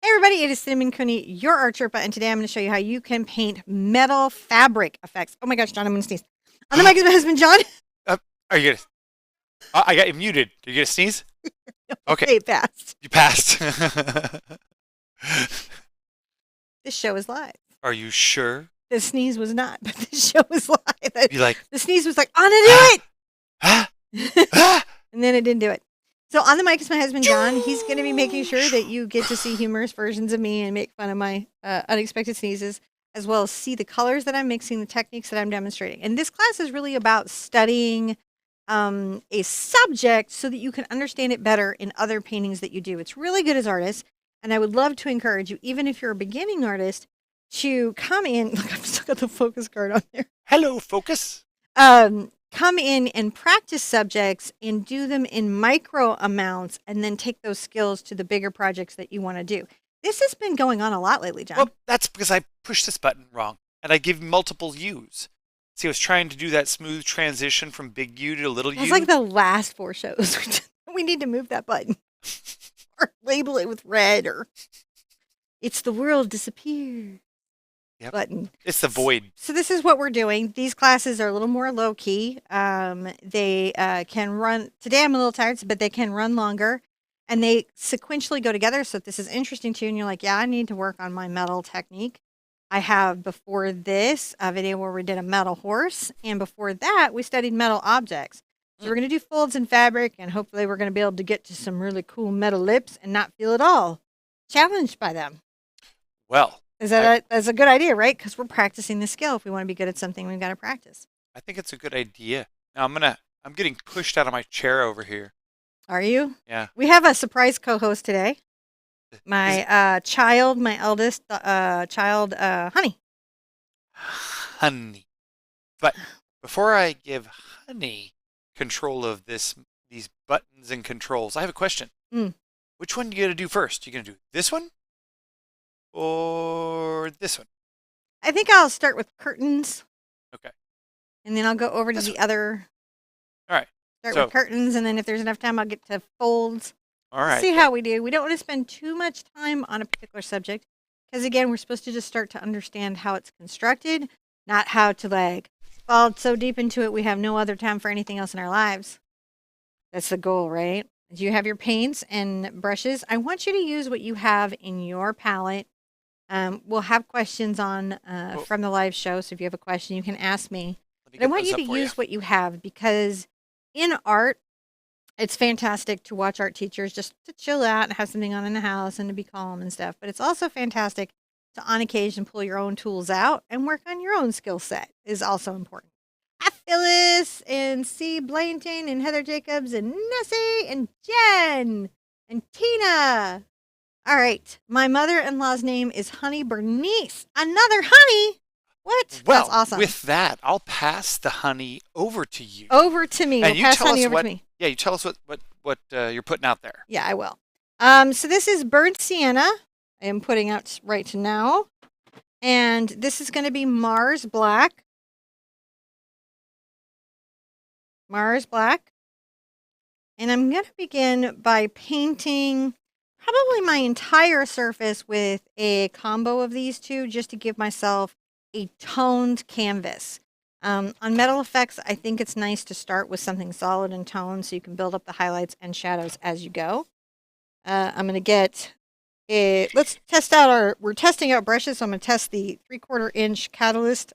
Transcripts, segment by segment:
Hey everybody, it is Cinnamon Cooney, your Art Sherpa, and today I'm going to show you how you can paint metal fabric effects. Oh my gosh, John, I'm going to sneeze. On the mic is my husband, John. Uh, are you gonna? I got you muted. Are you gonna sneeze? Okay, Okay, it passed. you passed. This show is live. Are you sure? The sneeze was not, but the show is live. Be like, The sneeze was like, I'm going ah, to do it! ah. And then it didn't do it. So on the mic is my husband, John. He's going to be making sure that you get to see humorous versions of me and make fun of my unexpected sneezes, as well as see the colors that I'm mixing, the techniques that I'm demonstrating. And this class is really about studying a subject so that you can understand it better in other paintings that you do. It's really good as artists, and I would love to encourage you, even if you're a beginning artist, to come in. Look, I've still got the focus card on there. Hello, focus. Come in and practice subjects and do them in micro amounts, and then take those skills to the bigger projects that you want to do. This has been going on a lot lately, John. Well, that's because I pushed this button wrong, and I give multiple U's. See, I was trying to do that smooth transition from big U to little U. That's like the last 4 shows. We need to move that button or label it with red, or it's the world disappear button. It's the void. So this is what we're doing. These classes are a little more low key. They can run, today I'm a little tired, but they can run longer, and they sequentially go together. So if this is interesting to you and you're like, yeah, I need to work on my metal technique, I have before this a video where we did a metal horse, and before that we studied metal objects. So we're going to do folds in fabric, and hopefully we're going to be able to get to some really cool metal lips and not feel at all challenged by them. Well, that's a good idea, right? Because we're practicing the skill. If we want to be good at something, we've got to practice. I think it's a good idea. Now I'm getting pushed out of my chair over here. Are you? Yeah. We have a surprise co-host today. My my eldest child, Honey. Honey. But before I give Honey control of these buttons and controls, I have a question. Which one are you going to do first? You going to do this one or this one? I think I'll start with curtains. Okay. And then I'll go over to the other. All right. Start with curtains, and then if there's enough time, I'll get to folds. All right. See how we do. We don't want to spend too much time on a particular subject, because again, we're supposed to just start to understand how it's constructed, not how to like fall so deep into it we have no other time for anything else in our lives. That's the goal, right? Do you have your paints and brushes? I want you to use what you have in your palette. We'll have questions on from the live show, so if you have a question, you can ask me. But I want you to use what you have, because in art, it's fantastic to watch art teachers just to chill out and have something on in the house and to be calm and stuff. But it's also fantastic to, on occasion, pull your own tools out and work on your own skill set is also important. Hi, Phyllis and C. Blanton and Heather Jacobs and Nessie and Jen and Tina. All right. My mother-in-law's name is Honey Bernice. Another honey? What? Well, that's awesome. With that, I'll pass the honey over to you. Over to me. And you pass honey over to me. Yeah, you tell us what you're putting out there. Yeah, I will. So this is burnt sienna. I am putting out right now. And this is going to be Mars Black. Mars Black. And I'm going to begin by painting probably my entire surface with a combo of these two, just to give myself a toned canvas. On metal effects, I think it's nice to start with something solid and toned so you can build up the highlights and shadows as you go. I'm going to get let's test out we're testing out brushes, so I'm going to test the 3/4 inch Catalyst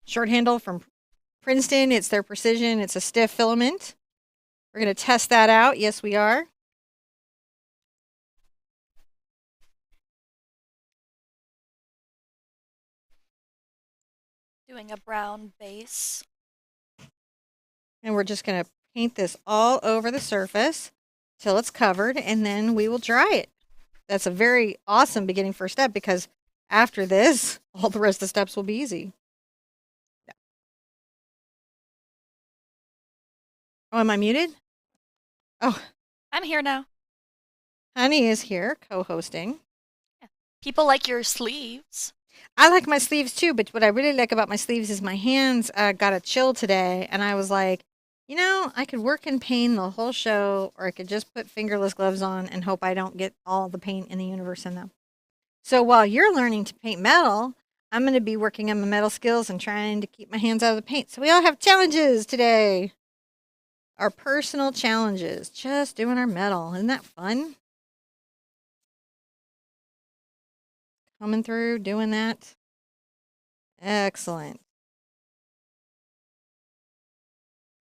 short handle from Princeton. It's their Precision. It's a stiff filament. We're going to test that out. Yes, we are. Doing a brown base. And we're just going to paint this all over the surface till it's covered, and then we will dry it. That's a very awesome beginning first step, because after this, all the rest of the steps will be easy. Yeah. Oh, am I muted? Oh. I'm here now. Honey is here, co-hosting. Yeah. People like your sleeves. I like my sleeves too, but what I really like about my sleeves is my hands got a chill today, and I was like, You know, I could work in paint the whole show, or I could just put fingerless gloves on and hope I don't get all the paint in the universe in them. So while you're learning to paint metal, I'm going to be working on my metal skills and trying to keep my hands out of the paint. So we all have challenges today. Our personal challenges, just doing our metal. Isn't that fun? Coming through, doing that. Excellent.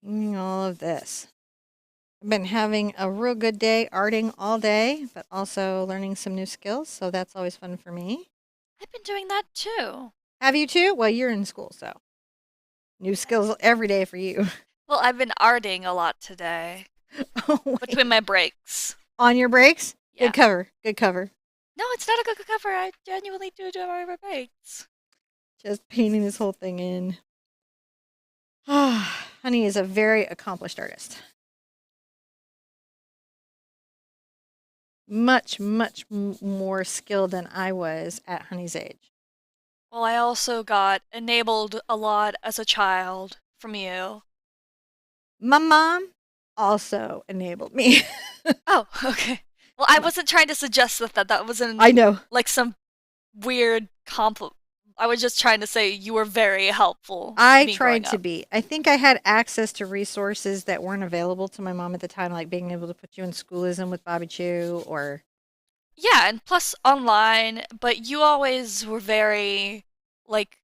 Doing all of this. I've been having a real good day arting all day, but also learning some new skills. So that's always fun for me. I've been doing that too. Have you too? Well, you're in school, so new skills every day for you. Well, I've been arting a lot today Oh, wait. between my breaks. On your breaks? Yeah. Good cover. Good cover. No, it's not a good cover. I genuinely do my breaks. Just painting this whole thing in. Honey is a very accomplished artist. Much, much more skilled than I was at Honey's age. Well, I also got enabled a lot as a child from you. My mom also enabled me. Oh, okay. Well, I wasn't trying to suggest that wasn't I know. like some weird compliment. I was just trying to say you were very helpful. to I me tried growing to up. be. I think I had access to resources that weren't available to my mom at the time, like being able to put you in schoolism with Bobby Chew or. Yeah, and plus online, but you always were very like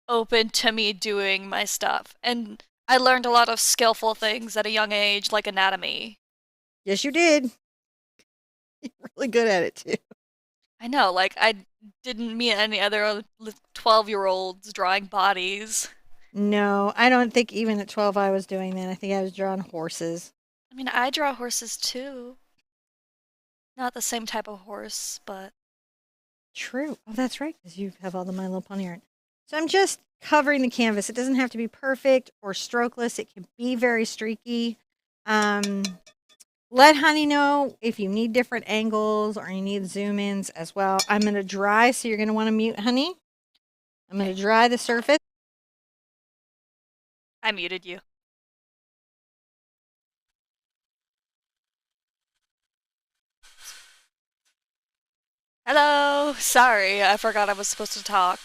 open to me doing my stuff. And I learned a lot of skillful things at a young age, like anatomy. Yes, you did. You're really good at it too. I know, like I didn't meet any other 12-year-olds drawing bodies. No, I don't think even at 12 I was doing that. I think I was drawing horses. I mean, I draw horses too. Not the same type of horse, but True. Oh, that's right, because you have all the My Little Pony art. So I'm just covering the canvas. It doesn't have to be perfect or strokeless. It can be very streaky. Um, let Honey know if you need different angles or you need zoom ins as well. I'm going to dry, so you're going to want to mute Honey. I'm going to dry the surface. I muted you. Hello! Sorry, I forgot I was supposed to talk.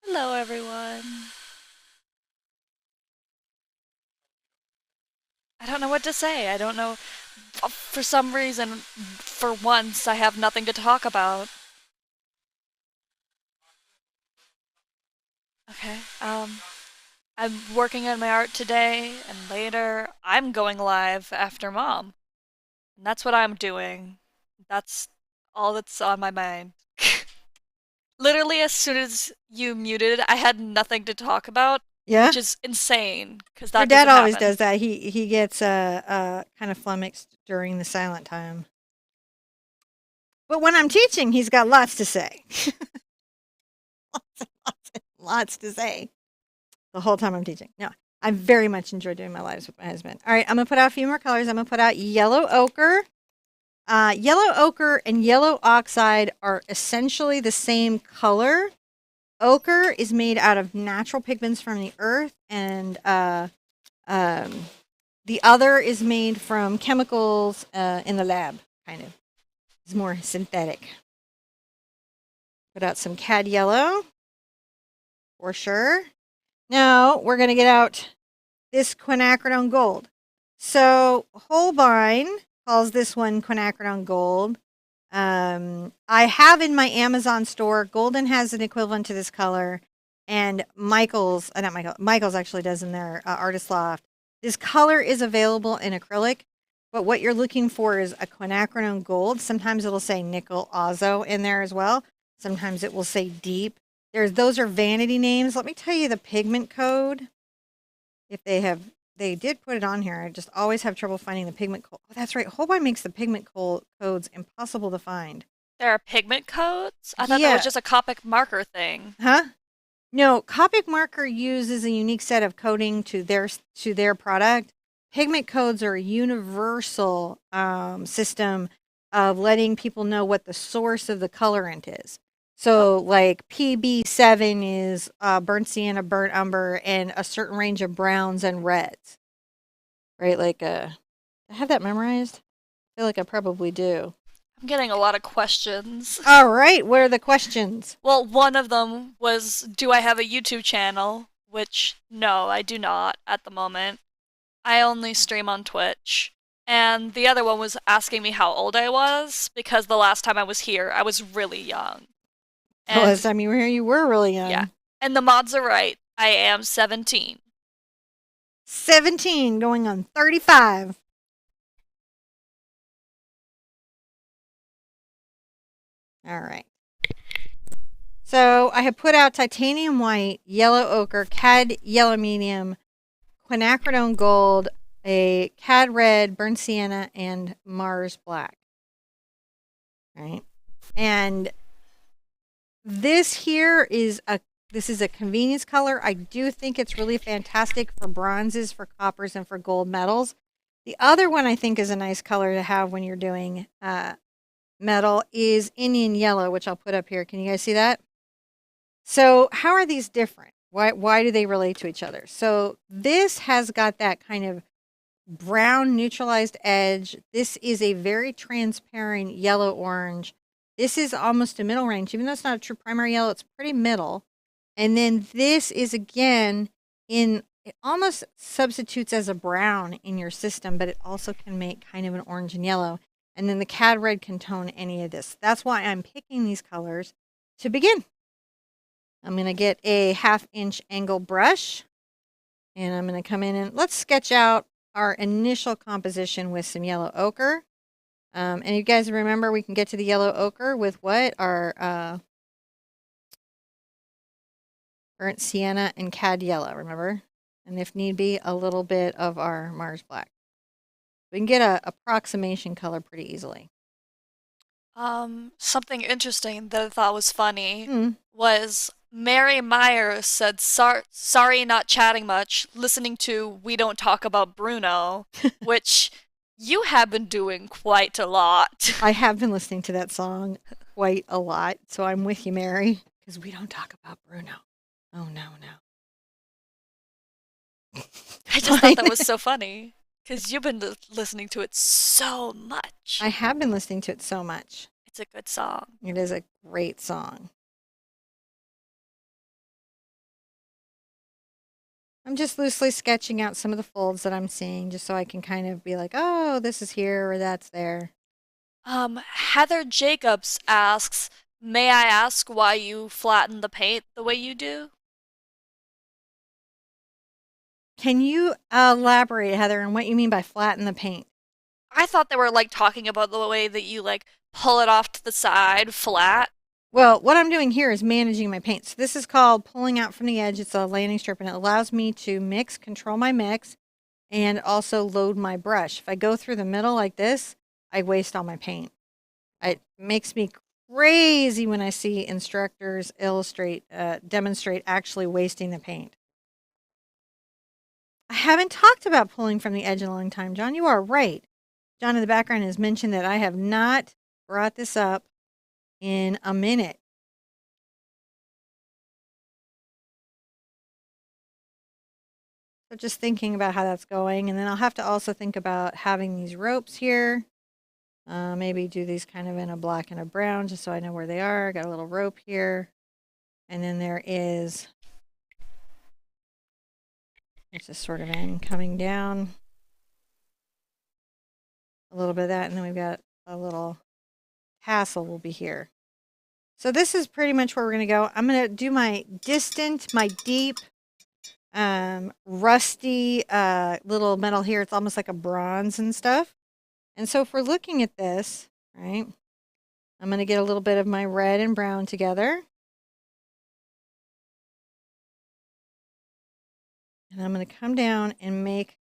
Hello, everyone. I don't know what to say. I don't know. For some reason, for once, I have nothing to talk about. Okay. I'm working on my art today, and later I'm going live after mom. And that's what I'm doing. That's all that's on my mind. Literally, as soon as you muted, I had nothing to talk about, Yeah. which is insane because Your that dad doesn't always happen. does that. He gets kind of flummoxed during the silent time. But when I'm teaching, he's got lots to say. Lots to say. The whole time I'm teaching. No, I very much enjoy doing my lives with my husband. All right, I'm gonna put out a few more colors. I'm gonna put out yellow ochre. Yellow ochre and yellow oxide are essentially the same color. Ochre is made out of natural pigments from the earth, and the other is made from chemicals in the lab, kind of. It's more synthetic. Put out some cad yellow for sure. Now we're going to get out this quinacridone gold. So Holbein calls this one quinacridone gold. I have in my Amazon store, Golden has an equivalent to this color, and Michael's, not Michael, Michael's actually does in their Artist Loft. This color is available in acrylic, but what you're looking for is a quinacridone gold. Sometimes it'll say nickel azo in there as well. Sometimes it will say deep. Those are vanity names. Let me tell you the pigment code. If they did put it on here. I just always have trouble finding the pigment code. Oh, that's right. Holbein makes the pigment codes impossible to find. There are pigment codes? I thought that Yeah. was just a Copic marker thing. Huh? No, Copic marker uses a unique set of coding to their product. Pigment codes are a universal system of letting people know what the source of the colorant is. So, like PB7 is burnt sienna, burnt umber, and a certain range of browns and reds. Right? Like, I have that memorized. I feel like I probably do. I'm getting a lot of questions. All right. What are the questions? Well, one of them was, do I have a YouTube channel? Which, no, I do not at the moment. I only stream on Twitch. And the other one was asking me how old I was, because the last time I was here, I was really young. The last And time you were here, you were really young. yeah. And the mods are right. I am 17. 17 going on 35. All right. So I have put out titanium white, yellow ochre, cad yellow medium, quinacridone gold, a cad red, burnt sienna, and Mars black. Right. And this here is a convenience color. I do think it's really fantastic for bronzes, for coppers, and for gold medals. The other one I think is a nice color to have when you're doing metal is Indian yellow, which I'll put up here. Can you guys see that? So how are these different? Why do they relate to each other? So this has got that kind of brown neutralized edge. This is a very transparent yellow orange. This is almost a middle range. Even though it's not a true primary yellow, it's pretty middle. And then this is again it almost substitutes as a brown in your system, but it also can make kind of an orange and yellow. And then the cad red can tone any of this. That's why I'm picking these colors to begin. I'm going to get a 1/2-inch angle brush, and I'm going to come in and let's sketch out our initial composition with some yellow ochre. And you guys remember we can get to the yellow ochre with what? Our burnt sienna and cad yellow, remember? And if need be, a little bit of our Mars black. We can get an approximation color pretty easily. Something interesting that I thought was funny was Mary Meyer said, sorry not chatting much, listening to We Don't Talk About Bruno, which you have been doing quite a lot. I have been listening to that song quite a lot, so I'm with you, Mary, because we don't talk about Bruno. Oh, no. I just thought that was so funny, because you've been listening to it so much. I have been listening to it so much. It's a good song. It is a great song. I'm just loosely sketching out some of the folds that I'm seeing just so I can kind of be like, oh, this is here or that's there. Heather Jacobs asks, may I ask why you flatten the paint the way you do? Can you elaborate, Heather, on what you mean by flatten the paint? I thought they were like talking about the way that you like pull it off to the side flat. Well, what I'm doing here is managing my paint. So this is called pulling out from the edge. It's a landing strip, and it allows me to control my mix, and also load my brush. If I go through the middle like this, I waste all my paint. It makes me crazy when I see instructors demonstrate actually wasting the paint. I haven't talked about pulling from the edge in a long time, John. You are right. John in the background has mentioned that I have not brought this up in a minute. So just thinking about how that's going. And then I'll have to also think about having these ropes here. Maybe do these kind of in a black and a brown just so I know where they are. Got a little rope here. And then there's this sort of end coming down. A little bit of that. And then we've got a little tassel will be here. So this is pretty much where we're going to go. I'm going to do my distant, my deep, rusty little metal here. It's almost like a bronze and stuff. And so if we're looking at this, right, I'm going to get a little bit of my red and brown together. And I'm going to come down and make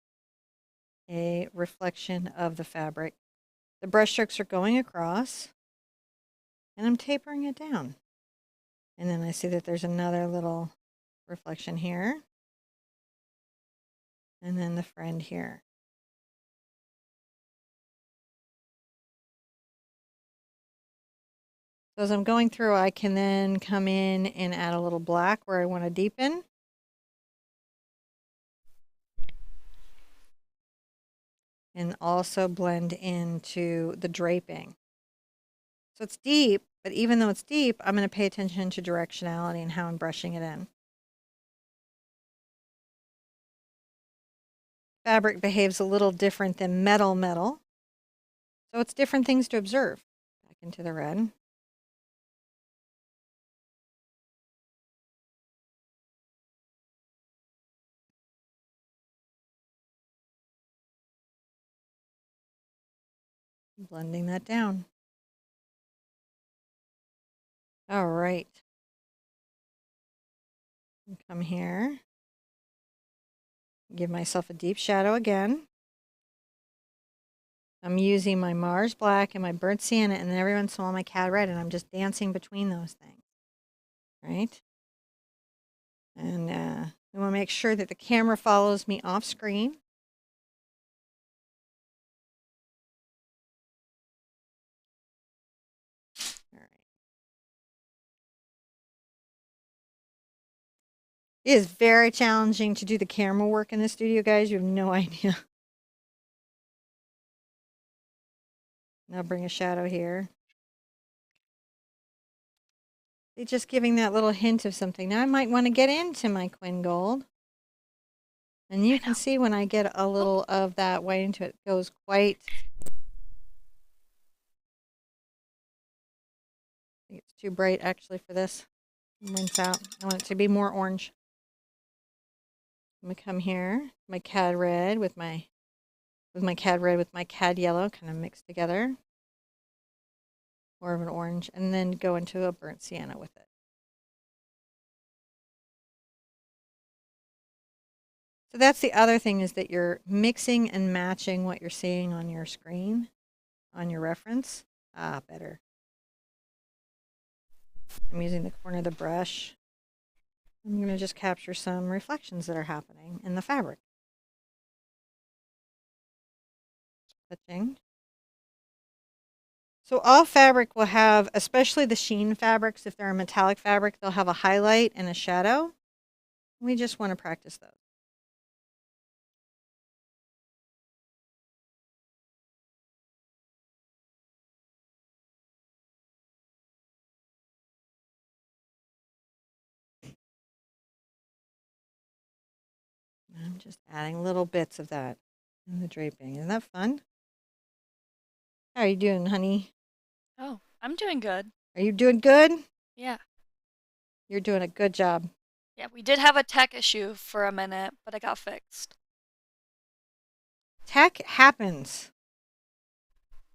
a reflection of the fabric. The brush strokes are going across, and I'm tapering it down. And then I see that there's another little reflection here. And then the friend here. So as I'm going through, I can then come in and add a little black where I want to deepen. And also blend into the draping. So it's deep, but even though it's deep, I'm going to pay attention to directionality and how I'm brushing it in. Fabric behaves a little different than metal. So it's different things to observe. Back into the red. Blending that down. All right. Come here. Give myself a deep shadow again. I'm using my Mars Black and my Burnt Sienna and then every once in a while my Cad Red, and I'm just dancing between those things. Right? And we want to make sure that the camera follows me off screen. All right. It is very challenging to do the camera work in the studio, guys. You have no idea. Now bring a shadow here. It's just giving that little hint of something. Now I might want to get into my Quin Gold. And you can see when I get a little of that white into it, it goes quite. I think it's too bright actually for this. Rinse out. I want it to be more orange. I'm gonna come here, my Cad Red with my Cad Red with my Cad Yellow kind of mixed together. More of an orange, and then go into a Burnt Sienna with it. So that's the other thing, is that you're mixing and matching what you're seeing on your screen, on your reference. Ah, better. I'm using the corner of the brush. I'm going to just capture some reflections that are happening in the fabric. Touching. So all fabric will have, especially the sheen fabrics, if they're a metallic fabric, they'll have a highlight and a shadow. We just want to practice those. I'm just adding little bits of that in the draping. Isn't that fun? How are you doing, honey? Oh, I'm doing good. Are you doing good? Yeah. You're doing a good job. Yeah, we did have a tech issue for a minute, but it got fixed. Tech happens.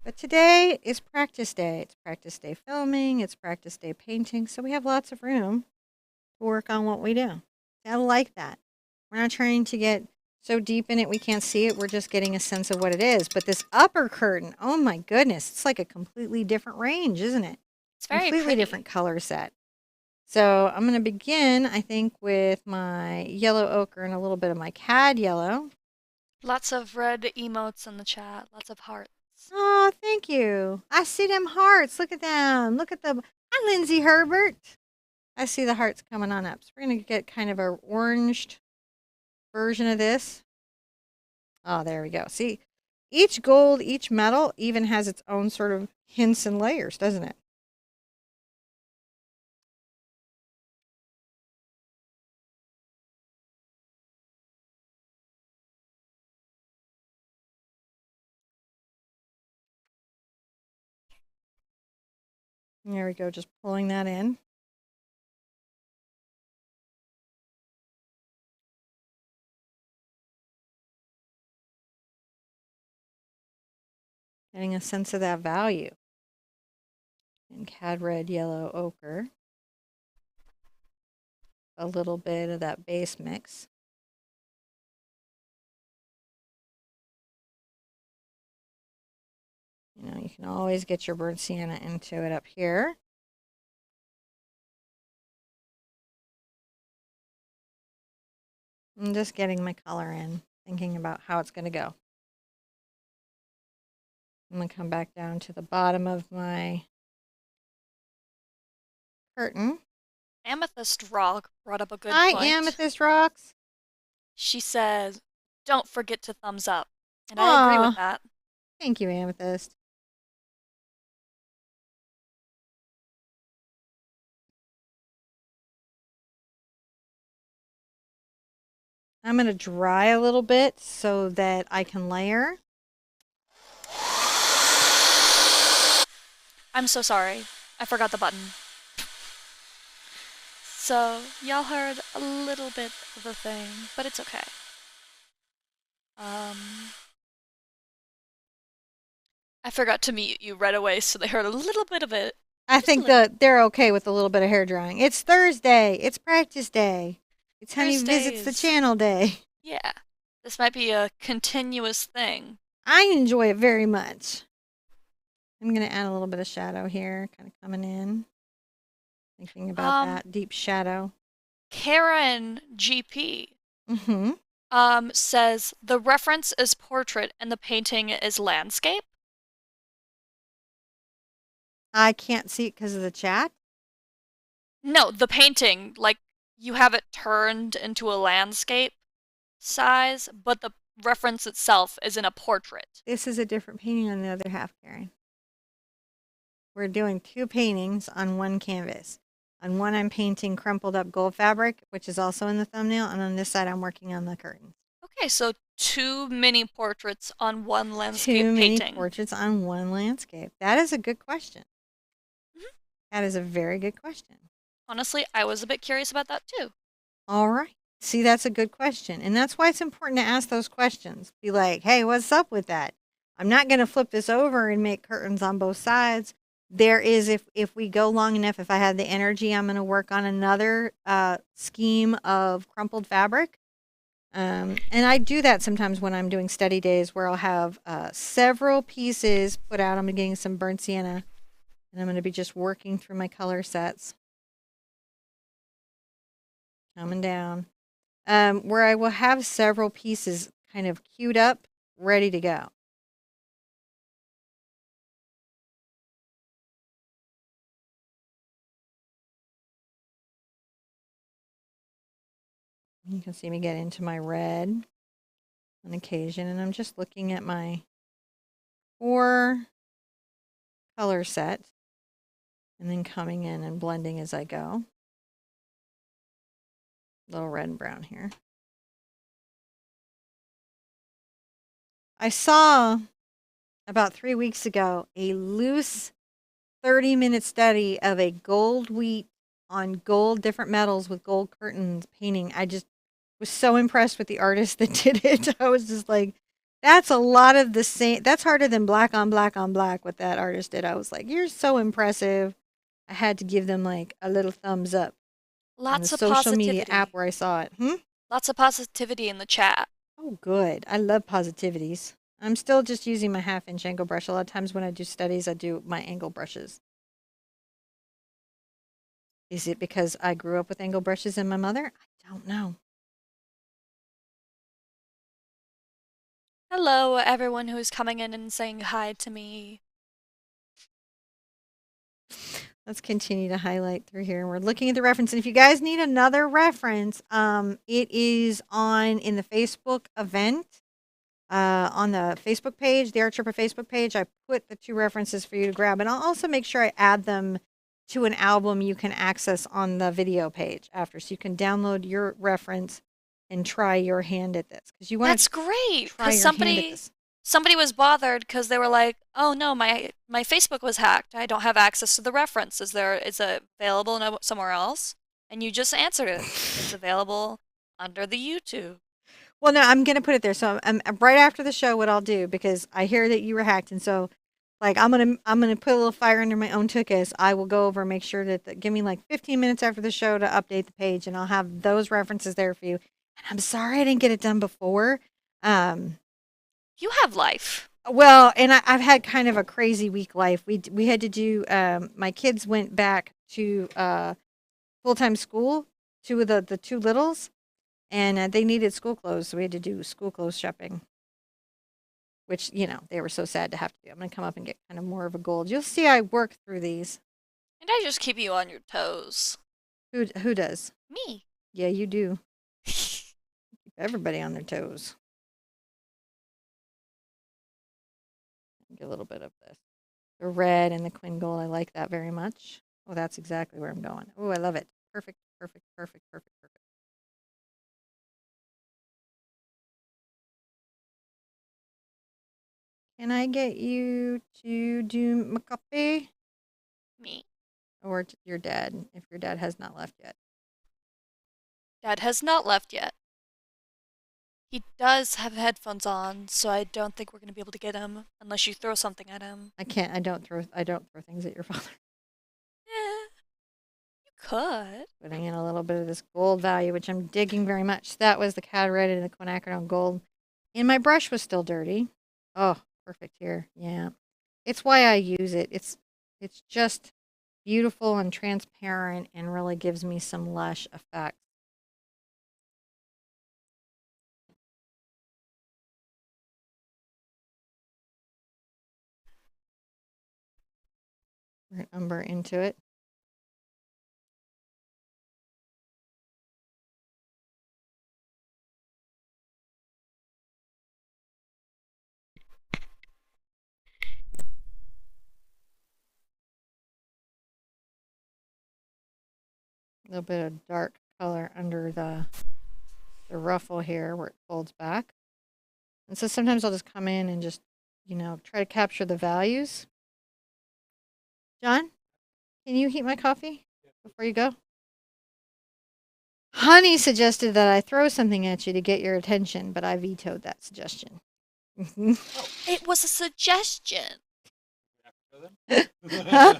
But today is practice day. It's practice day filming. It's practice day painting. So we have lots of room to work on what we do. I like that. We're not trying to get so deep in it we can't see it. We're just getting a sense of what it is. But this upper curtain, oh my goodness, it's like a completely different range, isn't it? It's very completely pretty. different color set. So I'm going to begin, I think, with my yellow ochre and a little bit of my Cad yellow. Lots of red emotes in the chat. Lots of hearts. Oh, thank you. I see them hearts. Look at them. Look at the. Hi, Lindsay Herbert. I see the hearts coming on up. So we're going to get kind of a oranged version of this. Oh, there we go. See, each gold, each metal even has its own sort of hints and layers, doesn't it? There we go, just pulling that in. Getting a sense of that value. And Cad Red, Yellow, Ochre. A little bit of that base mix. You know, you can always get your burnt sienna into it up here. I'm just getting my color in, thinking about how it's going to go. I'm going to come back down to the bottom of my curtain. Amethyst Rock brought up a good Hi, point. Amethyst Rocks. She says, don't forget to thumbs up. And I agree with Aw, that. thank you, Amethyst. I'm going to dry a little bit so that I can layer. I'm so sorry. I forgot the button. So, y'all heard a little bit of the thing, but it's okay. I forgot to mute you right away, so they heard a little bit of it. I Just a think little. that they're okay with a little bit of hair drying. It's Thursday. It's practice day. It's Honey Visits the Thursdays. Channel day. Yeah. This might be a continuous thing. I enjoy it very much. I'm going to add a little bit of shadow here, kind of coming in. Thinking about that deep shadow. Karen GP Mm-hmm. says the reference is portrait and the painting is landscape. I can't see it because of the chat. No, the painting, like you have it turned into a landscape size, but the reference itself is in a portrait. This is a different painting on the other half, Karen. We're doing two paintings on one canvas. On one, I'm painting crumpled up gold fabric, which is also in the thumbnail, and on this side, I'm working on the curtains. Okay, so two mini portraits on one landscape Two mini painting. portraits on one landscape. That is a good question. Mhm. That is a very good question. Honestly, I was a bit curious about that too. All right. See, that's a good question. And that's why it's important to ask those questions. Be like, hey, what's up with that? I'm not going to flip this over and make curtains on both sides. There is, if we go long enough, if I have the energy, I'm going to work on another scheme of crumpled fabric. And I do that sometimes when I'm doing study days where I'll have several pieces put out. I'm getting some burnt sienna, and I'm going to be just working through my color sets. Coming down. Where I will have several pieces kind of queued up, ready to go. You can see me get into my red on occasion, and I'm just looking at my 4 color set and then coming in and blending as I go. Little red and brown here. I saw about 3 weeks ago a loose 30-minute study of a gold wheat on gold different metals with gold curtains painting. I just was so impressed with the artist that did it. I was just like, that's a lot of the same. That's harder than black on black on black, what that artist did. I was like, you're so impressive. I had to give them like a little thumbs up on the Lots of social media app positivity. where I saw it. Lots of positivity in the chat. Oh, good. I love positivities. I'm still just using my 1/2 inch angle brush. A lot of times when I do studies, I do my angle brushes. Is it because I grew up with angle brushes and my mother? I don't know. Hello, everyone who's coming in and saying hi to me. Let's continue to highlight through here. We're looking at the reference. And if you guys need another reference, it is in the Facebook event, on the Facebook page, the Art Sherpa Facebook page. I put the 2 references for you to grab. And I'll also make sure I add them to an album you can access on the video page after. So you can download your reference and try your hand at this. Because you want That's to great, try because your hand at this. somebody was bothered because they were like, "Oh no, my Facebook was hacked. I don't have access to the reference. Is it available somewhere else?" And you just answered it. It's available under the YouTube. Well, no, I'm gonna put it there. So right after the show, what I'll do, because I hear that you were hacked, and so like I'm gonna put a little fire under my own tuchus. I will go over and make sure that give me like 15 minutes after the show to update the page, and I'll have those references there for you. And I'm sorry I didn't get it done before. You have life. Well, and I've had kind of a crazy week life. We had to do. My kids went back to full-time school. 2 of the 2 littles. And they needed school clothes, so we had to do school clothes shopping, which, they were so sad to have to do. I'm going to come up and get kind of more of a gold. You'll see I work through these. And I just keep you on your toes. Who does? Me. Yeah, you do. Everybody on their toes. Get a little bit of this. The red and the quin gold, I like that very much. Oh, that's exactly where I'm going. Oh, I love it. Perfect, perfect, perfect, perfect, perfect. Can I get you to do my copy? Me. Or your dad, if your dad has not left yet. Dad has not left yet. He does have headphones on, so I don't think we're going to be able to get him unless you throw something at him. I can't. I don't throw things at your father. Eh, you could. Putting in a little bit of this gold value, which I'm digging very much. That was the cad red and the quinacridone gold. And my brush was still dirty. Oh, perfect here. Yeah. It's why I use it. It's just beautiful and transparent and really gives me some lush effect. We're umber into it. A little bit of dark color under the ruffle here where it folds back. And so sometimes I'll just come in and just, try to capture the values. John, can you heat my coffee before you go? Honey suggested that I throw something at you to get your attention, but I vetoed that suggestion. It was a suggestion. Huh?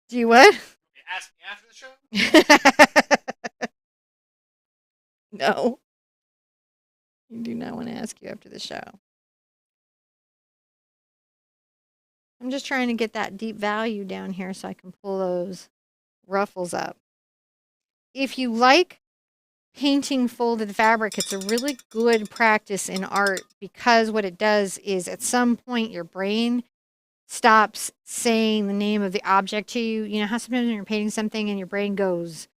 Do you what? Ask me after the show? No. I do not want to ask you after the show. I'm just trying to get that deep value down here so I can pull those ruffles up. If you like painting folded fabric, it's a really good practice in art because what it does is at some point your brain stops saying the name of the object to you. You know how sometimes when you're painting something and your brain goes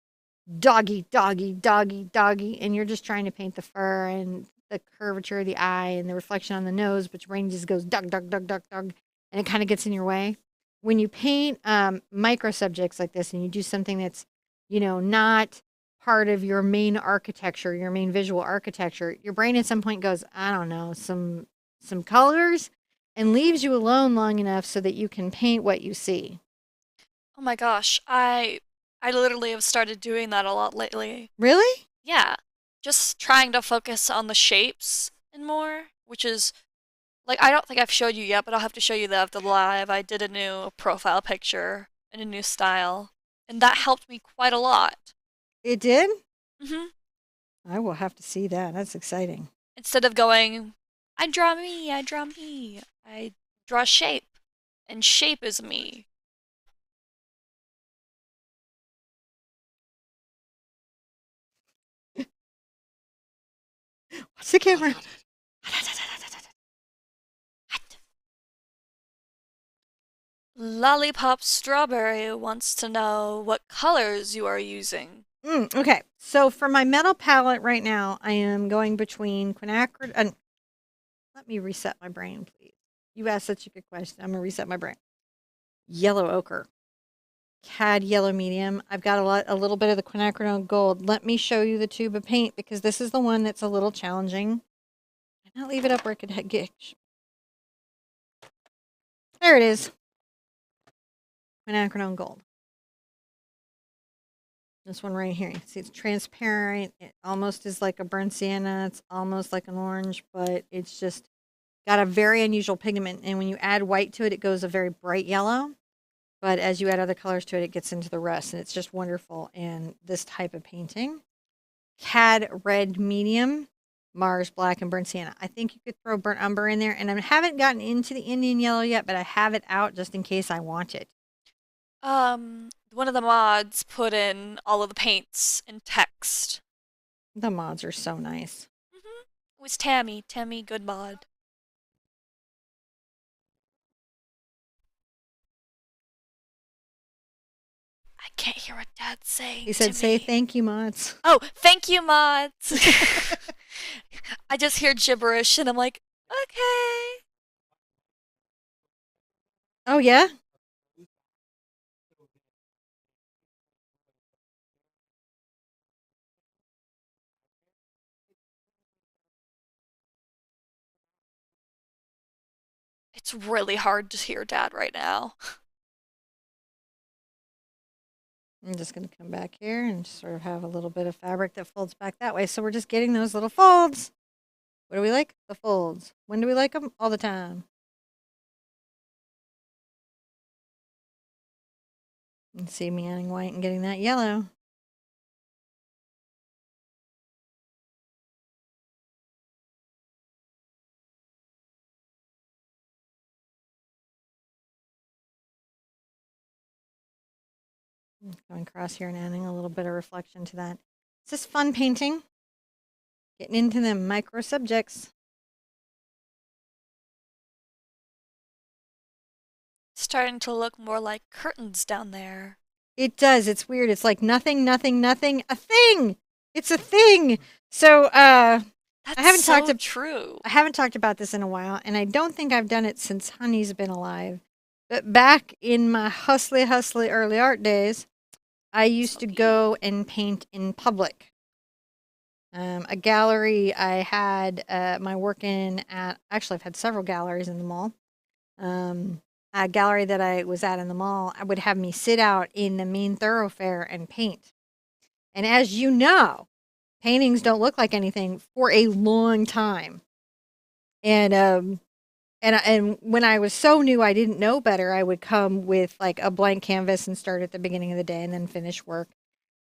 doggy, doggy, doggy, doggy, and you're just trying to paint the fur and the curvature of the eye and the reflection on the nose, but your brain just goes dog, dog, dog, dog, dog, and it kind of gets in your way. When you paint micro subjects like this and you do something that's, not part of your main architecture, your main visual architecture, your brain at some point goes, I don't know, some colors and leaves you alone long enough so that you can paint what you see. Oh my gosh, I literally have started doing that a lot lately. Really? Yeah, just trying to focus on the shapes and more, which is like I don't think I've showed you yet, but I'll have to show you that after the live. I did a new profile picture and a new style, and that helped me quite a lot. It did? hmm I will have to see that. That's exciting. Instead of going, I draw me, I draw me, I draw shape, and shape is me. What's the camera? Lollipop Strawberry wants to know what colors you are using. Okay, so for my metal palette right now, I am going between quinacridone. And let me reset my brain, please. You asked such a good question. I'm gonna reset my brain. Yellow ochre, cad yellow medium. I've got a little bit of the quinacridone gold. Let me show you the tube of paint because this is the one that's a little challenging. Why not leave it up where it could get? There it is. Quinacridone gold. This one right here. You see, it's transparent. It almost is like a burnt sienna. It's almost like an orange, but it's just got a very unusual pigment. And when you add white to it, it goes a very bright yellow. But as you add other colors to it, it gets into the rest. And it's just wonderful in this type of painting. Cad red medium, Mars black, and burnt sienna. I think you could throw burnt umber in there. And I haven't gotten into the Indian yellow yet, but I have it out just in case I want it. One of the mods put in all of the paints in text. The mods are so nice. It was Tammy. Tammy, good mod. I can't hear what Dad's saying He to said, say me. thank you, mods. Oh, thank you, mods. I just hear gibberish and I'm like, okay. Oh, yeah? It's really hard to hear Dad right now. I'm just going to come back here and sort of have a little bit of fabric that folds back that way. So we're just getting those little folds. What do we like? The folds. When do we like them? All the time. And see me adding white and getting that yellow. Going across here and adding a little bit of reflection to that. It's just fun painting. Getting into the micro subjects. Starting to look more like curtains down there. It does. It's weird. It's like nothing, nothing, nothing. A thing. It's a thing. So That's I haven't so talked true. I haven't talked about this in a while, and I don't think I've done it since Honey's been alive. But back in my hustly early art days, I used to go and paint in public. A gallery I had my work in at, actually, I've had several galleries in the mall. A gallery that I was at in the mall, I would have me sit out in the main thoroughfare and paint. And as you know, paintings don't look like anything for a long time. And when I was so new, I didn't know better. I would come with like a blank canvas and start at the beginning of the day and then finish work,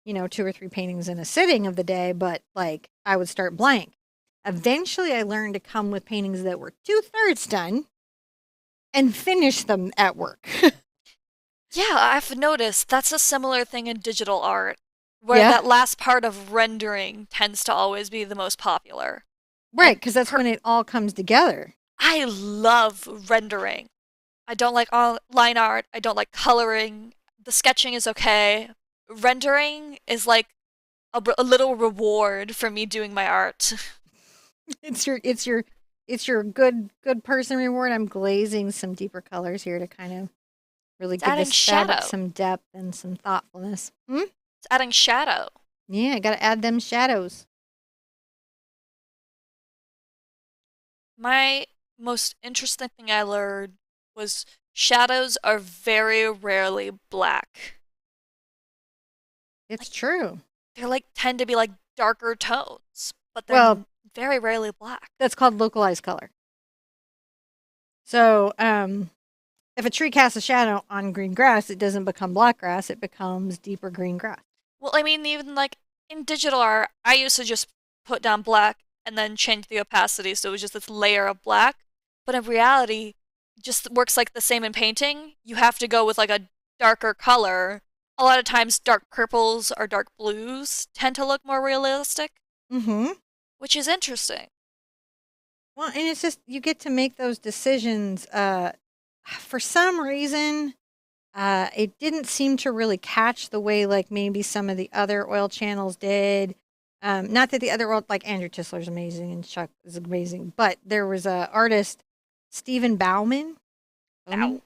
2 or 3 paintings in a sitting of the day. But like I would start blank. Eventually, I learned to come with paintings that were 2/3 done and finish them at work. Yeah, I've noticed that's a similar thing in digital art, where Yeah. that last part of rendering tends to always be the most popular. Right, because that's when it all comes together. I love rendering. I don't like all line art. I don't like coloring. The sketching is okay. Rendering is like a little reward for me doing my art. It's your good person reward. I'm glazing some deeper colors here to kind of really It's give adding this fabric shadow. some depth and some thoughtfulness. It's adding shadow. Yeah, I gotta add them shadows. My most interesting thing I learned was shadows are very rarely black. It's true. They're like tend to be like darker tones, but they're Well, very rarely black. that's called localized color. So, if a tree casts a shadow on green grass, it doesn't become black grass, it becomes deeper green grass. Well, I mean, even like in digital art, I used to just put down black and then change the opacity so it was just this layer of black. But in reality, it just works like the same in painting. You have to go with like a darker color. A lot of times, dark purples or dark blues tend to look more realistic, Mm-hmm. which is interesting. Well, and it's just you get to make those decisions. For some reason, it didn't seem to really catch the way like maybe some of the other oil channels did. Not that the other oil, like Andrew Tisler's amazing and Chuck is amazing, but there was a artist, Stephen Bauman, Ow.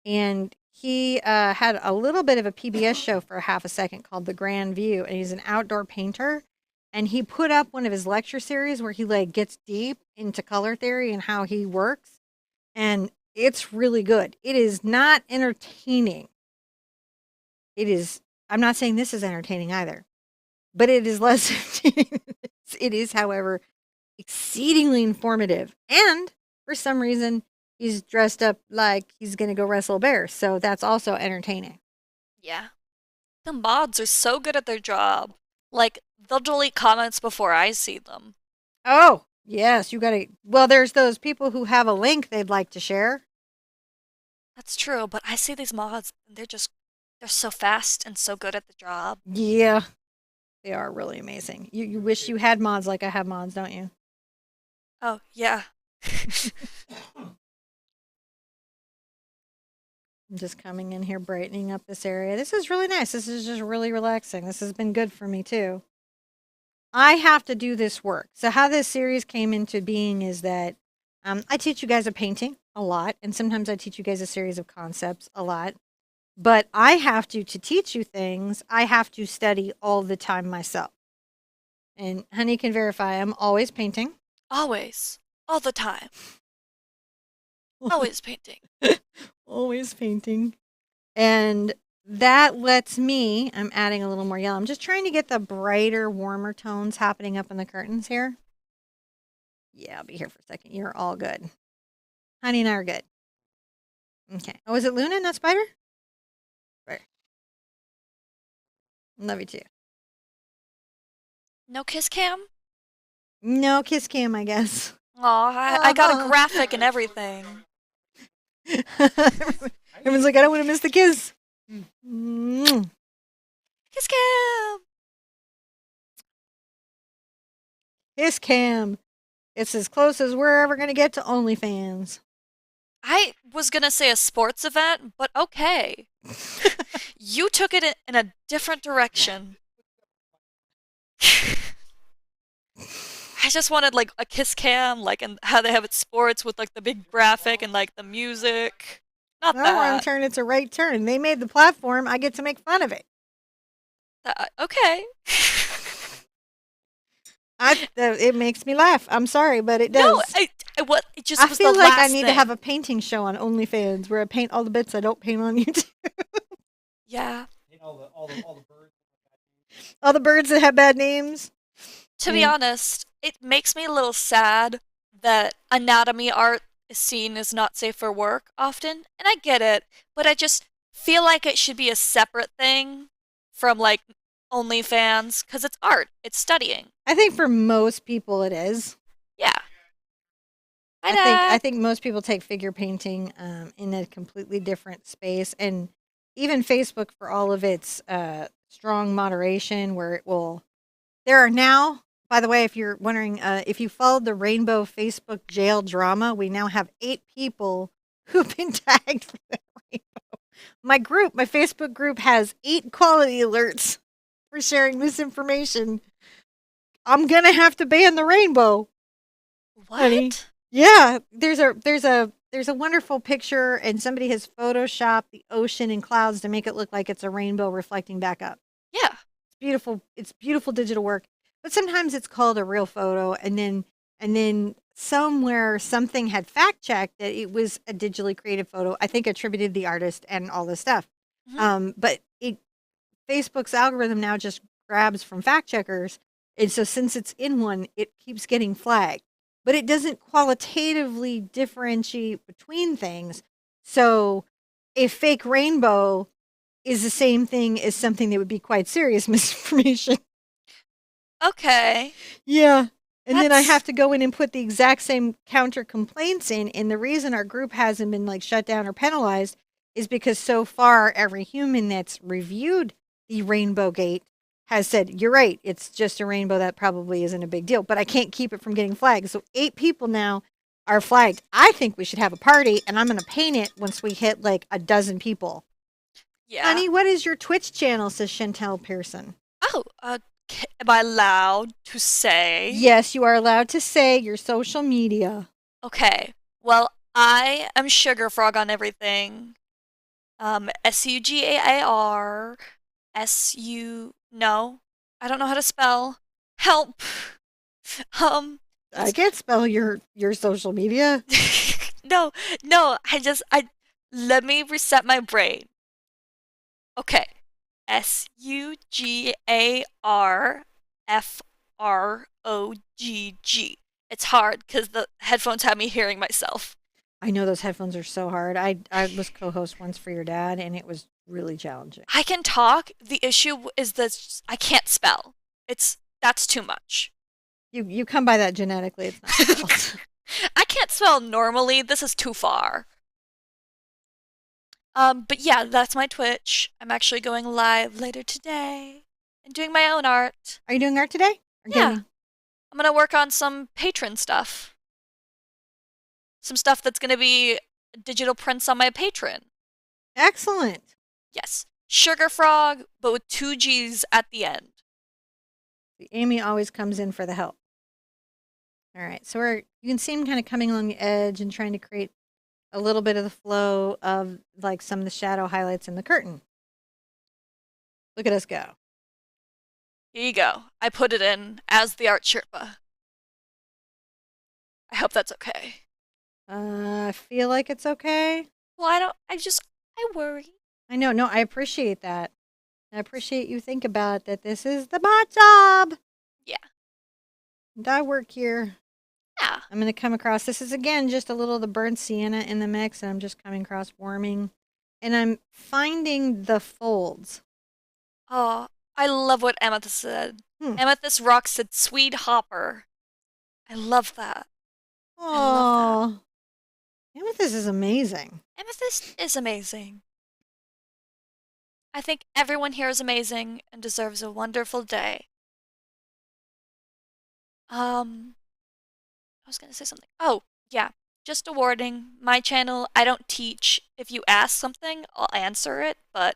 and he had a little bit of a PBS show for half a second called The Grand View, and he's an outdoor painter. And he put up one of his lecture series where he like gets deep into color theory and how he works, and it's really good. It is not entertaining. It is. I'm not saying this is entertaining either, but it is less entertaining. It is, however, exceedingly informative. And for some reason, he's dressed up like he's going to go wrestle a bear. So that's also entertaining. Yeah. The mods are so good at their job. Like, they'll delete comments before I see them. Oh, yes. You got to. Well, there's those people who have a link they'd like to share. That's true, but I see these mods and they're so fast and so good at the job. Yeah, they are really amazing. You wish you had mods like I have mods, don't you? Oh, yeah. I'm just coming in here, brightening up this area. This is really nice. This is just really relaxing. This has been good for me too. I have to do this work. So how this series came into being is that I teach you guys a painting a lot, and sometimes I teach you guys a series of concepts a lot. But I have to teach you things, I have to study all the time myself. And Honey can verify I'm always painting. Always. All the time. Always painting. Always painting. And that lets me, I'm adding a little more yellow. I'm just trying to get the brighter, warmer tones happening up in the curtains here. Yeah, I'll be here for a second. You're all good. Honey and I are good. Okay. Oh, is it Luna, not Spider? Right. Love you too. No kiss cam? No kiss cam, I guess. Aw, I got a graphic and everything. Everyone's like, I don't want to miss the kiss. Mm. Kiss cam! Kiss cam. It's as close as we're ever going to get to OnlyFans. I was gonna say a sports event, but okay. You took it in a different direction. I just wanted like a kiss cam, like and how they have it sports with like the big graphic and like the music. Not Well, wrong that. turn, it's a right turn. They made the platform. I get to make fun of it. Okay. It makes me laugh. I'm sorry, but it No, does. it just I was feel the like I last need to thing. have a painting show on OnlyFans where I paint all the bits I don't paint on YouTube. Yeah. All the birds. All the birds that have bad names. To be honest, it makes me a little sad that anatomy art is seen as not safe for work often, and I get it, but I just feel like it should be a separate thing from like OnlyFans because it's art, it's studying. I think for most people it is. Yeah. Hi, I Dad. think most people take figure painting in a completely different space, and even Facebook, for all of its strong moderation, where it will. There are now, by the way, if you're wondering, if you followed the Rainbow Facebook jail drama, we now have 8 people who've been tagged for that rainbow. My group, my Facebook group, has 8 quality alerts for sharing misinformation. I'm gonna have to ban the rainbow. What? Honey. Yeah, there's a wonderful picture, and somebody has photoshopped the ocean and clouds to make it look like it's a rainbow reflecting back up. Yeah. It's beautiful. It's beautiful digital work. But sometimes it's called a real photo, and then somewhere something had fact checked that it was a digitally created photo. I think attributed the artist and all this stuff. But Facebook's algorithm now just grabs from fact checkers, and so since it's in one, it keeps getting flagged. But it doesn't qualitatively differentiate between things. So a fake rainbow is the same thing as something that would be quite serious misinformation. Okay. Yeah. And then I That's- have to go in and put the exact same counter complaints in. And the reason our group hasn't been like shut down or penalized is because so far every human that's reviewed the Rainbow Gate has said, you're right, it's just a rainbow, that probably isn't a big deal. But I can't keep it from getting flagged. So 8 people now are flagged. I think we should have a party, and I'm going to paint it once we hit like a dozen people. Yeah. Honey, what is your Twitch channel, says Chantel Pearson. Oh, am I allowed to say? Yes, you are allowed to say your social media. Okay. Well, I am Sugar Frog on everything. SUGAAR. No, I don't know how to spell. Help. I can't spell your social media. No, let me reset my brain. Okay. SUGARFROGG. It's hard because the headphones have me hearing myself. I know those headphones are so hard. I was co-host once for your dad, and it was really challenging. I can talk. The issue is that I can't spell. That's too much. You come by that genetically. It's not your fault. I can't spell normally. This is too far. But yeah, that's my Twitch. I'm actually going live later today and doing my own art. Are you doing art today? Or Yeah. gaming? I'm gonna work on some patron stuff. Some stuff that's gonna be digital prints on my patron. Excellent. Yes. Sugar Frog, but with 2 G's at the end. Amy always comes in for the help. All right, so you can see him kind of coming along the edge and trying to create a little bit of the flow of like some of the shadow highlights in the curtain. Look at us go. Here you go. I put it in as the Art Sherpa. I hope that's okay. I feel like it's okay. Well, I worry. I know. No, I appreciate that. I appreciate you think about that. This is my job. Yeah. And I work here. Yeah. I'm going to come across, this is again just a little of the burnt sienna in the mix, and I'm just coming across warming. And I'm finding the folds. Oh, I love what Amethyst said. Amethyst Rock said Swede Hopper. I love that. Oh, Amethyst is amazing. Amethyst is amazing. I think everyone here is amazing and deserves a wonderful day. I was going to say something. Oh, yeah. Just a warning. My channel, I don't teach. If you ask something, I'll answer it, but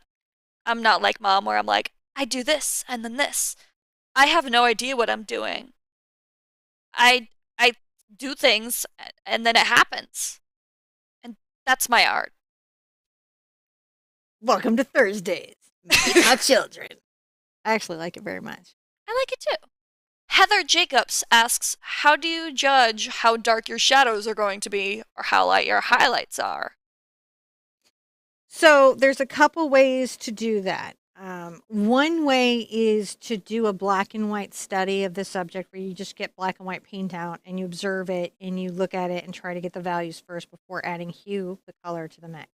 I'm not like Mom where I'm like, I do this and then this. I have no idea what I'm doing. I do things and then it happens. And that's my art. Welcome to Thursdays. Making Our Children. I actually like it very much. I like it too. Heather Jacobs asks, how do you judge how dark your shadows are going to be or how light your highlights are? So there's a couple ways to do that. One way is to do a black and white study of the subject where you just get black and white paint out and you observe it and you look at it and try to get the values first before adding hue, the color, to the mix.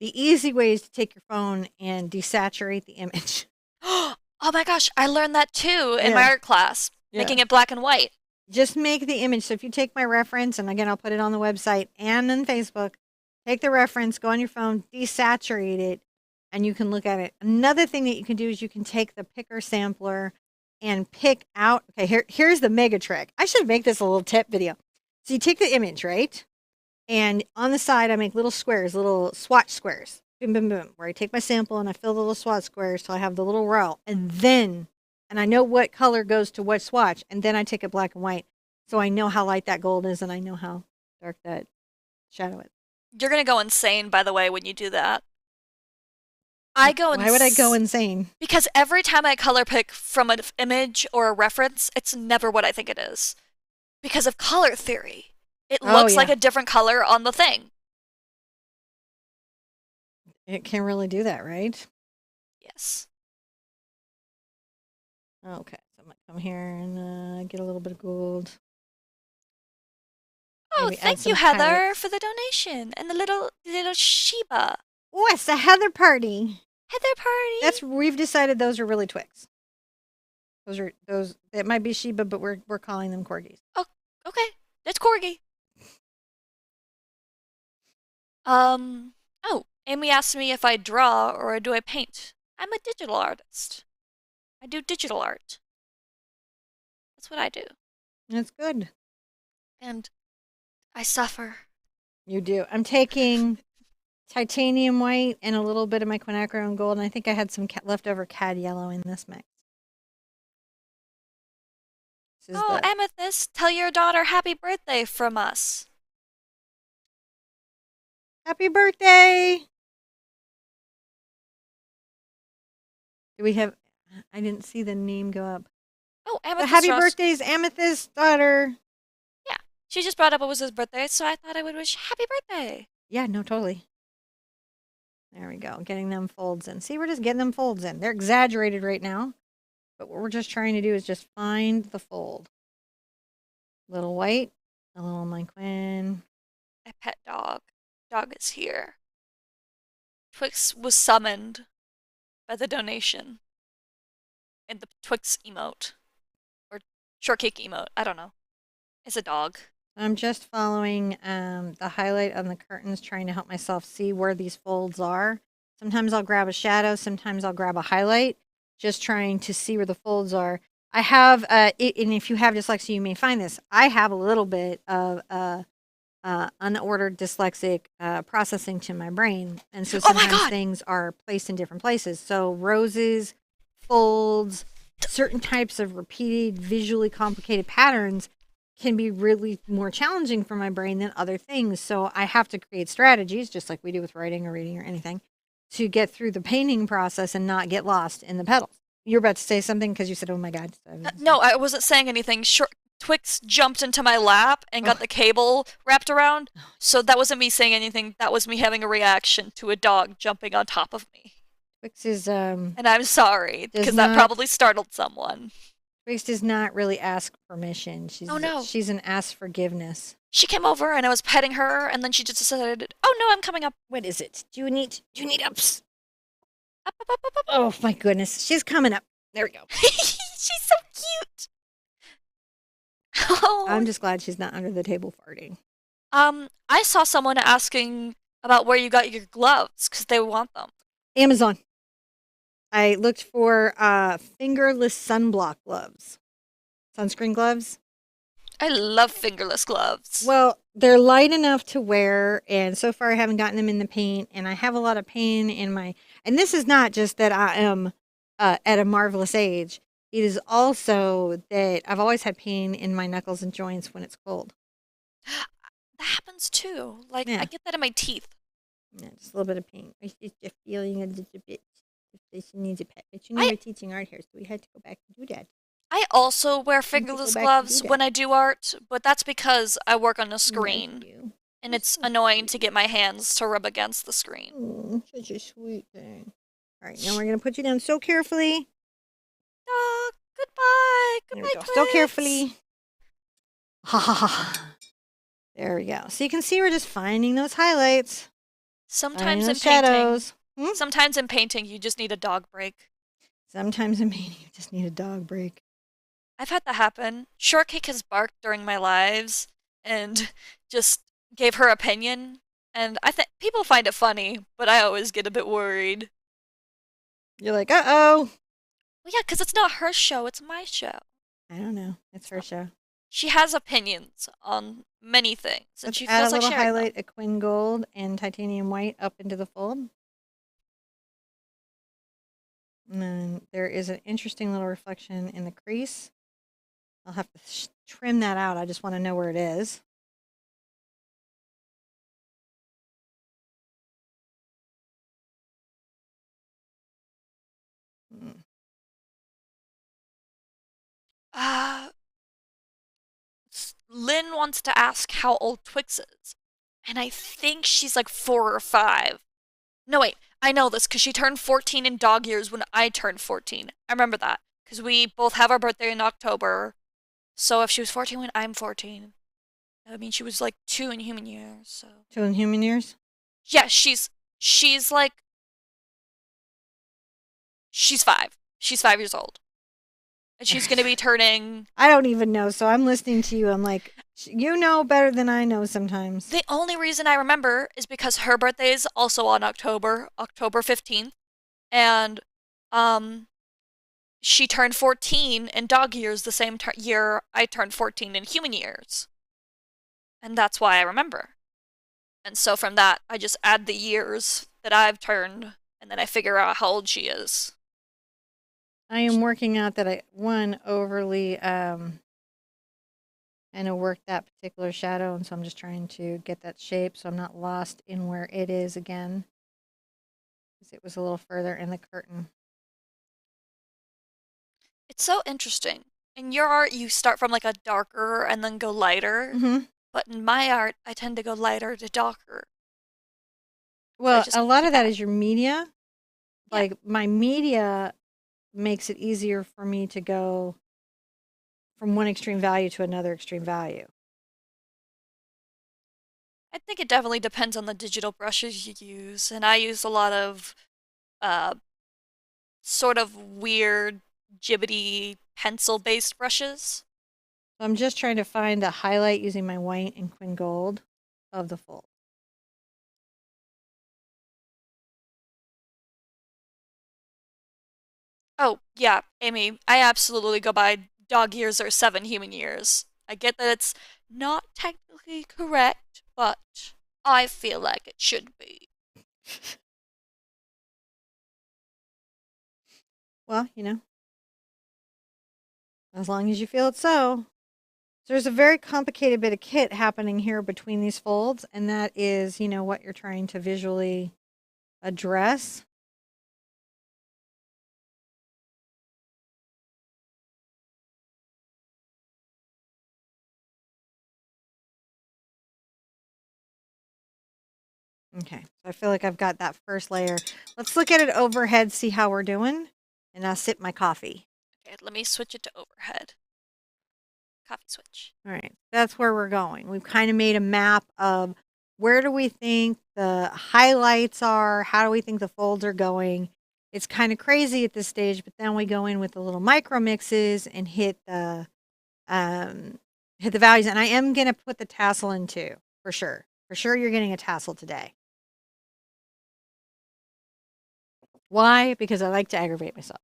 The easy way is to take your phone and desaturate the image. Oh my gosh, I learned that too in my art class, making it black and white. Just make the image. So if you take my reference, and again, I'll put it on the website and on Facebook, take the reference, go on your phone, desaturate it, and you can look at it. Another thing that you can do is you can take the picker sampler and pick out, okay, here's the mega trick. I should make this a little tip video. So you take the image, right? And on the side, I make little squares, little swatch squares. Boom, boom, boom. Where I take my sample and I fill the little swatch squares till I have the little row. And I know what color goes to what swatch. And then I take it black and white. So I know how light that gold is and I know how dark that shadow is. You're going to go insane, by the way, when you do that. Why would I go insane? Because every time I color pick from an image or a reference, it's never what I think it is. Because of color theory. It looks like a different color on the thing. It can really do that, right? Yes. Okay, so I'm going to come here and get a little bit of gold. Oh, thank you, Heather, for the donation and the little Sheba. Oh, it's the Heather party. Heather party. We've decided those are really Twix. Those. It might be Sheba, but we're calling them corgis. Oh, okay. That's corgi. Oh, Amy asked me if I draw or do I paint. I'm a digital artist. I do digital art. That's what I do. That's good. And I suffer. You do. I'm taking titanium white and a little bit of my quinacridone gold, and I think I had some leftover cad yellow in this mix. Oh, Amethyst, tell your daughter happy birthday from us. Happy birthday! Do we have... I didn't see the name go up. Oh, Amethyst. Happy birthday's Amethyst's daughter. Yeah, she just brought up it was his birthday, so I thought I would wish happy birthday. Yeah, no, totally. There we go. Getting them folds in. See, we're just getting them folds in. They're exaggerated right now. But what we're just trying to do is just find the fold. Little white, a little my Quinn. My pet dog. Dog is here. Twix was summoned by the donation. In the Twix emote. Or shortcake emote. I don't know. It's a dog. I'm just following the highlight on the curtains, trying to help myself see where these folds are. Sometimes I'll grab a shadow. Sometimes I'll grab a highlight. Just trying to see where the folds are. I have, and if you have dyslexia, you may find this. I have a little bit of unordered dyslexic processing to my brain. And so Oh my sometimes god! things are placed in different places. So roses, folds, certain types of repeated, visually complicated patterns can be really more challenging for my brain than other things. So I have to create strategies, just like we do with writing or reading or anything, to get through the painting process and not get lost in the petals. You're about to say something because you said, "Oh my god." So No, I wasn't saying anything. Twix jumped into my lap and got oh, the cable wrapped around. So that wasn't me saying anything. That was me having a reaction to a dog jumping on top of me. Twix is And I'm sorry, does because that not probably startled someone. Twix does not really ask permission. Oh no. She's an ask forgiveness. She came over and I was petting her, and then she just decided, oh no, I'm coming up. What is it? Do you need ups? Up, up, up, up, up. Oh my goodness, she's coming up. There we go. She's so cute. Oh. I'm just glad she's not under the table farting. I saw someone asking about where you got your gloves because they want them. Amazon. I looked for fingerless sunblock gloves, sunscreen gloves. I love fingerless gloves. Well, they're light enough to wear, and so far I haven't gotten them in the paint, and I have a lot of pain in my. And this is not just that I am at a marvelous age. It is also that I've always had pain in my knuckles and joints when it's cold. That happens too. Like, Yeah. I get that in my teeth. Yeah, just a little bit of pain. It's just a feeling a little bit. She needs a pet. But you I- were teaching art here, so we had to go back and do that. I also wear to go fingerless back and gloves do that. when I do art, but that's because I work on a Love screen, you. and You're it's so annoying to sweet. get my hands to rub against the screen. Oh, such a sweet thing. All right, now we're gonna put you down so carefully. Oh, goodbye. There we Goodbye, go. So Twix. carefully. Ha ha ha. There we go. So you can see we're just finding those highlights, Sometimes finding in those painting, shadows. sometimes in painting, you just need a dog break. Sometimes in painting, you just need a dog break. I've had that happen. Shortcake has barked during my lives and just gave her opinion, and I think people find it funny, but I always get a bit worried. You're like, uh-oh. Well, yeah, because it's not her show, it's my show. I don't know. It's her show. She has opinions on many things, and Let's she add a feels like little sharing them. highlight of Quinn Gold and titanium white up into the fold. And then there is an interesting little reflection in the crease. I'll have to trim that out. I just want to know where it is. Hmm. Uh, Lynn wants to ask how old Twix is, and I think she's like 4 or 5. No, wait, I know this because she turned 14 in dog years when I turned 14. I remember that because we both have our birthday in October. So if she was 14 when I'm 14, I mean she was like 2 in human years. So 2 in human years? yeah, she's like she's 5. She's 5 years old, and she's gonna be turning. I don't even know. So I'm listening to you. I'm like, you know better than I know sometimes. The only reason I remember is because her birthday is also on October 15th, and um she turned 14 in dog years the same year I turned 14 in human years. And that's why I remember. And so from that, I just add the years that I've turned, and then I figure out how old she is. I am working out that I, overly kind of worked that particular shadow. And so I'm just trying to get that shape so I'm not lost in where it is again. Because it was a little further in the curtain. It's so interesting. In your art, you start from like a darker and then go lighter. Mm-hmm. But in my art, I tend to go lighter to darker. Well, just a lot of that keep is your media. Yeah. Like my media makes it easier for me to go from one extreme value to another extreme value. I think it definitely depends on the digital brushes you use. And I use a lot of uh, sort of weird, gibbety pencil-based brushes. So I'm just trying to find the highlight using my white and Quinn Gold of the fold. Oh, yeah, Amy, I absolutely go by dog years or 7 human years. I get that it's not technically correct, but I feel like it should be. Well, as long as you feel it so. So there's a very complicated bit of kit happening here between these folds, and that is, what you're trying to visually address. Okay, so I feel like I've got that first layer. Let's look at it overhead, see how we're doing, and I'll sip my coffee. Okay, let me switch it to overhead. Coffee switch. All right, that's where we're going. We've kind of made a map of where do we think the highlights are, how do we think the folds are going. It's kind of crazy at this stage, but then we go in with the little micro mixes and hit the values. And I am going to put the tassel in too, for sure. For sure, you're getting a tassel today. Why? Because I like to aggravate myself.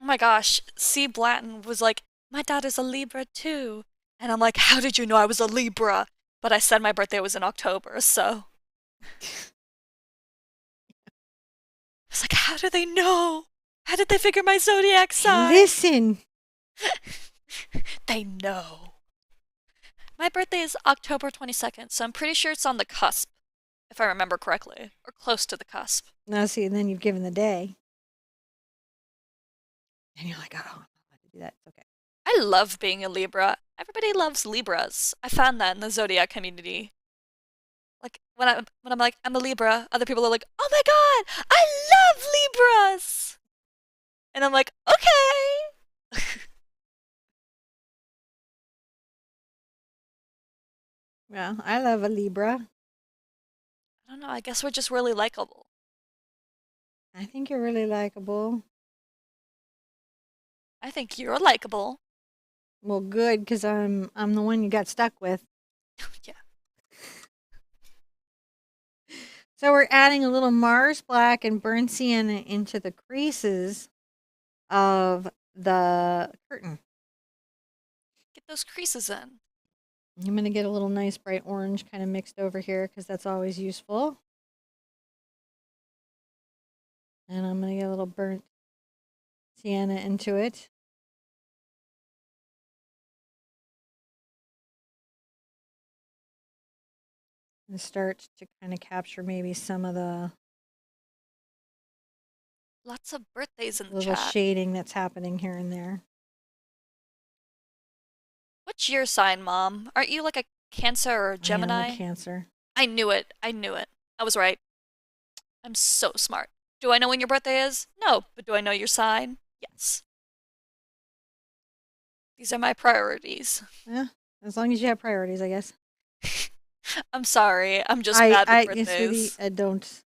Oh my gosh, C. Blanton was like, my dad is a Libra too. And I'm like, how did you know I was a Libra? But I said my birthday was in October, so. I was like, how do they know? How did they figure my zodiac sign? Listen. They know. My birthday is October 22nd, so I'm pretty sure it's on the cusp, if I remember correctly, or close to the cusp. Now, see, and then you've given the day. And you're like, oh, I'm not allowed to do that. It's okay. I love being a Libra. Everybody loves Libras. I found that in the zodiac community. Like when I'm like I'm a Libra, other people are like, "Oh my god, I love Libras," and I'm like, "Okay." Well, I love a Libra. I don't know. I guess we're just really likable. I think you're really likable. I think you're likable. Well, good, because I'm the one you got stuck with. Yeah. So we're adding a little Mars Black and burnt sienna into the creases of the curtain. Get those creases in. I'm going to get a little nice bright orange kind of mixed over here because that's always useful. And I'm going to get a little burnt sienna into it. And start to kind of capture maybe some of the Lots of birthdays in the little chat. shading that's happening here and there. What's your sign, Mom? Aren't you like a Cancer or a Gemini? I am a Cancer. I knew it. I knew it. I was right. I'm so smart. Do I know when your birthday is? No, but do I know your sign? Yes. These are my priorities. Yeah, as long as you have priorities, I guess. I'm sorry. I'm just bad with birthdays. Sweetie, I don't.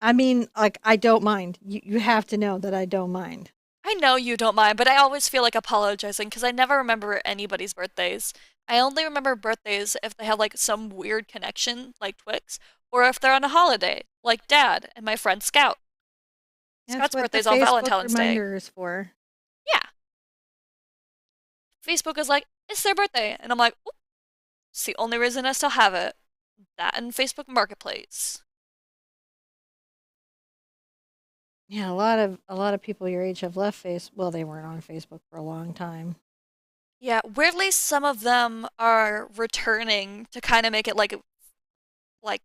I mean, like, I don't mind. You have to know that I don't mind. I know you don't mind, but I always feel like apologizing because I never remember anybody's birthdays. I only remember birthdays if they have like some weird connection, like Twix, or if they're on a holiday, like Dad and my friend Scout. Scout's birthday's on Valentine's Day. Reminder is for. Yeah. Facebook is like, it's their birthday, and I'm like, oop, it's the only reason I still have it. That and Facebook Marketplace. Yeah, a lot of people your age have left Well, they weren't on Facebook for a long time. Yeah, weirdly, some of them are returning to kind of make it like, what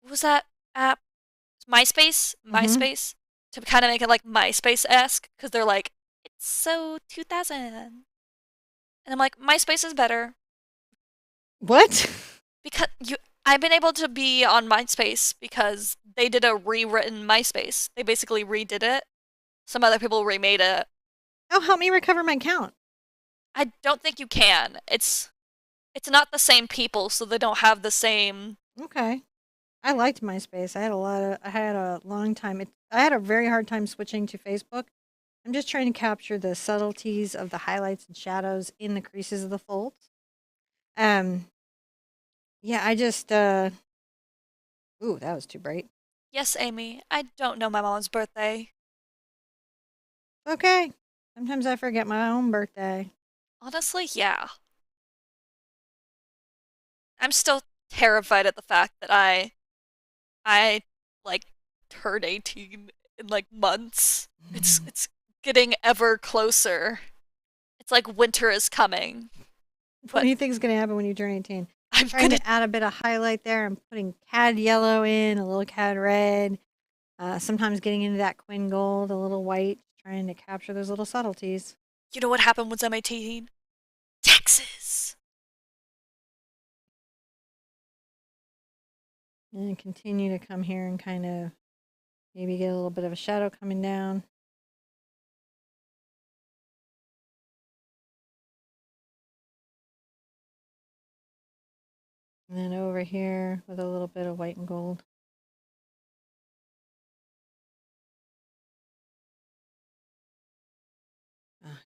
was that app? MySpace? MySpace? To kind of make it like MySpace-esque, because they're like, it's so 2000. And I'm like, MySpace is better. What? Because I've been able to be on MySpace because they did a rewritten MySpace. They basically redid it. Some other people remade it. Oh, help me recover my account. I don't think you can. It's not the same people, so they don't have the same. Okay. I liked MySpace. I had a long time. I had a very hard time switching to Facebook. I'm just trying to capture the subtleties of the highlights and shadows in the creases of the folds. Yeah, I just ooh, that was too bright. Yes, Amy, I don't know my mom's birthday. Okay. Sometimes I forget my own birthday. Honestly, yeah. I'm still terrified at the fact that I like turned 18 in like months. It's getting ever closer. It's like winter is coming, What but do you think is going to happen when you turn 18? I'm Trying gonna. to add a bit of highlight there. I'm putting cad yellow in, a little cad red. Sometimes getting into that quin gold, a little white, trying to capture those little subtleties. You know what happened once I'm 18? Texas. And continue to come here and kind of maybe get a little bit of a shadow coming down. And then over here with a little bit of white and gold.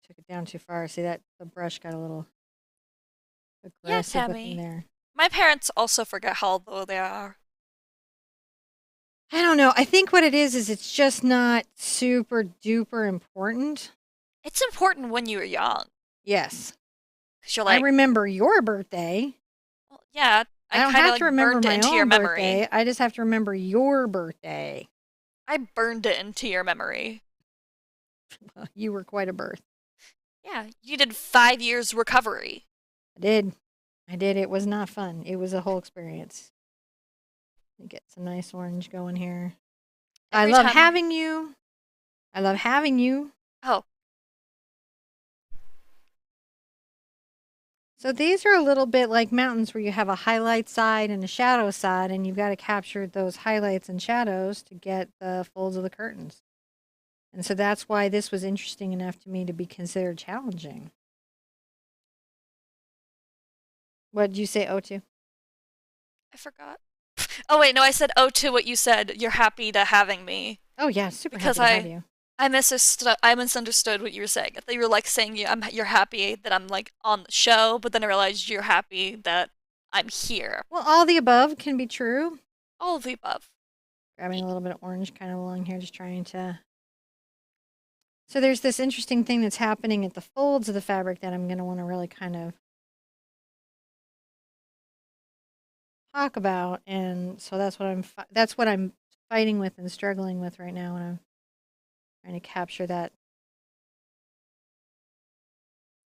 Took it down too far. See that the brush got a little Yeah, aggressive up in Tammy. there. My parents also forget how low they are. I don't know. I think what it is it's just not super duper important. It's important when you were young. Yes. Because you're I like, remember your birthday. well, yeah, I I don't kind of have like to remember burned it my into your own memory. birthday. I just have to remember your birthday. I burned it into your memory. Well, you were quite a birth. Yeah, you did 5 years recovery. I did. I did. It was not fun. It was a whole experience. Get some nice orange going here. Every I love time- having you. I love having you. Oh, So these are a little bit like mountains where you have a highlight side and a shadow side, and you've got to capture those highlights and shadows to get the folds of the curtains. And so that's why this was interesting enough to me to be considered challenging. What did you say, O2? I forgot. Oh wait, no, I said oh to what you said. You're happy to having me. Oh, yeah, super Because happy to have you. I misunderstood what you were saying. I thought you were like saying you're happy that I'm like on the show, but then I realized you're happy that I'm here. Well, all the above can be true. All of the above. Grabbing a little bit of orange kind of along here, just trying to. So there's this interesting thing that's happening at the folds of the fabric that I'm going to want to really kind of talk about, and so that's what I'm fighting with and struggling with right now, and I'm trying to capture that.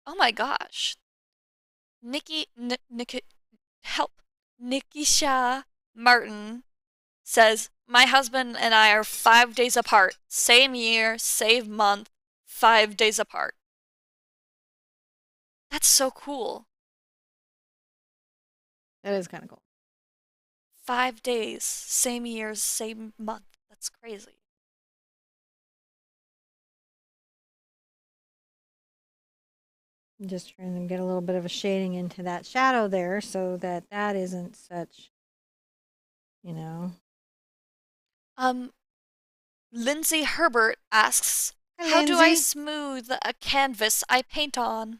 Oh my gosh. Help. Nikisha Martin says, my husband and I are 5 days apart. Same year, same month, 5 days apart. That's so cool. That is kind of cool. 5 days, same year, same month. That's crazy. I'm just trying to get a little bit of a shading into that shadow there so that that isn't such, you know. Lindsay Herbert asks, Hi, how do I Lindsay. smooth a canvas I paint on?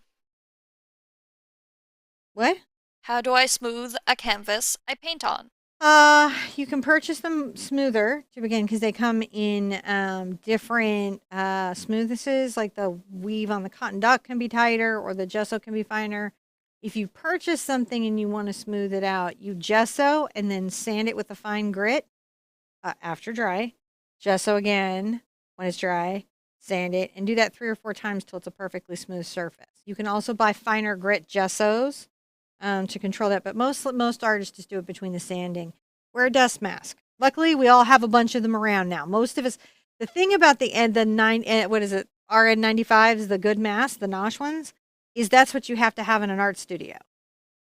What? How do I smooth a canvas I paint on? You can purchase them smoother to begin because they come in different smoothnesses. Like the weave on the cotton duck can be tighter, or the gesso can be finer. If you purchase something and you want to smooth it out, you gesso and then sand it with a fine grit after dry. Gesso again when it's dry. Sand it and do that 3 or 4 times till it's a perfectly smooth surface. You can also buy finer grit gessos to control that. But most artists just do it between the sanding. Wear a dust mask. Luckily, we all have a bunch of them around now. Most of us. The thing about the what is it? RN95s, the good masks, the Nosh ones, is that's what you have to have in an art studio.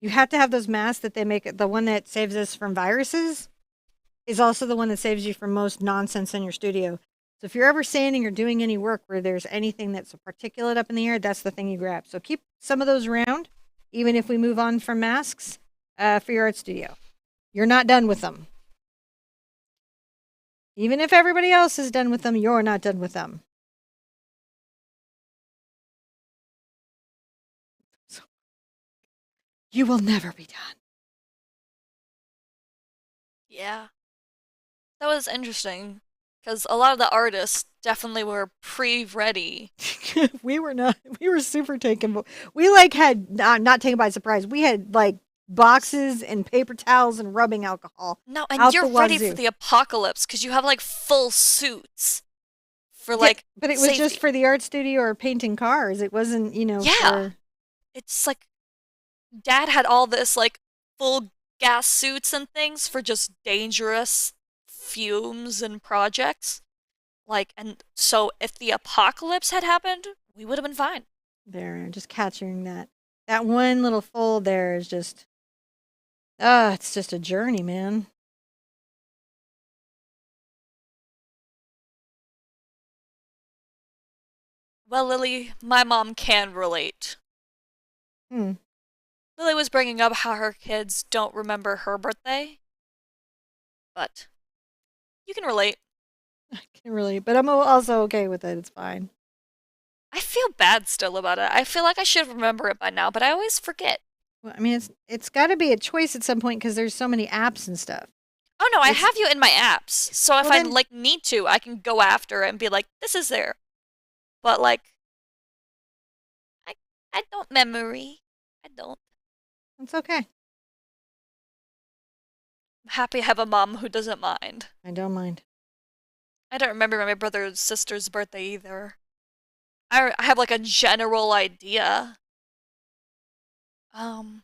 You have to have those masks that they make. The one that saves us from viruses is also the one that saves you from most nonsense in your studio. So if you're ever sanding or doing any work where there's anything that's a particulate up in the air, that's the thing you grab. So keep some of those around. Even if we move on from masks for your art studio. You're not done with them. Even if everybody else is done with them, you're not done with them. So, you will never be done. Yeah. That was interesting. Because a lot of the artists definitely were pre-ready. We were not. We were super taken. We like had not taken by surprise. We had like boxes and paper towels and rubbing alcohol No, and out you're the ready for wazoo. the apocalypse because you have like full suits for Yeah, like but it was just safety. for the art studio or painting cars. It wasn't, Yeah, for. it's like Dad had all this like full gas suits and things for just dangerous fumes and projects. Like, and so if the apocalypse had happened, we would have been fine. There, just capturing that one little fold there is just it's just a journey, man. Well, Lily, my mom can relate. Hmm. Lily was bringing up how her kids don't remember her birthday, but you can relate. I can really, but I'm also okay with it. It's fine. I feel bad still about it. I feel like I should remember it by now, but I always forget. Well, I mean, it's got to be a choice at some point because there's so many apps and stuff. Oh no, I It's have you in my apps, so if well I then like need to, I can go after it and be like, "This is there." But like, I I don't memory. I don't. it's okay. I'm happy I have a mom who doesn't mind. I don't mind. I don't remember my brother's sister's birthday either. I have like a general idea. Um,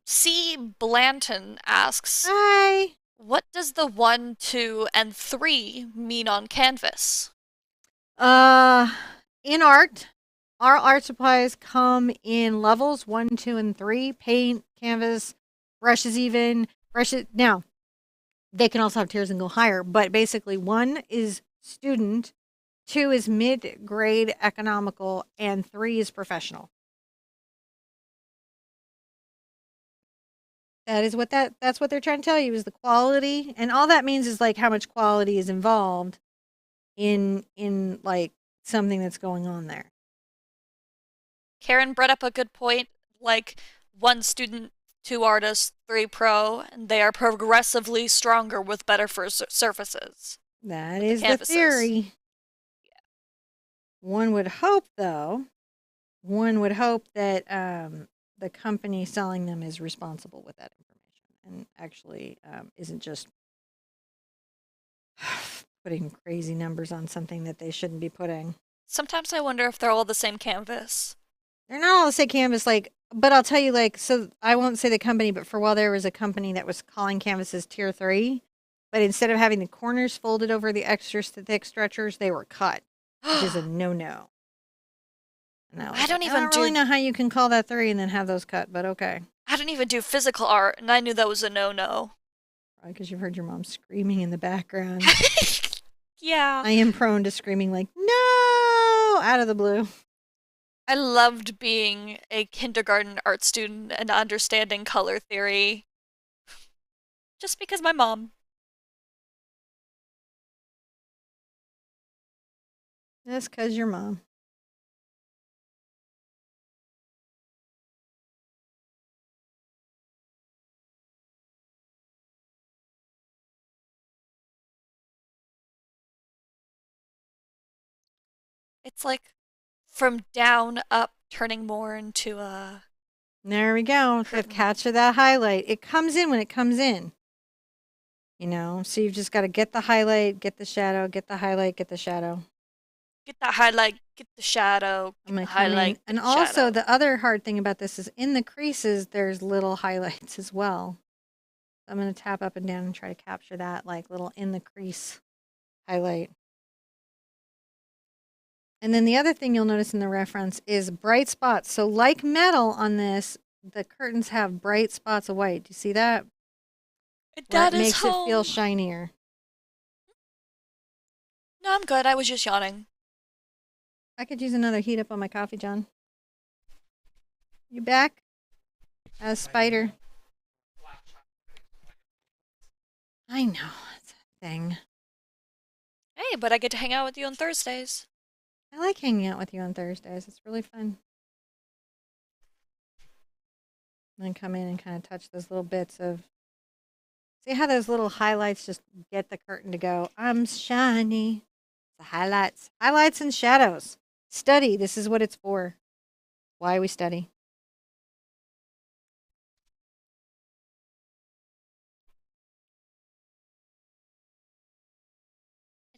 C. Blanton asks, Hi. "What does the 1, 2, and 3 mean on canvas?" Uh, in art, our art supplies come in levels 1, 2, and 3. Paint, canvas, brushes, even brushes. Now they can also have tiers and go higher, but basically 1 is student, 2 is mid-grade economical, and 3 is professional. That's what they're trying to tell you is the quality, and all that means is like how much quality is involved in like something that's going on there. Karen brought up a good point. Like, 1 student, 2 artists, 3 pro, and they are progressively stronger with better surfaces That with the is the canvases. theory. One would hope, though, one would hope that the company selling them is responsible with that information and actually isn't just putting crazy numbers on something that they shouldn't be putting. Sometimes I wonder if they're all the same canvas. They're not all the same canvas, like, but I'll tell you, like, so I won't say the company, but for a while there was a company that was calling canvases tier 3, but instead of having the corners folded over the extra thick stretchers, they were cut, which is a I no-no. And I was don't like, I even don't really do know how you can call that 3 and then have those cut, but okay. I don't even do physical art, and I knew that was a no-no. Probably because you've heard your mom screaming in the background. Yeah. I am prone to screaming like, no, out of the blue. I loved being a kindergarten art student and understanding color theory just because my mom. That's because your mom. It's like from down up turning more into a. There we go. That Curtain. capture that highlight. It comes in when it comes in. So you've just got to get the highlight, get the shadow, get the highlight, get the shadow. Get the highlight, get the shadow, I'm get going the to come in. highlight, get And the also, shadow. the other hard thing about this is in the creases, there's little highlights as well. I'm going to tap up and down and try to capture that, like little in the crease highlight. And then the other thing you'll notice in the reference is bright spots. So, like metal on this, the curtains have bright spots of white. Do you see that? Where it Dad is makes it feel home. shinier. No, I'm good. I was just yawning. I could use another heat up on my coffee, John. You back? A spider. I know. It's a thing. Hey, but I get to hang out with you on Thursdays. I like hanging out with you on Thursdays. It's really fun. And then come in and kind of touch those little bits of. See how those little highlights just get the curtain to go, I'm shiny. The highlights. Highlights and shadows. Study. This is what it's for. Why we study.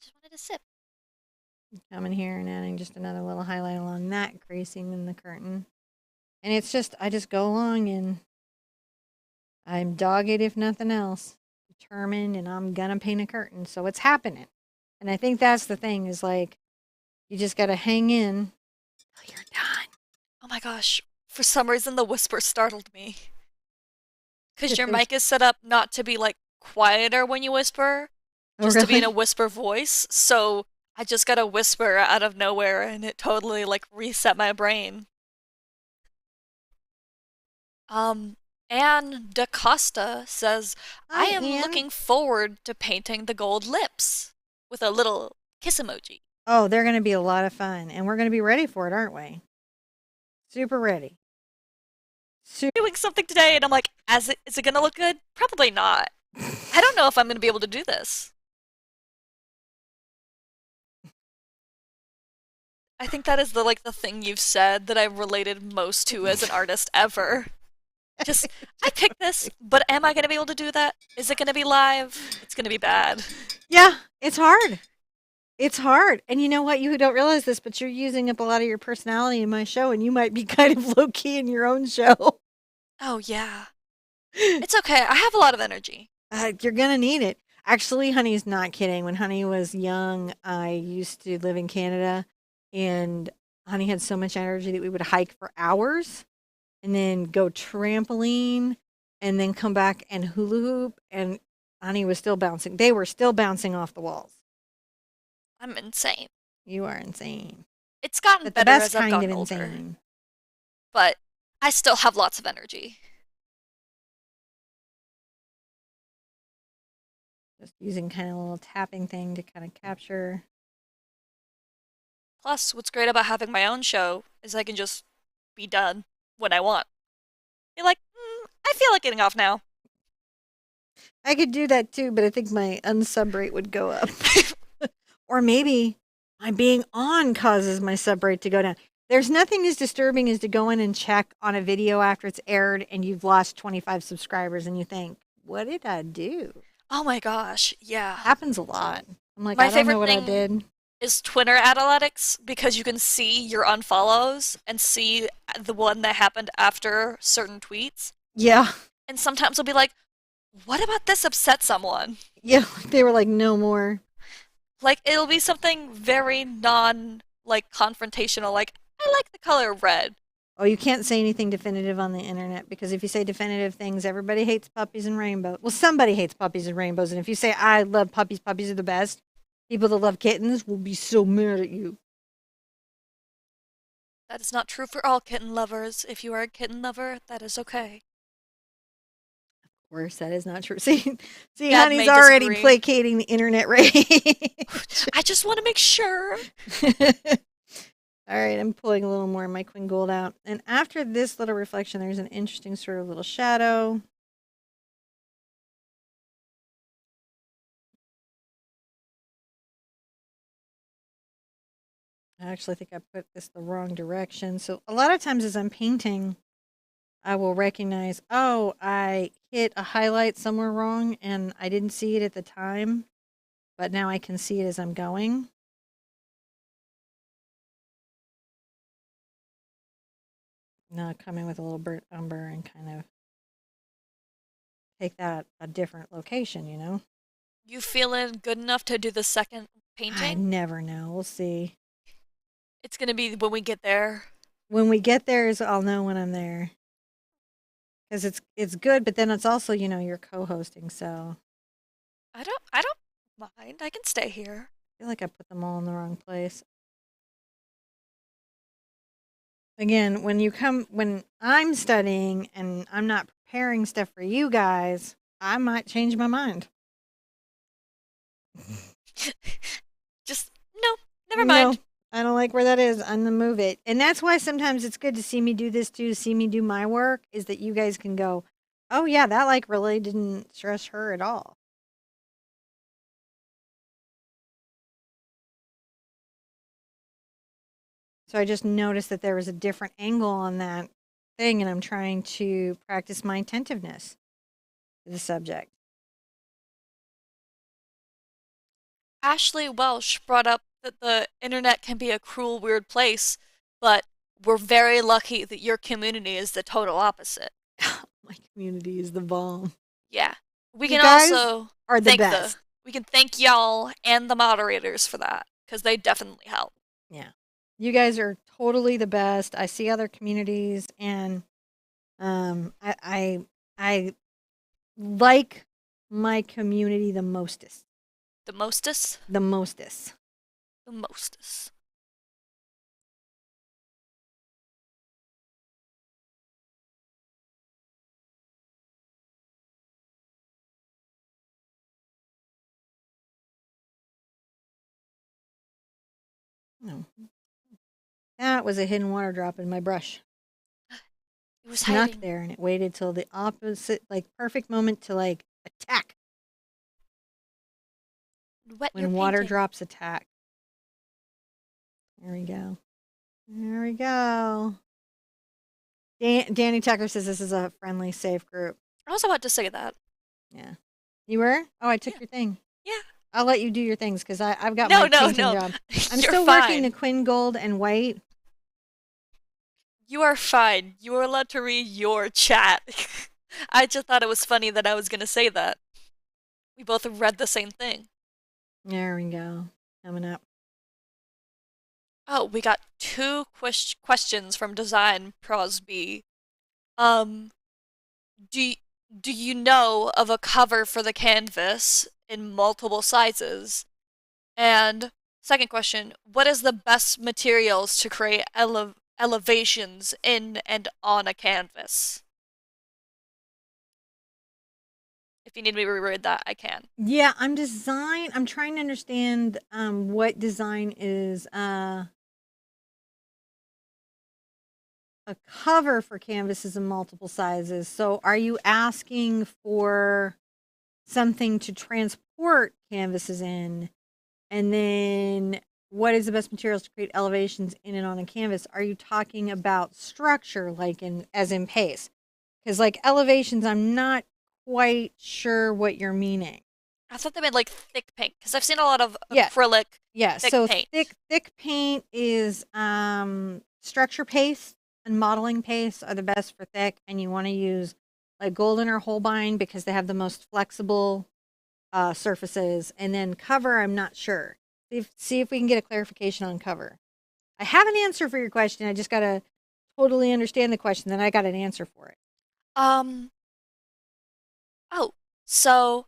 just wanted to sip. Coming here and adding just another little highlight along that creasing in the curtain. And it's just, I just go along and I'm dogged if nothing else. Determined, and I'm gonna paint a curtain. So it's happening. And I think that's the thing is like, you just gotta hang in till you're done. Oh my gosh. For some reason, the whisper startled me. Because your There's- mic is set up not to be like quieter when you whisper, Oh, just to be in really? a whisper voice. So I just got a whisper out of nowhere and it totally like reset my brain. Anne DaCosta says, I Hi, am Anne. looking forward to painting the gold lips with a little kiss emoji. Oh, they're gonna be a lot of fun. And we're gonna be ready for it, aren't we? Super ready. Doing something today and I'm like, is it gonna look good? Probably not. I don't know if I'm gonna be able to do this. I think that is the thing you've said that I've related most to as an artist ever. Just, I picked this, but am I gonna be able to do that? Is it gonna be live? It's gonna be bad. Yeah, it's hard. It's hard. And you know what? You don't realize this, but you're using up a lot of your personality in my show, and you might be kind of low key in your own show. Oh yeah. It's okay. I have a lot of energy. You're going to need it. Actually, Honey's not kidding. When Honey was young, I used to live in Canada, and Honey had so much energy that we would hike for hours and then go trampoline and then come back and hula hoop. And Honey was still bouncing. They were still bouncing off the walls. I'm insane. You are insane. It's gotten But the better best as I've kind gotten of older. insane. But I still have lots of energy. Just using kind of a little tapping thing to kind of capture. Plus, what's great about having my own show is I can just be done when I want. Be like, I feel like getting off now. I could do that too, but I think my unsub rate would go up. Or maybe my being on causes my sub rate to go down. There's nothing as disturbing as to go in and check on a video after it's aired and you've lost 25 subscribers and you think, what did I do? Oh my gosh, yeah. Happens a lot. I'm like, My I don't know favorite what I thing did. is Twitter analytics because you can see your unfollows and see the one that happened after certain tweets. Yeah. And sometimes I'll be like, what about this upset someone? Yeah. They were like, no more. Like, it'll be something very confrontational, like, I like the color red. Oh, you can't say anything definitive on the internet because if you say definitive things, everybody hates puppies and rainbows. Well, somebody hates puppies and rainbows. And if you say, I love puppies, puppies are the best, people that love kittens will be so mad at you. That is not true for all kitten lovers. If you are a kitten lover, that is okay. Of course, that is not true. See, Dad Honey's may already disagree. placating the internet rage. I just want to make sure. All right, I'm pulling a little more of my Queen Gold out. And after this little reflection, there's an interesting sort of little shadow. I actually think I put this the wrong direction. So a lot of times as I'm painting, I will recognize, oh, I hit a highlight somewhere wrong and I didn't see it at the time, but now I can see it as I'm going. Now come in with a little burnt umber and kind of take that a different location, you know? You feeling good enough to do the second I painting? never know. We'll see. It's going to be when we get there. When we get there is I'll know when I'm there. Because it's good, but then it's also, you know, you're co-hosting, so I don't mind. I can stay here. I feel like I put them all in the wrong place. Again, when I'm studying and I'm not preparing stuff for you guys, I might change my mind. Just, no, never No, mind. I don't like where that is. I'm gonna move it. And that's why sometimes it's good to see me do this too, see me do my work, is that you guys can go, oh yeah, that like really didn't stress her at all. So I just noticed that there was a different angle on that thing, and I'm trying to practice my attentiveness to the subject. Ashley Welsh brought up that the internet can be a cruel, weird place, but we're very lucky that your community is the total opposite. My community is the bomb. Yeah. We You can guys also are the thank best. we can thank y'all and the moderators for that, because they definitely help. Yeah. You guys are totally the best. I see other communities, and I like my community the mostest. The mostest? The mostest. The mostest. No. That was a hidden water drop in my brush. It was Snuck hiding. there, and it waited till the opposite, like perfect moment to like attack. Wet your When water painting. drops attack. There we go. There we go. Danny Tucker says this is a friendly, safe group. I was about to say that. Yeah. You were? Oh, I took Yeah. your thing. Yeah. I'll let you do your things because I've got No, my no, painting no. job. I'm You're still fine. working the Quinn Gold and White. You are fine. You are allowed to read your chat. I just thought it was funny that I was going to say that. We both read the same thing. There we go. Coming up. Oh, we got two questions from Design Prosby. Um, do do you know of a cover for the canvas in multiple sizes? And second question, what is the best materials to create elevations in and on a canvas? If you need me to reread that, I can. Yeah, I'm trying to understand what design is a cover for canvases in multiple sizes. So are you asking for something to transport canvases in? And then what is the best materials to create elevations in and on a canvas? Are you talking about structure, like as in paste? Because like elevations, I'm not quite sure what you're meaning. I thought they meant like thick paint because I've seen a lot of Yeah. acrylic Yeah, thick so paint. thick paint is structure paste and modeling paste are the best for thick, and you want to use like Golden or Holbein because they have the most flexible surfaces. And then cover, I'm not sure. See if we can get a clarification on cover. I have an answer for your question. I just gotta totally understand the question. Then I got an answer for it. Oh, so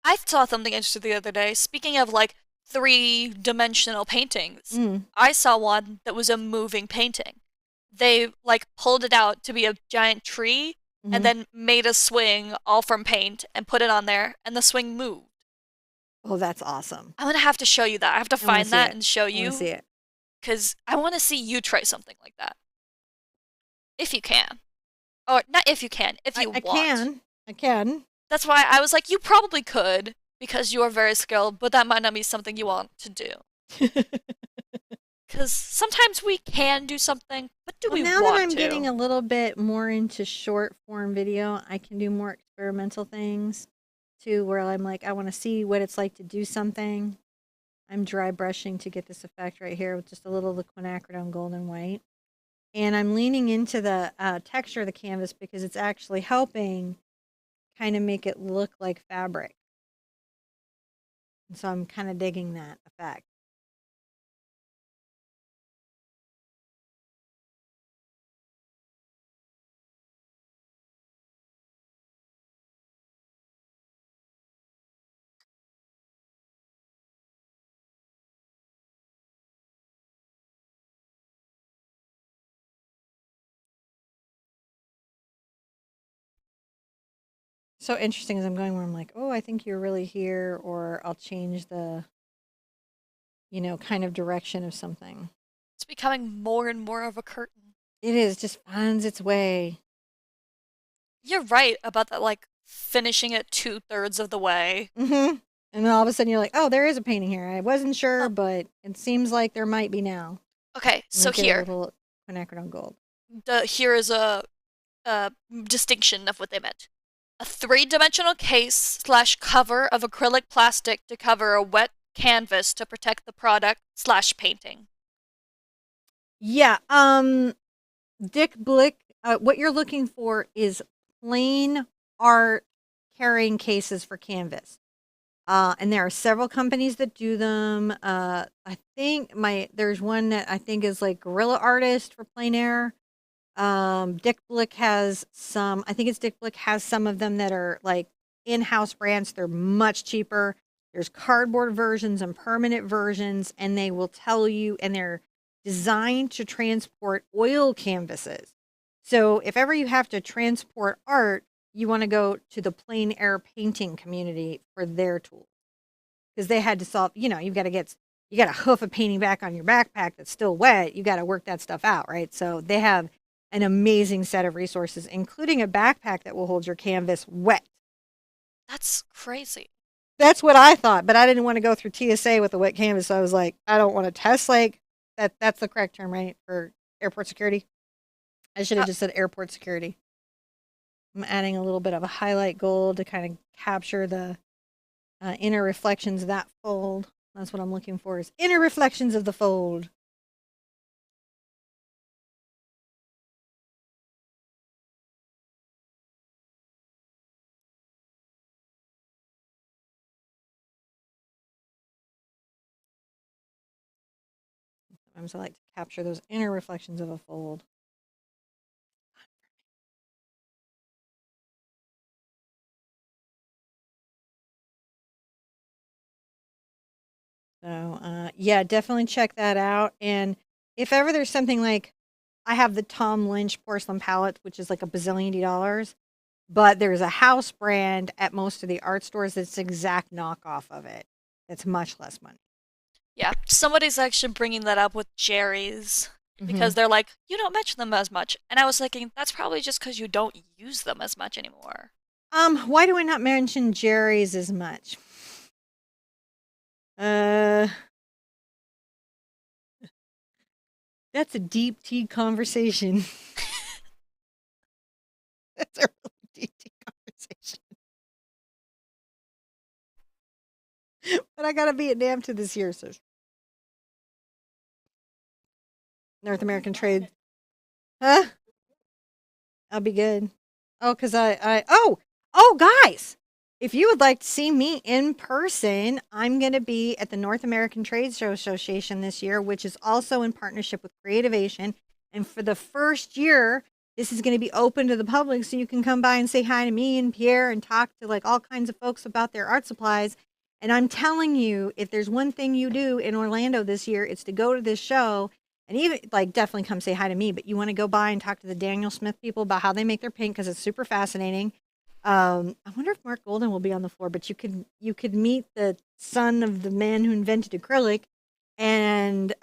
I saw something interesting the other day. Speaking of like three-dimensional paintings, I saw one that was a moving painting. They like pulled it out to be a giant tree and then made a swing all from paint and put it on there, and the swing moved. Oh, that's awesome. I'm gonna have to show you that. I have to find that and show you. I want to see it. Because I want to see you try something like that. If you can. Or not if you can, if you want. I can. That's why I was like, you probably could because you are very skilled, but that might not be something you want to do. Because sometimes we can do something, but do we want to? Now that I'm getting a little bit more into short form video, I can do more experimental things too, where I'm like, I want to see what it's like to do something. I'm dry brushing to get this effect right here with just a little of the quinacridone gold and white. And I'm leaning into the texture of the canvas because it's actually helping kind of make it look like fabric. And so I'm kind of digging that effect. So interesting as I'm going where I'm like, oh, I think you're really here, or I'll change the, kind of direction of something. It's becoming more and more of a curtain. It is, just finds its way. You're right about that, like, finishing it 2/3 of the way. And then all of a sudden you're like, oh, there is a painting here. I wasn't sure, but it seems like there might be now. Okay, so here. A little quinacridone gold. Here is a distinction of what they meant. A three-dimensional case / cover of acrylic plastic to cover a wet canvas to protect the product slash painting. Yeah. Dick Blick, what you're looking for is plain art carrying cases for canvas. And there are several companies that do them. I think there's one that I think is like Guerrilla Artist for plein air. Dick Blick has some. I think it's Dick Blick has some of them that are like in-house brands. They're much cheaper. There's cardboard versions and permanent versions, and they will tell you, and they're designed to transport oil canvases. So if ever you have to transport art, you want to go to the plein air painting community for their tools because they had to solve. You've got to you got to hoof a painting back on your backpack that's still wet. You got to work that stuff out, right? So they have an amazing set of resources, including a backpack that will hold your canvas wet. That's crazy. That's what I thought, but I didn't want to go through TSA with a wet canvas. So I was like, I don't want to test like that. That's the correct term, right? For airport security. I should have just said airport security. I'm adding a little bit of a highlight gold to kind of capture the inner reflections of that fold. That's what I'm looking for is inner reflections of the fold. Sometimes I like to capture those inner reflections of a fold. So, yeah, definitely check that out. And if ever there's something like, I have the Tom Lynch porcelain palette, which is like $1 bazillion, but there's a house brand at most of the art stores that's exact knockoff of it. That's much less money. Yeah, somebody's actually bringing that up with Jerry's because Mm-hmm. they're like, you don't mention them as much. And I was thinking, that's probably just because you don't use them as much anymore. Why do I not mention Jerry's as much? That's a deep tea conversation. That's a really deep tea conversation. But I gotta be at NAMTA this year, so North American Trade. Huh? I'll be good. Oh, because guys, if you would like to see me in person, I'm going to be at the North American Trade Show Association this year, which is also in partnership with Creativation. And for the first year, this is going to be open to the public, so you can come by and say hi to me and Pierre and talk to like all kinds of folks about their art supplies. And I'm telling you, if there's one thing you do in Orlando this year, it's to go to this show and even like definitely come say hi to me, but you want to go by and talk to the Daniel Smith people about how they make their paint because it's super fascinating. I wonder if Mark Golden will be on the floor, but you could meet the son of the man who invented acrylic, and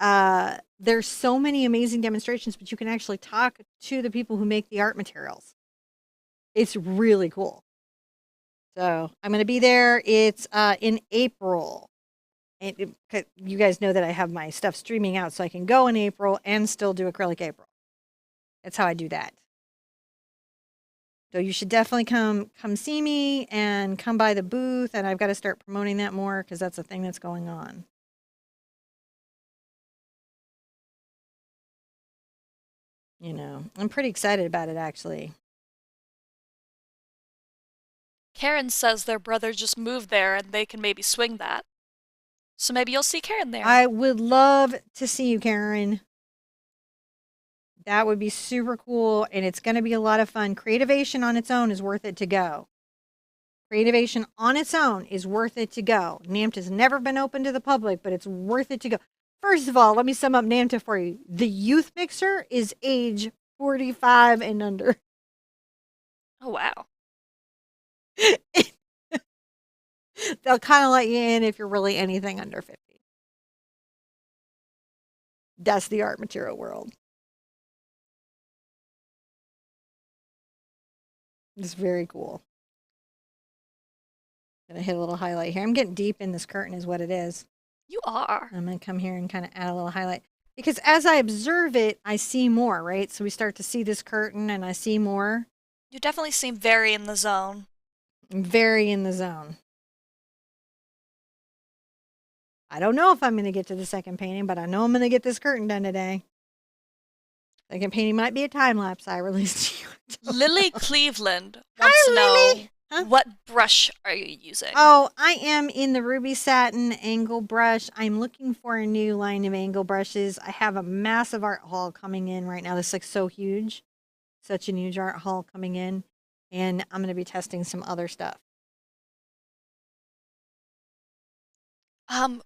there's so many amazing demonstrations, but you can actually talk to the people who make the art materials. It's really cool. So I'm going to be there. It's in April. You guys know that I have my stuff streaming out, so I can go in April and still do acrylic April. That's how I do that. So you should definitely come see me and come by the booth. And I've got to start promoting that more because that's a thing that's going on. I'm pretty excited about it actually. Karen says their brother just moved there and they can maybe swing that. So maybe you'll see Karen there. I would love to see you, Karen. That would be super cool, and it's going to be a lot of fun. Creativation on its own is worth it to go. Creativation on its own is worth it to go. NAMT has never been open to the public, but it's worth it to go. First of all, let me sum up NAMTA for you. The youth mixer is age 45 and under. Oh, wow. They'll kind of let you in if you're really anything under 50. That's the art material world. It's very cool. Gonna hit a little highlight here. I'm getting deep in this curtain is what it is. You are. I'm gonna come here and kind of add a little highlight. Because as I observe it, I see more, right? So we start to see this curtain and I see more. You definitely seem very in the zone. I'm very in the zone. I don't know if I'm going to get to the second painting, but I know I'm going to get this curtain done today. Second painting might be a time lapse I released to you. Lily Cleveland wants Hi, to Lily. know, Huh? what brush are you using? Oh, I am in the Ruby Satin angle brush. I'm looking for a new line of angle brushes. I have a massive art haul coming in right now. This looks so huge. Such a huge art haul coming in. And I'm going to be testing some other stuff.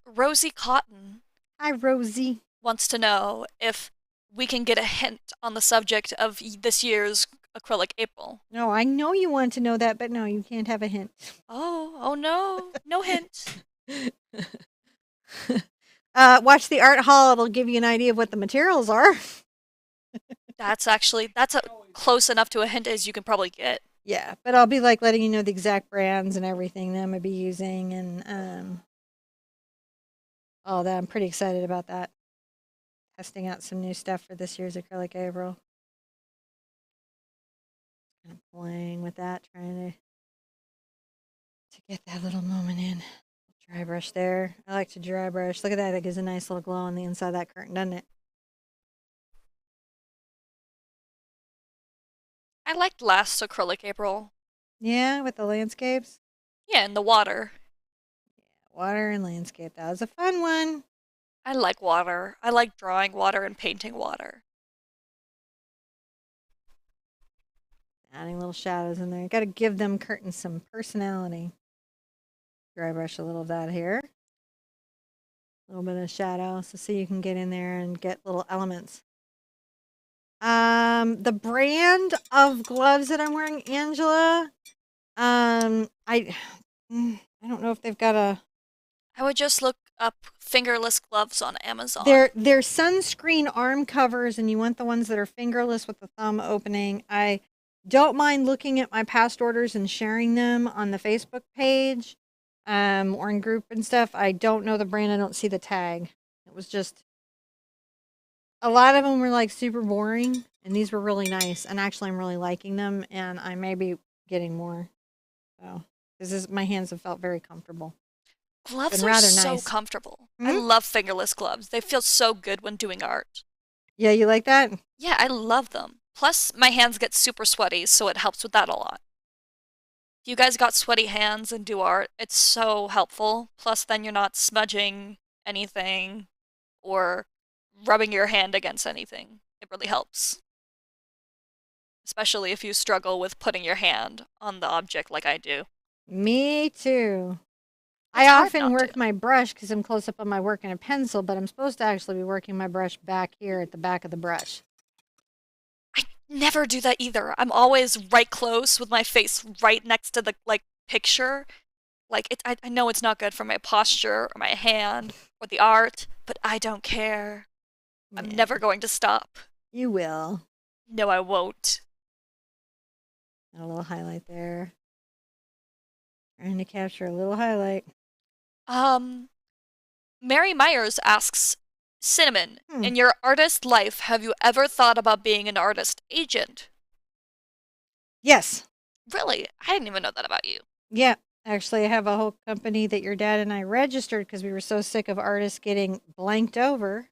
Rosie Cotton Hi, Rosie. wants to know if we can get a hint on the subject of this year's Acrylic April. No, I know you want to know that, but no, you can't have a hint. Oh no, no hint. Watch the art haul. It'll give you an idea of what the materials are. That's close enough to a hint as you can probably get. Yeah, but I'll be like letting you know the exact brands and everything that I'm gonna be using, and all that. I'm pretty excited about that. Testing out some new stuff for this year's Acrylic April. Kind of playing with that, trying to get that little moment in. Dry brush there. I like to dry brush. Look at that. That gives a nice little glow on the inside of that curtain, doesn't it? I liked last Acrylic April. Yeah, with the landscapes. Yeah, in the water. Water and landscape. That was a fun one. I like water. I like drawing water and painting water. Adding little shadows in there. Got to give them curtains some personality. Dry brush a little of that here. A little bit of shadow, so you can get in there and get little elements. The brand of gloves that I'm wearing, Angela. I don't know if they've got a. I would just look up fingerless gloves on Amazon. They're sunscreen arm covers, and you want the ones that are fingerless with the thumb opening. I don't mind looking at my past orders and sharing them on the Facebook page, or in group and stuff. I don't know the brand. I don't see the tag. It was just a lot of them were like super boring, and these were really nice. And actually, I'm really liking them, and I may be getting more. So, my hands have felt very comfortable. Gloves Been are rather so nice. comfortable. Mhm. I love fingerless gloves. They feel so good when doing art. Yeah, you like that? Yeah, I love them. Plus, my hands get super sweaty, so it helps with that a lot. If you guys got sweaty hands and do art, it's so helpful. Plus, then you're not smudging anything or rubbing your hand against anything. It really helps. Especially if you struggle with putting your hand on the object like I do. Me too. It's I hard often not work to. my brush because I'm close up on my work in a pencil, but I'm supposed to actually be working my brush back here at the back of the brush. I never do that either. I'm always right close with my face right next to the picture. I know it's not good for my posture or my hand or the art, but I don't care. I'm Yeah. never going to stop. You will. No, I won't. A little highlight there. Trying to capture a little highlight. Mary Myers asks, Cinnamon, Hmm. in your artist life, have you ever thought about being an artist agent? Yes. Really? I didn't even know that about you. Yeah. Actually, I have a whole company that your dad and I registered because we were so sick of artists getting blanked over.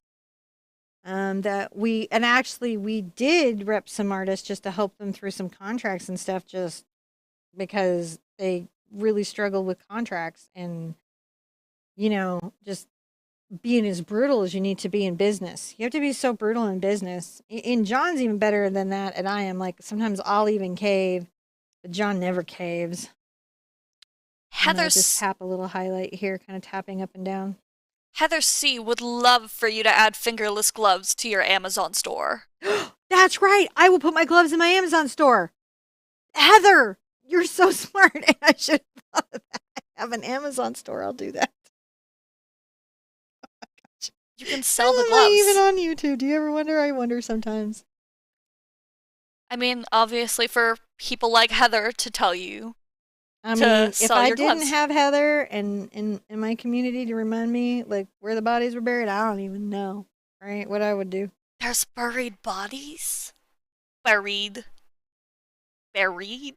We did rep some artists just to help them through some contracts and stuff, just because they really struggle with contracts and, just being as brutal as you need to be in business. You have to be so brutal in business. And John's even better than that. And I am like, sometimes I'll even cave, but John never caves. Heather Just tap a little highlight here, kind of tapping up and down. Heather C would love for you to add fingerless gloves to your Amazon store. That's right. I will put my gloves in my Amazon store. Heather, you're so smart. And I should have thought of that. I have an Amazon store. I'll do that. You can sell the Am gloves. I even on YouTube? Do you ever wonder? I wonder sometimes. I mean, obviously for people like Heather to tell you. I To mean, if sell I your didn't gloves. have Heather and in my community to remind me like where the bodies were buried, I don't even know, right? What I would do. There's buried bodies? Buried. Buried?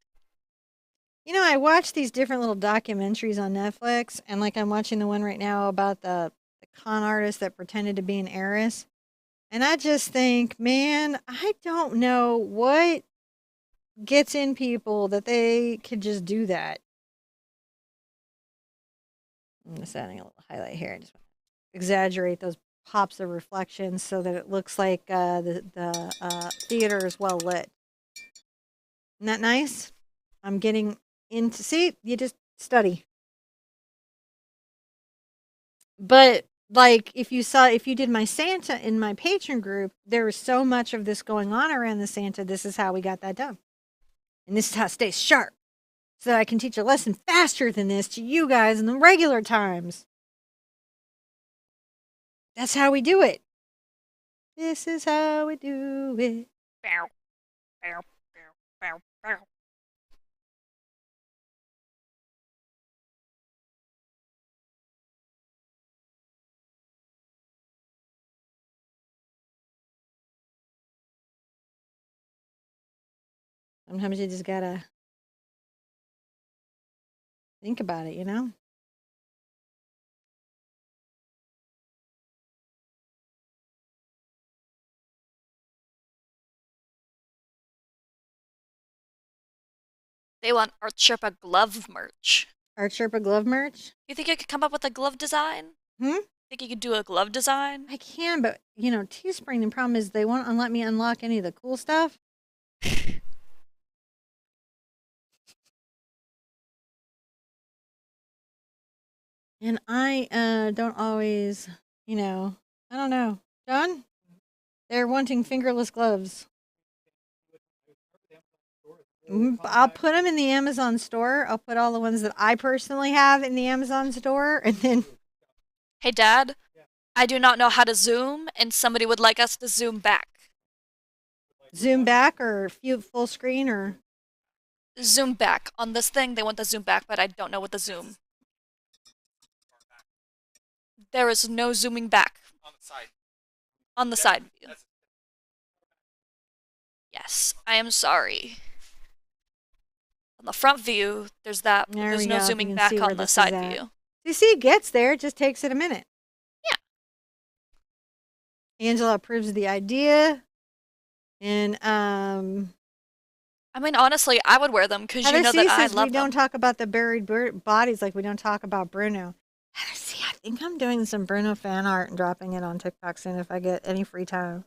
I watch these different little documentaries on Netflix, and like I'm watching the one right now about the con artist that pretended to be an heiress. And I just think, man, I don't know what gets in people that they could just do that. I'm just adding a little highlight here. I just want to exaggerate those pops of reflections so that it looks like the theater is well lit. Isn't that nice? I'm getting into, see, you just study. But like if you did my Santa in my patron group, there was so much of this going on around the Santa. This is how we got that done. And this is how it stays sharp. So that I can teach a lesson faster than this to you guys in the regular times. That's how we do it. This is how we do it. Bow, bow, bow, bow, bow. Sometimes you just gotta think about it, you know? They want Art Sherpa glove merch. Art Sherpa glove merch? You think you could come up with a glove design? Hmm? Think you could do a glove design? I can, but you know, Teespring, the problem is they won't let me unlock any of the cool stuff. And I don't always, you know, I don't know. John? They're wanting fingerless gloves. I'll put them in the Amazon store. I'll put all the ones that I personally have in the Amazon store. And then, Hey, Dad, I do not know how to zoom, and somebody would like us to zoom back. zoom back or full screen or. Zoom back. On this thing, they want the zoom back, but I don't know what the zoom. There is no zooming back. On the side. On the side view. Yes, I am sorry. On the front view, there's that, but There there's we no go. You zooming can back see where on the this is side at. view. You see, it gets there. It just takes it a minute. Yeah. Angela approves of the idea. And I mean, honestly, I would wear them because you Heather know C that I says love we don't them. talk about the buried bodies like we don't talk about Bruno. Heather C, I think I'm doing some Bruno fan art and dropping it on TikTok soon if I get any free time.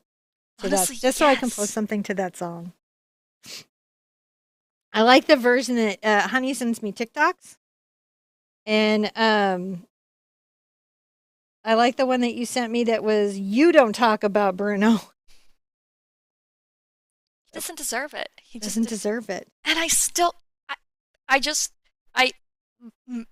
So Honestly, just so I can post yes. something to that song. I like the version that Honey sends me TikToks, and I like the one that you sent me that was "You don't talk about Bruno." He doesn't deserve it. He just Doesn't deserve it. And I still, I just,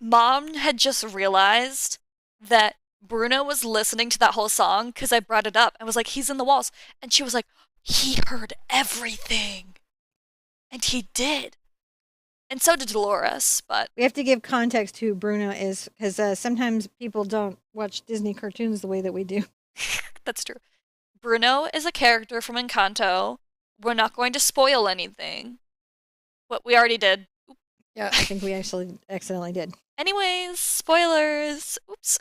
Mom had just realized that Bruno was listening to that whole song because I brought it up and was like, he's in the walls. And she was like, he heard everything. And he did. And so did Dolores, but We have to give context to who Bruno is because sometimes people don't watch Disney cartoons the way that we do. that's true. Bruno is a character from Encanto. We're not going to spoil anything. What we already did. Yeah, I think we actually accidentally did. Anyways, spoilers. Oops.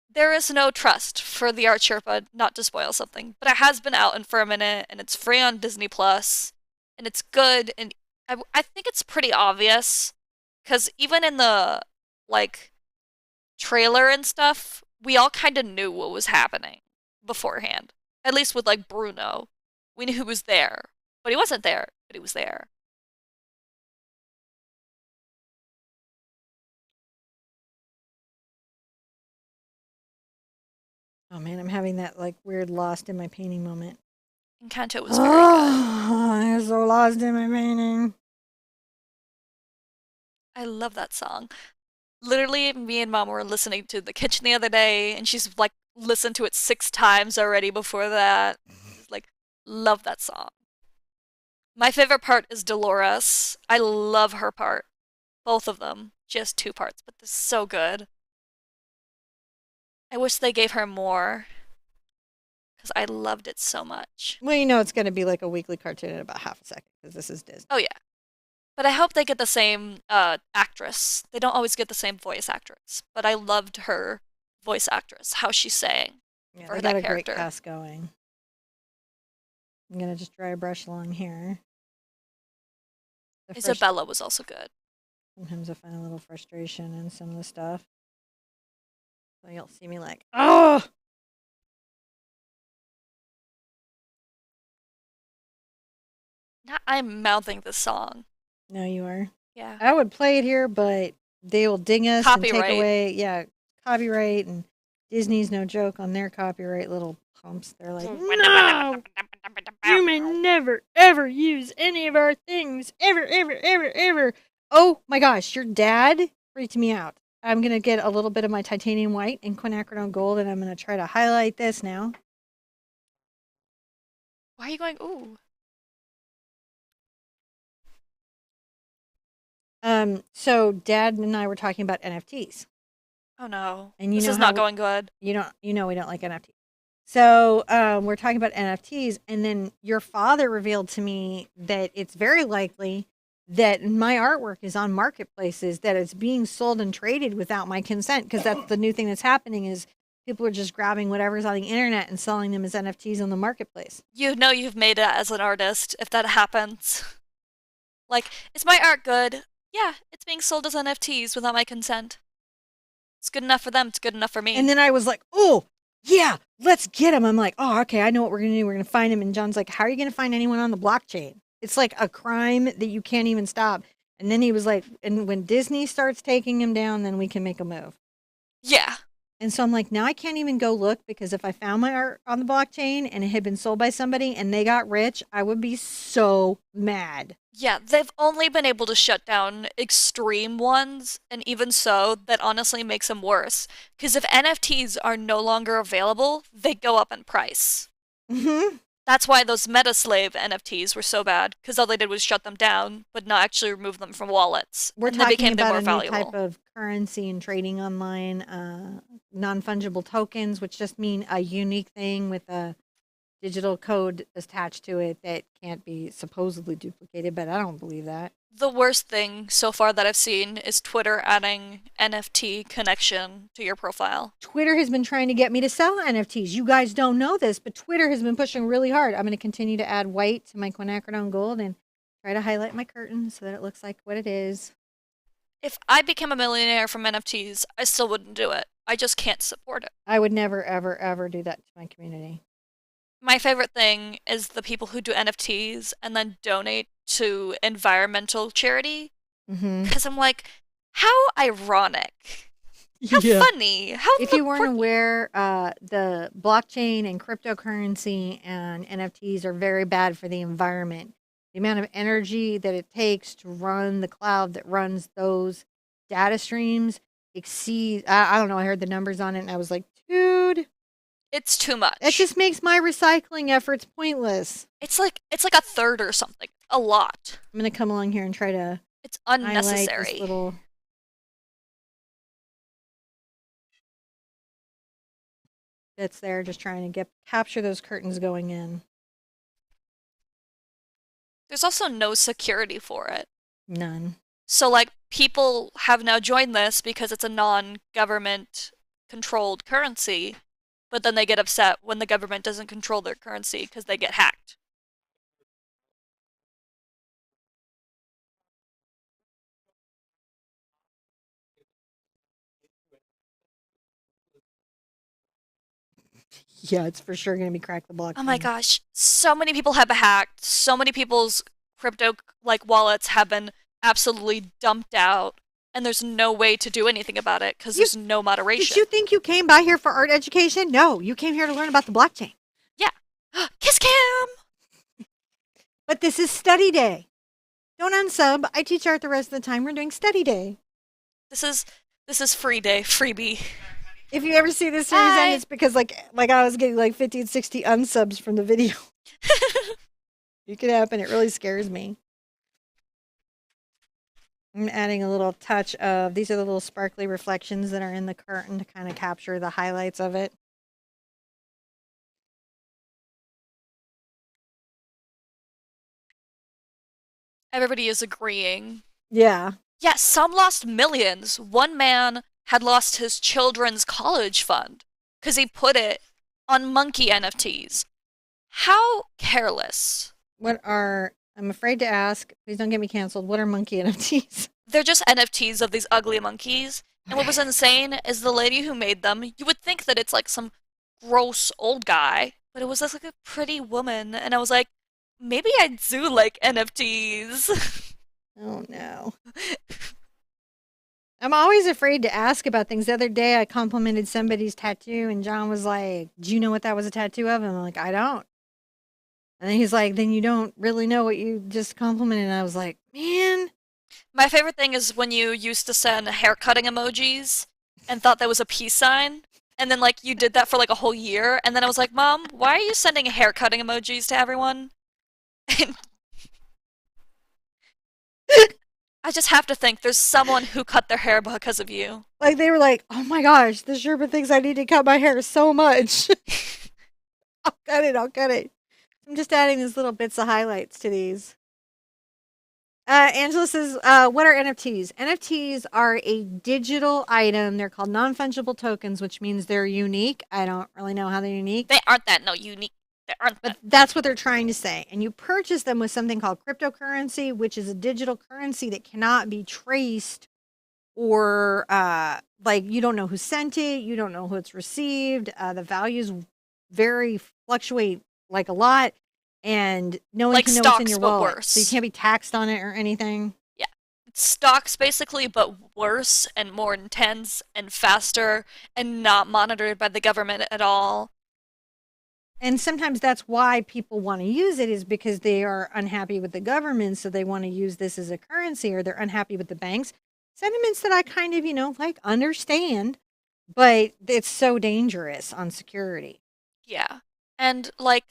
There is no trust for the Art Sherpa not to spoil something, but it has been out in for a minute, and it's free on Disney Plus, and it's good, and I think it's pretty obvious, because even in the, like, trailer and stuff, we all kind of knew what was happening beforehand. At least with, like, Bruno. We knew he was there, but he wasn't there, but he was there. Oh man, I'm having that like weird lost in my painting moment. Encanto was very good. I'm so lost in my painting. I love that song. Literally, me and Mom were listening to The Kitchen the other day, and she's like listened to it 6 times already before that. Like, love that song. My favorite part is Dolores. I love her part. Both of them. She has 2 parts, but they're so good. I wish they gave her more, because I loved it so much. Well, you know it's going to be like a weekly cartoon in about half a second because this is Disney. Oh, yeah. But I hope they get the same actress. They don't always get the same voice actress, but I loved her voice actress, how she's saying Yeah, for they that got a great character. cast going. I'm gonna just dry brush along here. The first Isabella was also good. sometimes I find a little frustration in some of the stuff. So you'll see me like, oh. Now I'm mouthing this song. No, you are. Yeah. I would play it here, but they will ding us and take Copyright. away. Yeah, copyright, and Disney's no joke on their copyright little pumps. They're like, no, you may never ever use any of our things ever, ever, ever, ever. Oh my gosh, your dad freaked me out. I'm gonna get a little bit of my titanium white and quinacridone gold, and I'm gonna try to highlight this now. Why are you going, ooh? So Dad and I were talking about NFTs. Oh no. And you This know is how not going good. you know we don't like NFTs. So we're talking about NFTs, and then your father revealed to me that it's very likely that my artwork is on marketplaces, that it's being sold and traded without my consent, because that's the new thing that's happening is people are just grabbing whatever's on the internet and selling them as NFTs on the marketplace. You know you've made it as an artist if that happens. Like, is my art good? Yeah, it's being sold as NFTs without my consent. It's good enough for them, it's good enough for me. And then I was like, oh, yeah, let's get him. I'm like, oh, okay, I know what we're going to do. We're going to find him. And John's like, how are you going to find anyone on the blockchain? It's like a crime that you can't even stop. And then he was like, and when Disney starts taking him down, then we can make a move. Yeah. And so I'm like, now I can't even go look, because if I found my art on the blockchain and it had been sold by somebody and they got rich, I would be so mad. Yeah, they've only been able to shut down extreme ones, and even so, that honestly makes them worse. Because if NFTs are no longer available, they go up in price. Mm-hmm. That's why those MetaSlave NFTs were so bad, because all they did was shut them down, but not actually remove them from wallets. We're and they talking became about more a new valuable. type of currency and trading online, non-fungible tokens, which just mean a unique thing with a digital code attached to it that can't be supposedly duplicated, but I don't believe that. The worst thing so far that I've seen is Twitter adding NFT connection to your profile. Twitter has been trying to get me to sell NFTs. You guys don't know this, but Twitter has been pushing really hard. I'm going to continue to add white to my quinacridone gold and try to highlight my curtains so that it looks like what it is. If I became a millionaire from NFTs, I still wouldn't do it. I just can't support it. I would never, ever, ever do that to my community. My favorite thing is the people who do NFTs and then donate to environmental charity. Mm-hmm. Because I'm like, how ironic. How funny. How If you weren't aware, the blockchain and cryptocurrency and NFTs are very bad for the environment. The amount of energy that it takes to run the cloud that runs those data streams exceeds, I don't know, I heard the numbers on it and I was like, dude, it's too much. it just makes my recycling efforts pointless. It's like a third or something. A lot. I'm going to come along here and try to It's highlight unnecessary. this little... bits there, just trying to capture those curtains going in. There's also no security for it. None. So, like, people have now joined this because it's a non-government controlled currency, but then they get upset when the government doesn't control their currency because they get hacked. Yeah, it's for sure going to be crack the block. Oh my gosh, so many people have been hacked. So many people's crypto like wallets have been absolutely dumped out, and there's no way to do anything about it because there's no moderation. Did you think you came by here for art education? No, you came here to learn about the blockchain. Yeah. Kiss cam! But this is study day. Don't unsub. I teach art the rest of the time. We're doing study day. This is free day, freebie. If you ever see this series end, it's because like I was getting like 50 and 60 unsubs from the video. It could happen. It really scares me. I'm adding a little touch of, these are the little sparkly reflections that are in the curtain to kind of capture the highlights of it. Everybody is agreeing. Yeah. Yes, some lost millions. One man had lost his children's college fund because he put it on monkey NFTs. How careless. I'm afraid to ask, please don't get me canceled. What are monkey NFTs? They're just NFTs of these ugly monkeys. And what was insane is the lady who made them, you would think that it's like some gross old guy, but it was just like a pretty woman. And I was like, maybe I do like NFTs. Oh no. I'm always afraid to ask about things. The other day I complimented somebody's tattoo and John was like, do you know what that was a tattoo of? And I'm like, I don't. And then he's like, then you don't really know what you just complimented. And I was like, man. My favorite thing is when you used to send hair cutting emojis and thought that was a peace sign. And then, like, you did that for like a whole year. And then I was like, Mom, why are you sending hair cutting emojis to everyone? And I just have to think there's someone who cut their hair because of you. Like they were like, oh my gosh, the Sherpa thinks I need to cut my hair so much. I'll cut it. I'll cut it. I'm just adding these little bits of highlights to these. Angela says, what are NFTs? NFTs are a digital item. They're called non-fungible tokens, which means they're unique. I don't really know how they're unique. They aren't that unique. They aren't But that. that's what they're trying to say. And you purchase them with something called cryptocurrency, which is a digital currency that cannot be traced or like you don't know who sent it. You don't know who it's received. The values fluctuate like a lot. And no one Like can know what's in stocks, your but wallet. worse. So you can't be taxed on it or anything. Yeah. It's stocks basically, but worse and more intense and faster and not monitored by the government at all. And sometimes that's why people want to use it is because they are unhappy with the government. So they want to use this as a currency or they're unhappy with the banks. Sentiments that I kind of, like understand, but it's so dangerous on security. Yeah. And like,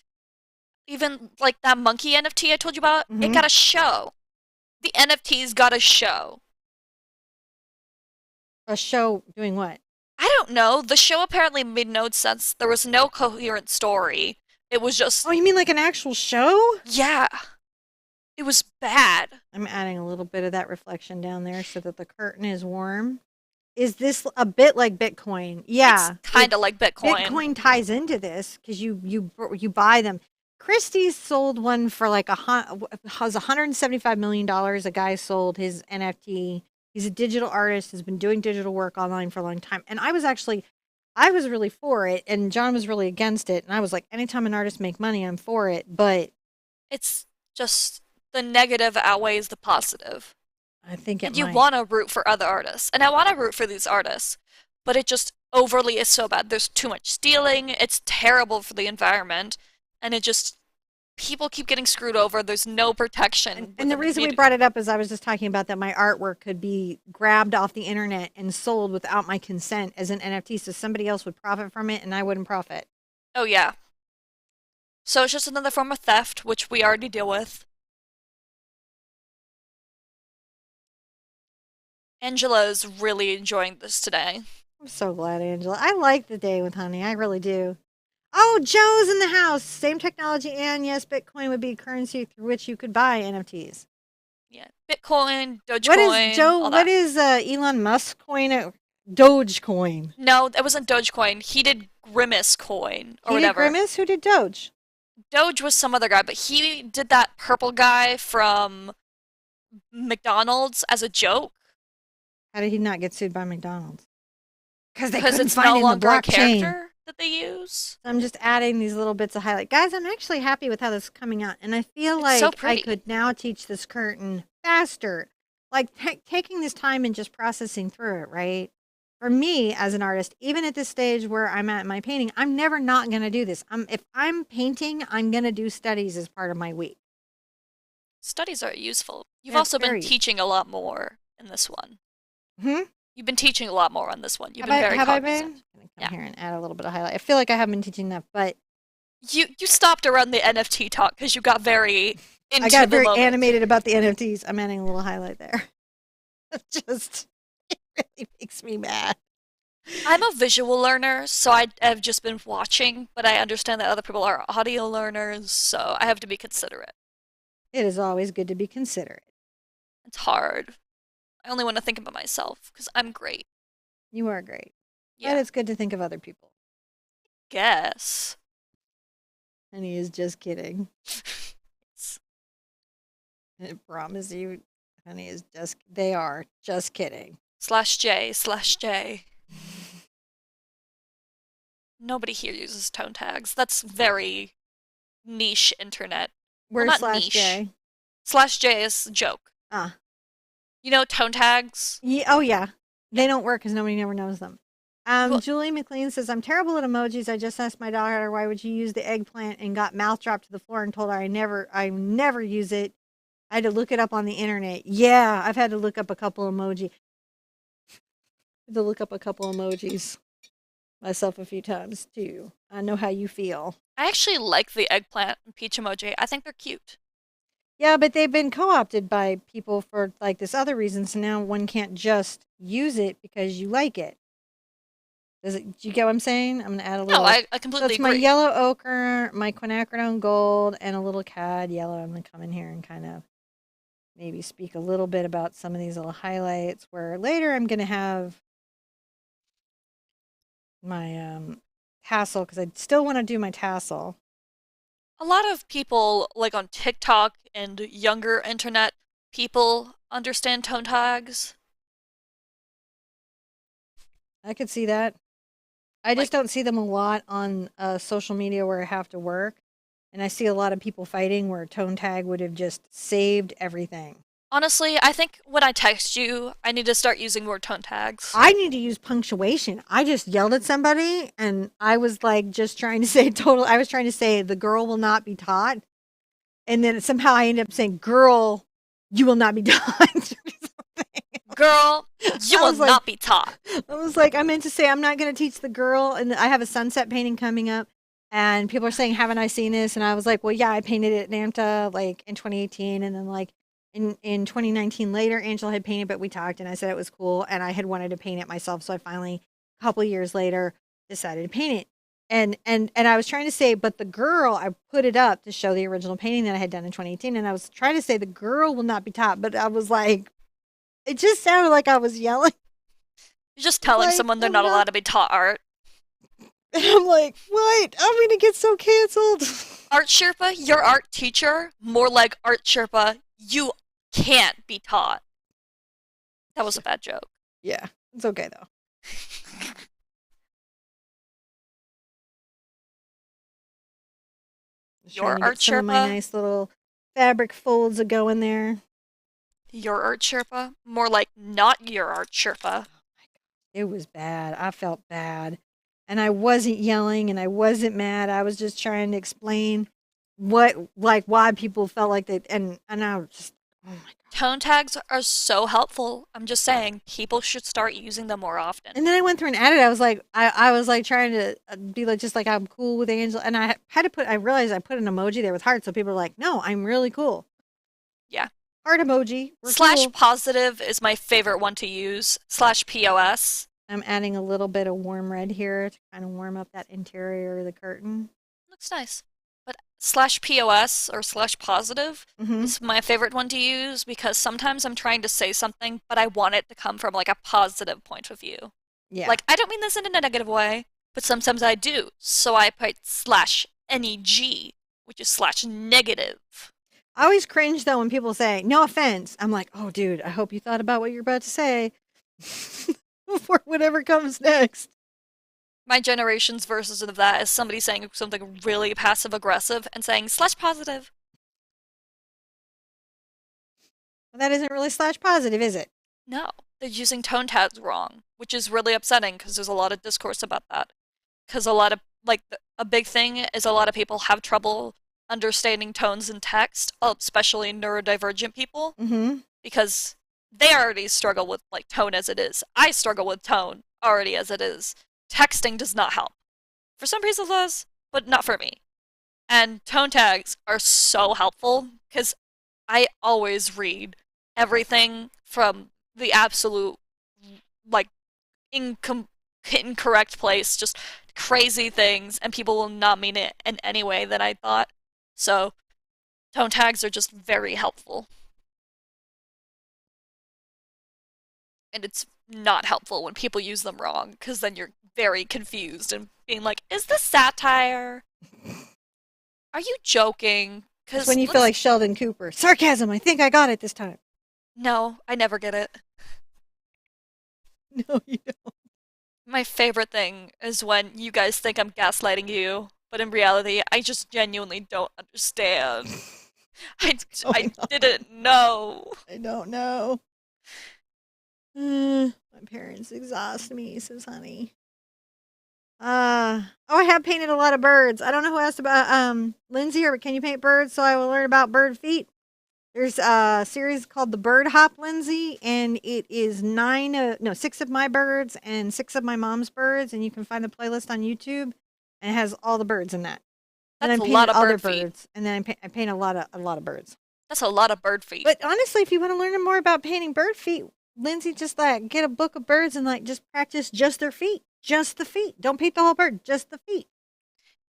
even like that monkey NFT I told you about, Mhm. it got a show. The NFTs got a show. A show doing what? I don't know. The show apparently made no sense. There was no coherent story. It was just, Oh, you mean like an actual show? yeah. It was bad. I'm adding a little bit of that reflection down there so that the curtain is warm. Is this a bit like Bitcoin? Yeah. It's kind of like Bitcoin. Bitcoin ties into this because you buy them. Christie's sold one for like has $175 million. A guy sold his NFT. He's a digital artist, has been doing digital work online for a long time. And I was really for it, and John was really against it. And I was like, anytime an artist make money, I'm for it. But It's just the negative outweighs the positive. I think it And you might. want to root for other artists. And I want to root for these artists. But it just overly is so bad. There's too much stealing. It's terrible for the environment. And it just, people keep getting screwed over. There's no protection. And the reason we brought it up is I was just talking about that my artwork could be grabbed off the internet and sold without my consent as an NFT, so somebody else would profit from it and I wouldn't profit. Oh, yeah. So it's just another form of theft, which we already deal with. Angela is really enjoying this today. I'm so glad, Angela. I like the day with honey. I really do. Oh, Joe's in the house. Same technology, and yes, Bitcoin would be a currency through which you could buy NFTs. Yeah, Bitcoin, Dogecoin. What is Joe? all What that. is Elon Musk coin? Dogecoin. No, that wasn't Dogecoin. He did Grimace Coin or He did whatever. Grimace? Who did Doge? Doge was some other guy, but he did that purple guy from McDonald's as a joke How did he not get sued by McDonald's? Because they because couldn't it's find no it in the longer a blockchain. character that they use. So I'm just adding these little bits of highlight. Guys, I'm actually happy with how this is coming out. And I feel It's like so I pretty. could now teach this curtain faster. Like taking this time and just processing through it, right? For me as an artist, even at this stage where I'm at in my painting, I'm never not going to do this. If I'm painting, I'm going to do studies as part of my week. Studies are useful. You've Yeah, also been very. teaching a lot more in this one. Hmm? You've been teaching a lot more on this one. You've Have been very I cognizant. been? I'm going to Yeah. come here and add a little bit of highlight. I feel like I have been teaching that, but You stopped around the NFT talk because you got very into I got the very moment. animated about the NFTs. I'm adding a little highlight there. It really makes me mad. I'm a visual learner, so I have just been watching, but I understand that other people are audio learners, so I have to be considerate. It is always good to be considerate. It's hard. I only want to think about myself because I'm great. You are great. But Yeah. it's good to think of other people. Guess. Honey is just kidding. I promise you, honey is just, they are just kidding. /J/J. Nobody here uses tone tags. That's very niche internet. Well, Where's not slash niche. J? /J is a joke. Ah. You know tone tags? Oh, yeah. They don't work because nobody never knows them. Well, Julie McLean says, I'm terrible at emojis. I just asked my daughter, why would you use the eggplant, and got mouth dropped to the floor and told her I never use it. I had to look it up on the internet. Yeah, I've had to look up a couple emojis myself a few times too. I know how you feel. I actually like the eggplant and peach emoji. I think they're cute. Yeah, but they've been co-opted by people for like this other reason, so now one can't just use it because you like it. Do you get what I'm saying? I'm gonna add a little. No, I So completely it's my agree. yellow ochre, my quinacridone gold, and a little cad yellow. I'm gonna come in here and kind of maybe speak a little bit about some of these little highlights. Where later I'm gonna have my tassel because I still want to do my tassel. A lot of people, like on TikTok and younger internet people, understand tone tags. I could see that. I Like, just don't see them a lot on social media where I have to work. And I see a lot of people fighting where tone tag would have just saved everything. honestly, I think when I text you, I need to start using more tone tags. I need to use punctuation. I just yelled at somebody and I was like just trying to say I was trying to say the girl will not be taught. And then somehow I ended up saying, girl, you will not be taught. Girl, you I will was like, not be taught. I was like, I meant to say I'm not going to teach the girl, and I have a sunset painting coming up, and people are saying, "Haven't I seen this?" And I was like, "Well, yeah, I painted it at NAMTA like in 2018, and then like in 2019 later, Angela had painted, but we talked, and I said it was cool, and I had wanted to paint it myself, so I finally, a couple of years later, decided to paint it." And I was trying to say, but the girl, I put it up to show the original painting that I had done in 2018, and I was trying to say the girl will not be taught, but I was like, it just sounded like I was yelling. You're just telling Like, someone they're I'm not not. allowed to be taught art. And I'm like, what? I'm gonna get so canceled. Art Sherpa, your art teacher, more like Art Sherpa, you can't be taught. That was a bad joke. Yeah, it's okay though. Just trying Your to Art get some of my Sherpa, nice little fabric folds a going there. your Art Sherpa, more like not your Art Sherpa. It was bad. I felt bad. And I wasn't yelling and I wasn't mad. I was just trying to explain why people felt like they, and I was just, oh my God. Tone tags are so helpful. I'm just saying, people should start using them more often. And then I went through and added. I was like, I was like trying to be like, just like I'm cool with Angela. And I had to I realized I put an emoji there with hearts. So people are like, no, I'm really cool. Yeah. Heart emoji. We're Slash cool. positive is my favorite one to use. Slash POS. I'm adding a little bit of warm red here to kind of warm up that interior of the curtain. Looks nice. But slash POS or slash positive Mm-hmm. is my favorite one to use because sometimes I'm trying to say something, but I want it to come from like a positive point of view. Yeah. Like, I don't mean this in a negative way, but sometimes I do. So I put slash NEG, which is slash negative. I always cringe though when people say, no offense. I'm like, oh, dude, I hope you thought about what you're about to say before whatever comes next. My generation's version of that is somebody saying something really passive aggressive and saying slash positive. Well, that isn't really slash positive, is it? No, they're using tone tags wrong, which is really upsetting because there's a lot of discourse about that. Because a lot of, like, a big thing is a lot of people have trouble understanding tones in text, especially neurodivergent people, Mm-hmm. because they already struggle with, like, tone as it is. I struggle with tone already as it is. Texting does not help. For some people it does, but not for me. And tone tags are so helpful because I always read everything from the absolute, like, incorrect place, just crazy things, and people will not mean it in any way that I thought. So, tone tags are just very helpful. And it's not helpful when people use them wrong, because then you're very confused and being like, is this satire? Are you joking? That's when Because you feel let's. like Sheldon Cooper. Sarcasm. I think I got it this time. No, I never get it. No, you don't. My favorite thing is when you guys think I'm gaslighting you, but in reality, I just genuinely don't understand. I, What's I going on? didn't know. I don't know. My parents exhaust me, says Honey. Oh, I have painted a lot of birds. I don't know who asked about Lindsay, or can you paint birds so I will learn about bird feet? There's a series called the Bird Hop, Lindsay, and it is six of my birds and six of my mom's birds, and you can find the playlist on YouTube, and it has all the birds in that. Then That's I a lot painted of other bird feet. birds, and then I paint a lot of birds. That's a lot of bird feet. But honestly, if you want to learn more about painting bird feet, Lindsay, just like get a book of birds and like just practice just their feet, just the feet. Don't paint the whole bird, just the feet.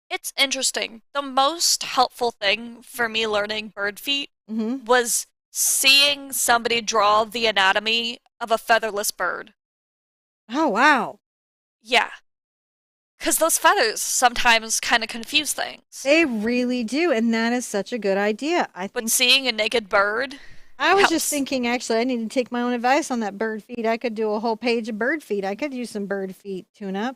It's interesting. The most helpful thing for me learning bird feet Mm-hmm. was seeing somebody draw the anatomy of a featherless bird. Oh wow, Yeah, because those feathers sometimes kind of confuse things. they really do, and that is such a good idea. I But think seeing a naked bird I was just helps. thinking. Actually, I need to take my own advice on that bird feet. I could do a whole page of bird feet. I could use some bird feet tune up.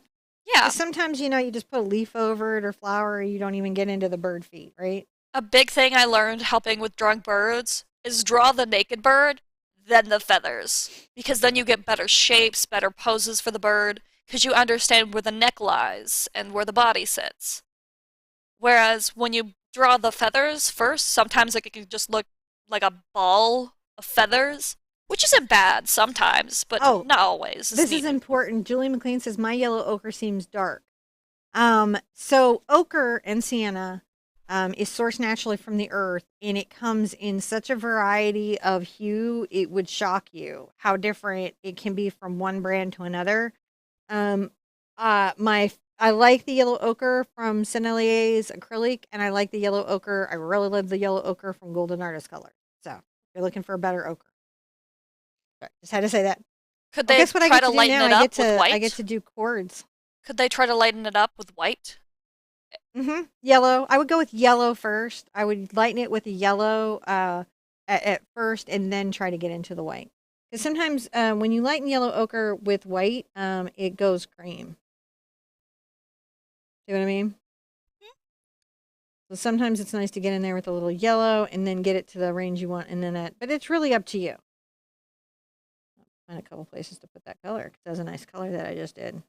Yeah, 'Cause sometimes you just put a leaf over it or flower, or you don't even get into the bird feet, right? a big thing I learned helping with drawing birds is draw the naked bird, then the feathers. Because then you get better shapes, better poses for the bird, because you understand where the neck lies and where the body sits. Whereas when you draw the feathers first, sometimes it can just look like a ball of feathers, which isn't bad sometimes, but Oh, not always is this is needed. important. Julie McLean says my yellow ochre seems dark. So ochre and sienna is sourced naturally from the earth, and it comes in such a variety of hue, it would shock you how different it can be from one brand to another. Um, I like the yellow ochre from Sennelier's Acrylic, and I like the yellow ochre. I really love the yellow ochre from Golden Artist Color. So, if you're looking for a better ochre. Sorry, just had to say that. Could Well, they guess what I try get to to do lighten now? it I get up with to I get white? to do chords. Could they try to lighten it up with white? Yellow. I would go with yellow first. I would lighten it with a yellow at first, and then try to get into the white. Because sometimes when you lighten yellow ochre with white, it goes cream. See what I mean? So sometimes it's nice to get in there with a little yellow and then get it to the range you want, and then that. But it's really up to you. Find a couple places to put that color. 'Cause that's a nice color that I just did.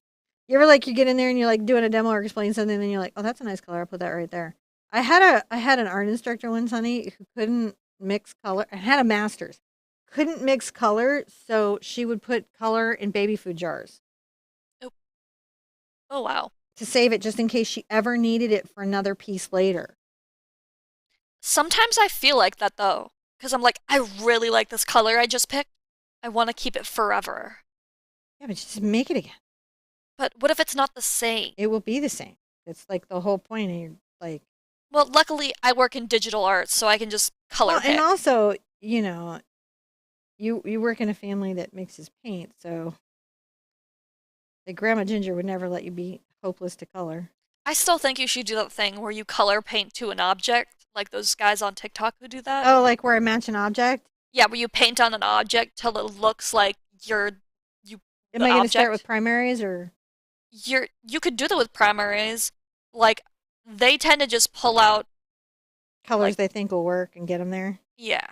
You ever you get in there and you're doing a demo or explaining something, and then you're like, oh, that's a nice color. I'll put that right there. I had an art instructor once, honey, who couldn't mix color. I had a master's, couldn't mix color, so she would put color in baby food jars Oh, oh wow. to save it just in case she ever needed it for another piece later. Sometimes I feel like that though, because I'm like, I really like this color I just picked. I want to keep it forever. Yeah, but just make it again. But what if it's not the same? It will be the same. It's the whole point. Of Well, luckily I work in digital arts, so I can just color well, and pick. also, you work in a family that mixes paint, so Grandma Ginger would never let you be hopeless to color. I still think you should do that thing where you color paint to an object, like those guys on TikTok who do that. Oh, like where I match an object? Yeah, where you paint on an object till it looks like you Am the I going to start with object. primaries or You could do that with primaries. Like they tend to just pull out colors like they think will work and get them there? yeah.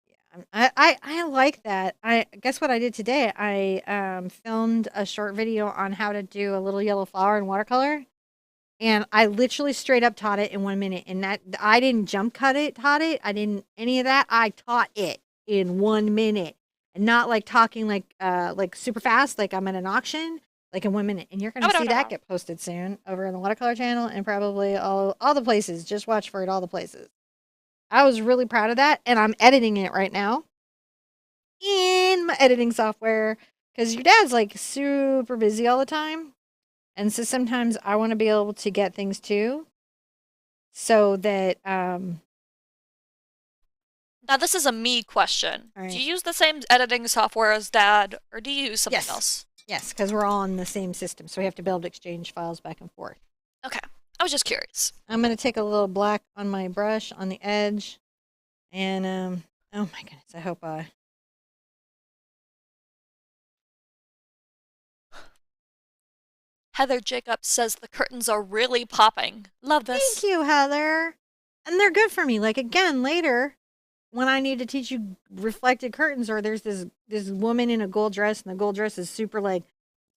Yeah, I like that. I guess what I did today. I filmed a short video on how to do a little yellow flower in watercolor, and I literally straight up taught it in 1 minute. And that I didn't jump cut it, taught it. I didn't any of that. I taught it in 1 minute, and not talking like super fast, like I'm at an auction. Like in 1 minute, and you're No, gonna no, see no, that no. get posted soon over in the watercolor channel and probably all the places. Just watch for it, all the places. I was really proud of that, and I'm editing it right now in my editing software because your dad's super busy all the time, and so sometimes I want to be able to get things too, so that Now, this is a me question. All right. Do you use the same editing software as Dad, or do you use something Yes. else? Yes, because we're all on the same system, so we have to be able to exchange files back and forth. Okay. I was just curious. I'm going to take a little black on my brush on the edge. And, oh my goodness, I hope I... Heather Jacobs says the curtains are really popping. Love this. Thank you, Heather. And they're good for me. Like, again, later, when I need to teach you reflected curtains, or there's this woman in a gold dress, and the gold dress is super, like,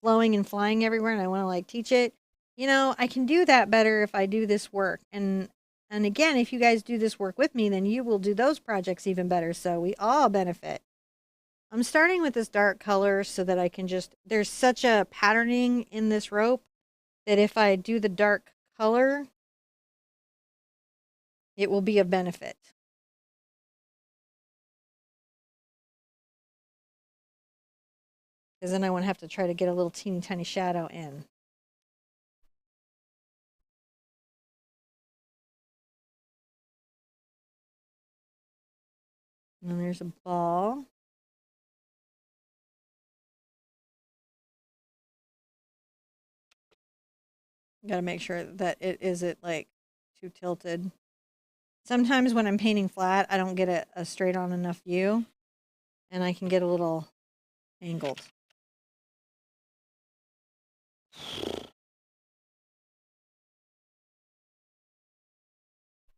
flowing and flying everywhere, and I want to, like, teach it. You know, I can do that better if I do this work. And again, if you guys do this work with me, then you will do those projects even better. So we all benefit. I'm starting with this dark color so that I can just, there's such a patterning in this rope that if I do the dark color, it will be of benefit. Because then I won't have to try to get a little teeny tiny shadow in. And then there's a ball. Got to make sure that it isn't like too tilted. Sometimes when I'm painting flat, I don't get a straight on enough view, and I can get a little angled.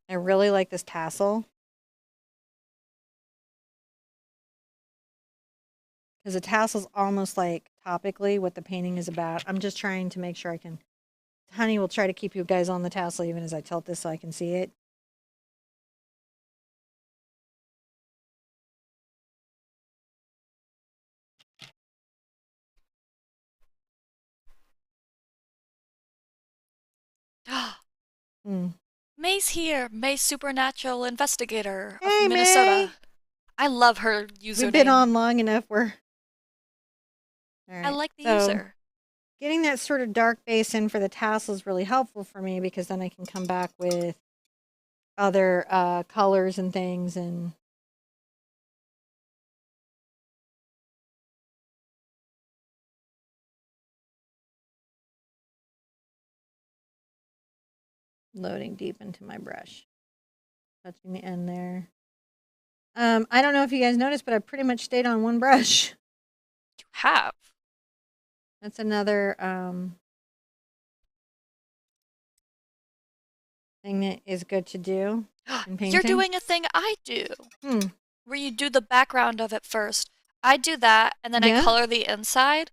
I really like this tassel. Because the tassel's almost like topically what the painting is about. I'm just trying to make sure I can. Honey will try to keep you guys on the tassel even as I tilt this so I can see it. May's here. May Supernatural Investigator of Hey, Minnesota. May. I love her username. We've been on long enough. All right. I like the user. Getting that sort of dark base in for the tassel is really helpful for me because then I can come back with other colors and things and loading deep into my brush. Touching the end there. I don't know if you guys noticed, but I pretty much stayed on one brush. You have. That's another thing that is good to do in painting. You're doing a thing I do. Where you do the background of it first. I do that, and then I color the inside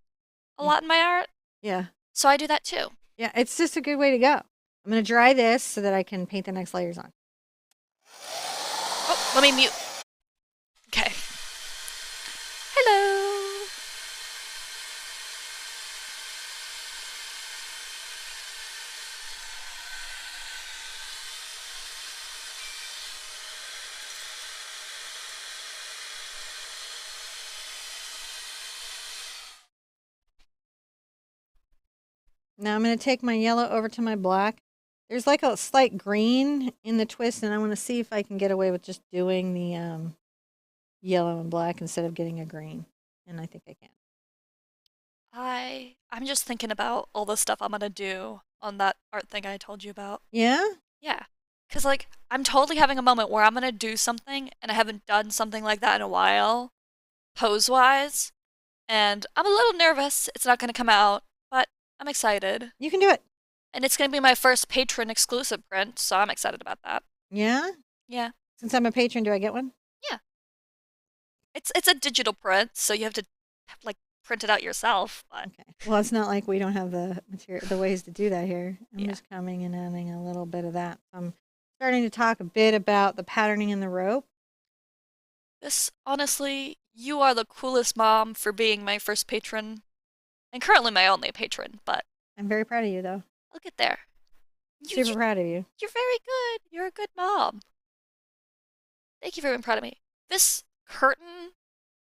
a lot in my art. Yeah. So I do that too. Yeah, it's just a good way to go. I'm going to dry this so that I can paint the next layers on. Oh, let me mute. Okay. Hello. Now I'm going to take my yellow over to my black. There's like a slight green in the twist, and I want to see if I can get away with just doing the yellow and black instead of getting a green. And I think I can. I'm just thinking about all the stuff I'm going to do on that art thing I told you about. Yeah? Yeah. Because, like, I'm totally having a moment where I'm going to do something, and I haven't done something like that in a while, pose-wise. And I'm a little nervous it's not going to come out, but I'm excited. You can do it. And it's going to be my first patron exclusive print, so I'm excited about that. Yeah? Yeah. Since I'm a patron, do I get one? Yeah. It's a digital print, so you have to, like, print it out yourself. But... Okay. Well, it's not like we don't have the material, the ways to do that here. I'm just coming and adding a little bit of that. I'm starting to talk a bit about the patterning in the rope. This, honestly, you are the coolest mom for being my first patron, and currently my only patron, but... I'm very proud of you, though. I'll get there. Super proud of you. You're very good. You're a good mom. Thank you for being proud of me. This curtain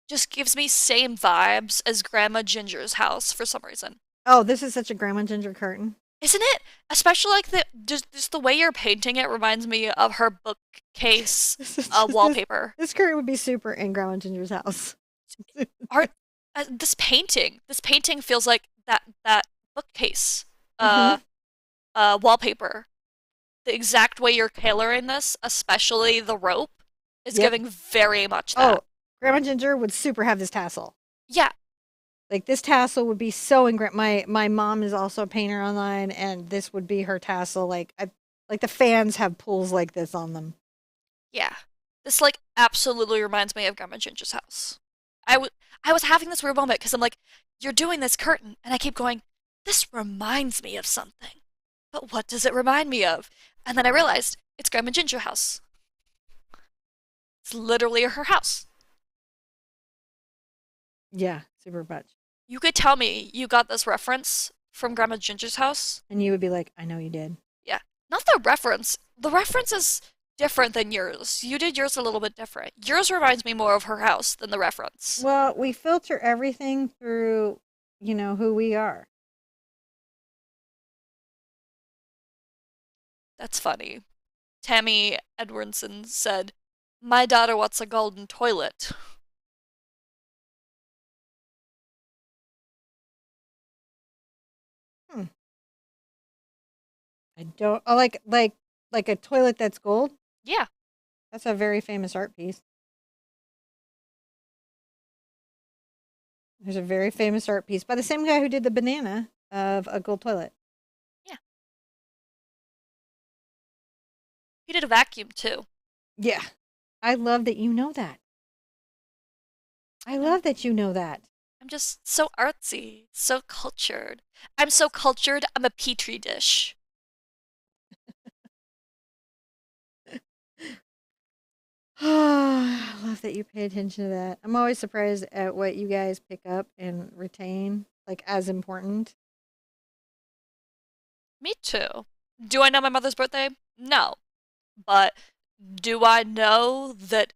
just gives me same vibes as Grandma Ginger's house for some reason. Oh, this is such a Grandma Ginger curtain. Isn't it? Especially like just the way you're painting it reminds me of her bookcase This is just wallpaper. this curtain would be super in Grandma Ginger's house. Art, this painting feels like that bookcase Hmm. uh wallpaper. The exact way you're coloring this, especially the rope, is Yep. giving very much Oh, that. Grandma Ginger would super have this tassel. Yeah, Like this tassel would be so in my mom is also a painter online, and this would be her tassel. Like the fans have pools like this on them. yeah. This like absolutely reminds me of Grandma Ginger's house. I was having this weird moment because I'm like, you're doing this curtain, and I keep going, this reminds me of something. But what does it remind me of? And then I realized it's Grandma Ginger's house. It's literally her house. Yeah, super much. You could tell me you got this reference from Grandma Ginger's house. And you would be like, I know you did. Yeah. Not the reference. The reference is different than yours. You did yours a little bit different. Yours reminds me more of her house than the reference. Well, we filter everything through, who we are. That's funny. Tammy Edwardson said, my daughter wants a golden toilet. Hmm. I don't. Oh, like a toilet that's gold. Yeah. That's a very famous art piece. There's a very famous art piece by the same guy who did the banana of a gold toilet. Yeah. He did a vacuum too. Yeah. I love that you know that. I I'm, love that you know that. I'm just so artsy, so cultured. I'm so cultured, I'm a petri dish. I love that you pay attention to that. I'm always surprised at what you guys pick up and retain, like as important. Me too. Do I know my mother's birthday? No. But do I know that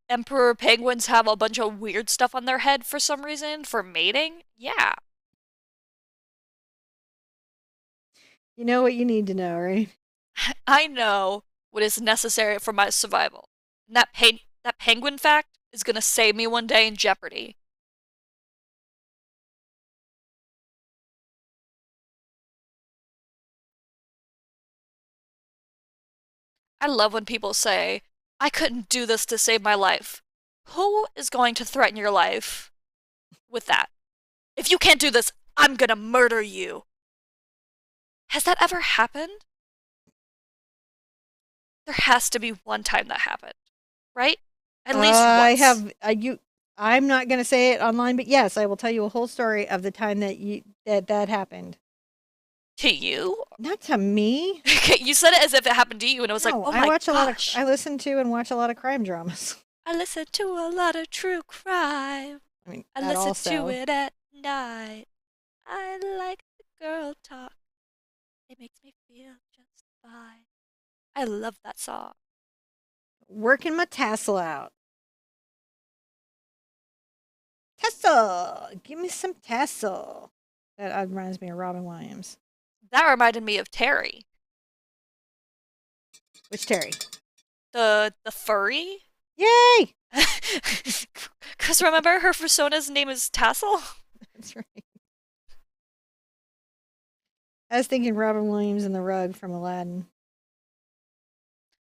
emperor penguins have a bunch of weird stuff on their head for some reason for mating? Yeah. You know what you need to know, right? I know what is necessary for my survival. And that penguin fact is going to save me one day in Jeopardy. I love when people say, I couldn't do this to save my life. Who is going to threaten your life with that? If you can't do this, I'm gonna murder you. Has that ever happened? There has to be one time that happened, right? At least I once. have you. I'm not going to say it online, but yes, I will tell you a whole story of the time that happened. To you? Not to me. Okay, you said it as if it happened to you, and I was like, No, oh my gosh. I listen to and watch a lot of crime dramas. I listen to a lot of true crime. I mean, I that listen to also. it at night. I like the girl talk. It makes me feel just fine. I love that song. Working my tassel out. Tassel! Give me some tassel. That reminds me of Robin Williams. That reminded me of Terry. Which Terry? The furry? Yay! Because remember, her persona's name is Tassel? That's right. I was thinking Robin Williams and the rug from Aladdin.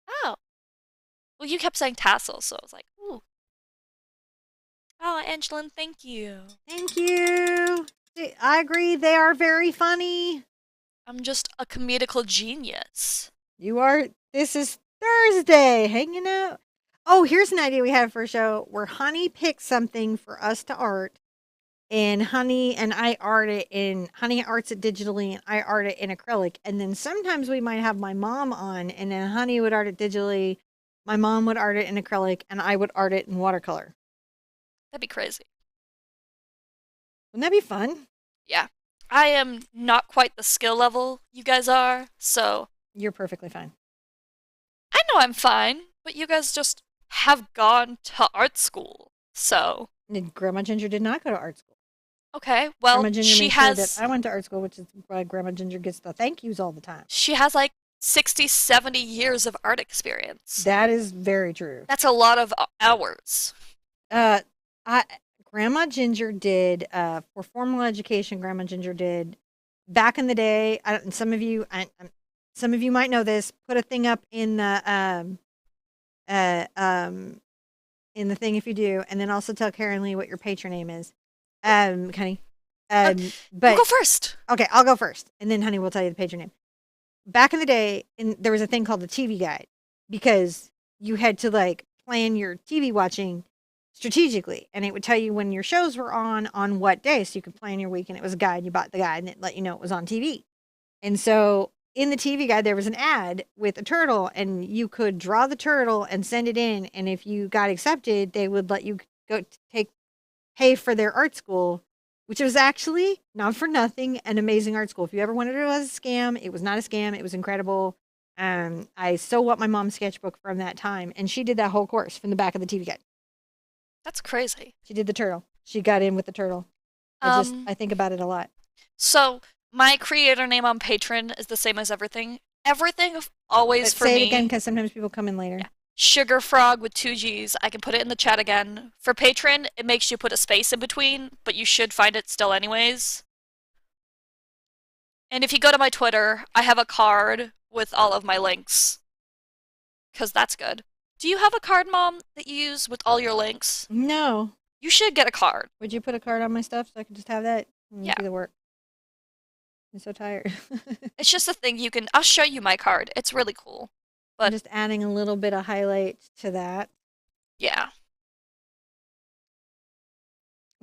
Oh. Well, you kept saying Tassel, so I was like, ooh. Oh, Angelin, thank you. Thank you. I agree. They are very funny. I'm just a comedical genius. You are. This is Thursday, hanging out. Oh, here's an idea we had for a show where Honey picks something for us to art, and Honey and I art it in Honey arts it digitally, and I art it in acrylic. And then sometimes we might have my mom on, and then Honey would art it digitally, my mom would art it in acrylic, and I would art it in watercolor. That'd be crazy. Wouldn't that be fun? Yeah. I am not quite the skill level you guys are, so You're perfectly fine. I know I'm fine, but you guys just have gone to art school, so Grandma Ginger did not go to art school. Okay, well, Grandma Ginger made sure that I went to art school, which is why Grandma Ginger gets the thank yous all the time. she has like 60, 70 years of art experience. That is very true. That's a lot of hours. Uh, I Grandma Ginger did for formal education. Grandma Ginger did back in the day. And some of you might know this. Put a thing up in the uh, um, in the thing if you do, and then also tell Karen Lee what your patron name is. Honey. You But go first. okay, I'll go first, and then Honey will tell you the patron name. Back in the day, there was a thing called the TV guide because you had to like plan your TV watching strategically, and it would tell you when your shows were on what day, so you could plan your week. And it was a guide. You bought the guide, and it let you know it was on TV. And so in the TV guide, there was an ad with a turtle, and you could draw the turtle and send it in. And if you got accepted, they would let you go pay for their art school, which was actually, not for nothing, an amazing art school. If you ever wondered if it was a scam, it was not a scam. It was incredible. I so want my mom's sketchbook from that time, and she did that whole course from the back of the TV guide. That's crazy. She did the turtle. She got in with the turtle. I think about it a lot. So my creator name on Patreon is the same as everything. Everything always But for say me. it again, because sometimes people come in later. Yeah. Sugar Frog with 2 G's. I can put it in the chat again. For Patreon, it makes you put a space in between, but you should find it still anyways. And if you go to my Twitter, I have a card with all of my links. Because that's good. Do you have a card, Mom, that you use with all your links? No. You should get a card. Would you put a card on my stuff so I could just have that and Yeah. do the work? I'm so tired. It's just a thing you can... I'll show you my card. It's really cool. But I'm just adding a little bit of highlight to that. yeah.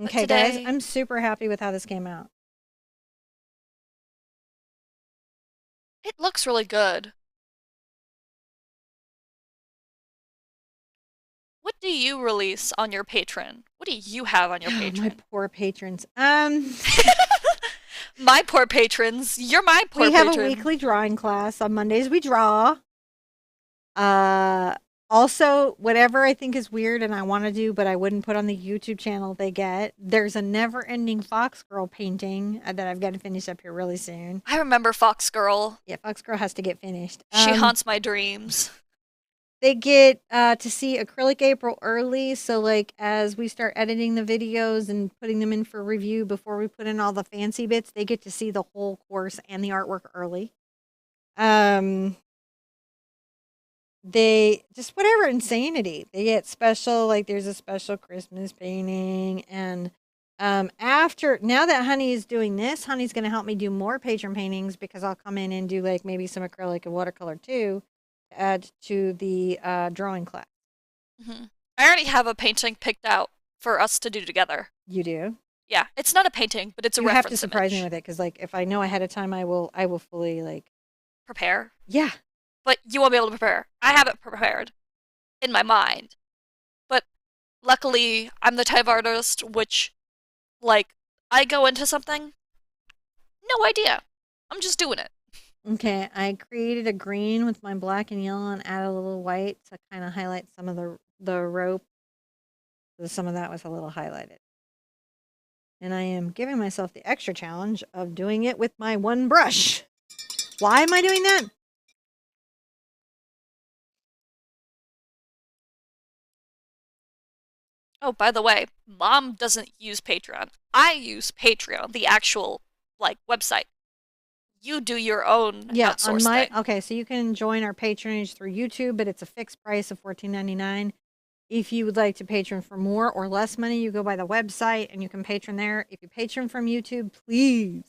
Okay, guys, I'm super happy with how this came out. It looks really good. What do you release on your Patreon? What do you have on your Patreon? My poor patrons. My poor patrons. You're my poor patron. We have a weekly drawing class. On Mondays we draw. Also, whatever I think is weird and I want to do, but I wouldn't put on the YouTube channel, they get. There's a never-ending Fox Girl painting that I've got to finish up here really soon. I remember Fox Girl. Yeah, Fox Girl has to get finished. She haunts my dreams. They get to see Acrylic April early, so like as we start editing the videos and putting them in for review before we put in all the fancy bits, they get to see the whole course and the artwork early. They just whatever insanity. They get special, like there's a special Christmas painting, and now that Honey is doing this, Honey's going to help me do more patron paintings because I'll come in and do like maybe some acrylic and watercolor too. Add to the drawing class. Mm-hmm. I already have a painting picked out for us to do together. You do? Yeah, it's not a painting, but it's a reference. You have to surprise me with it because, like, if I know ahead of time, I will fully like prepare. Yeah, but you won't be able to prepare. I have it prepared in my mind, but luckily, I'm the type of artist which, like, I go into something, no idea. I'm just doing it. Okay, I created a green with my black and yellow and added a little white to kind of highlight some of the rope. So some of that was a little highlighted. And I am giving myself the extra challenge of doing it with my one brush. Why am I doing that? Oh, by the way, Mom doesn't use Patreon. I use Patreon, the actual, like, website. You do your own outsource thing. Okay, so you can join our patronage through YouTube, but it's a fixed price of $14.99. If you would like to patron for more or less money, you go by the website and you can patron there. If you patron from YouTube, please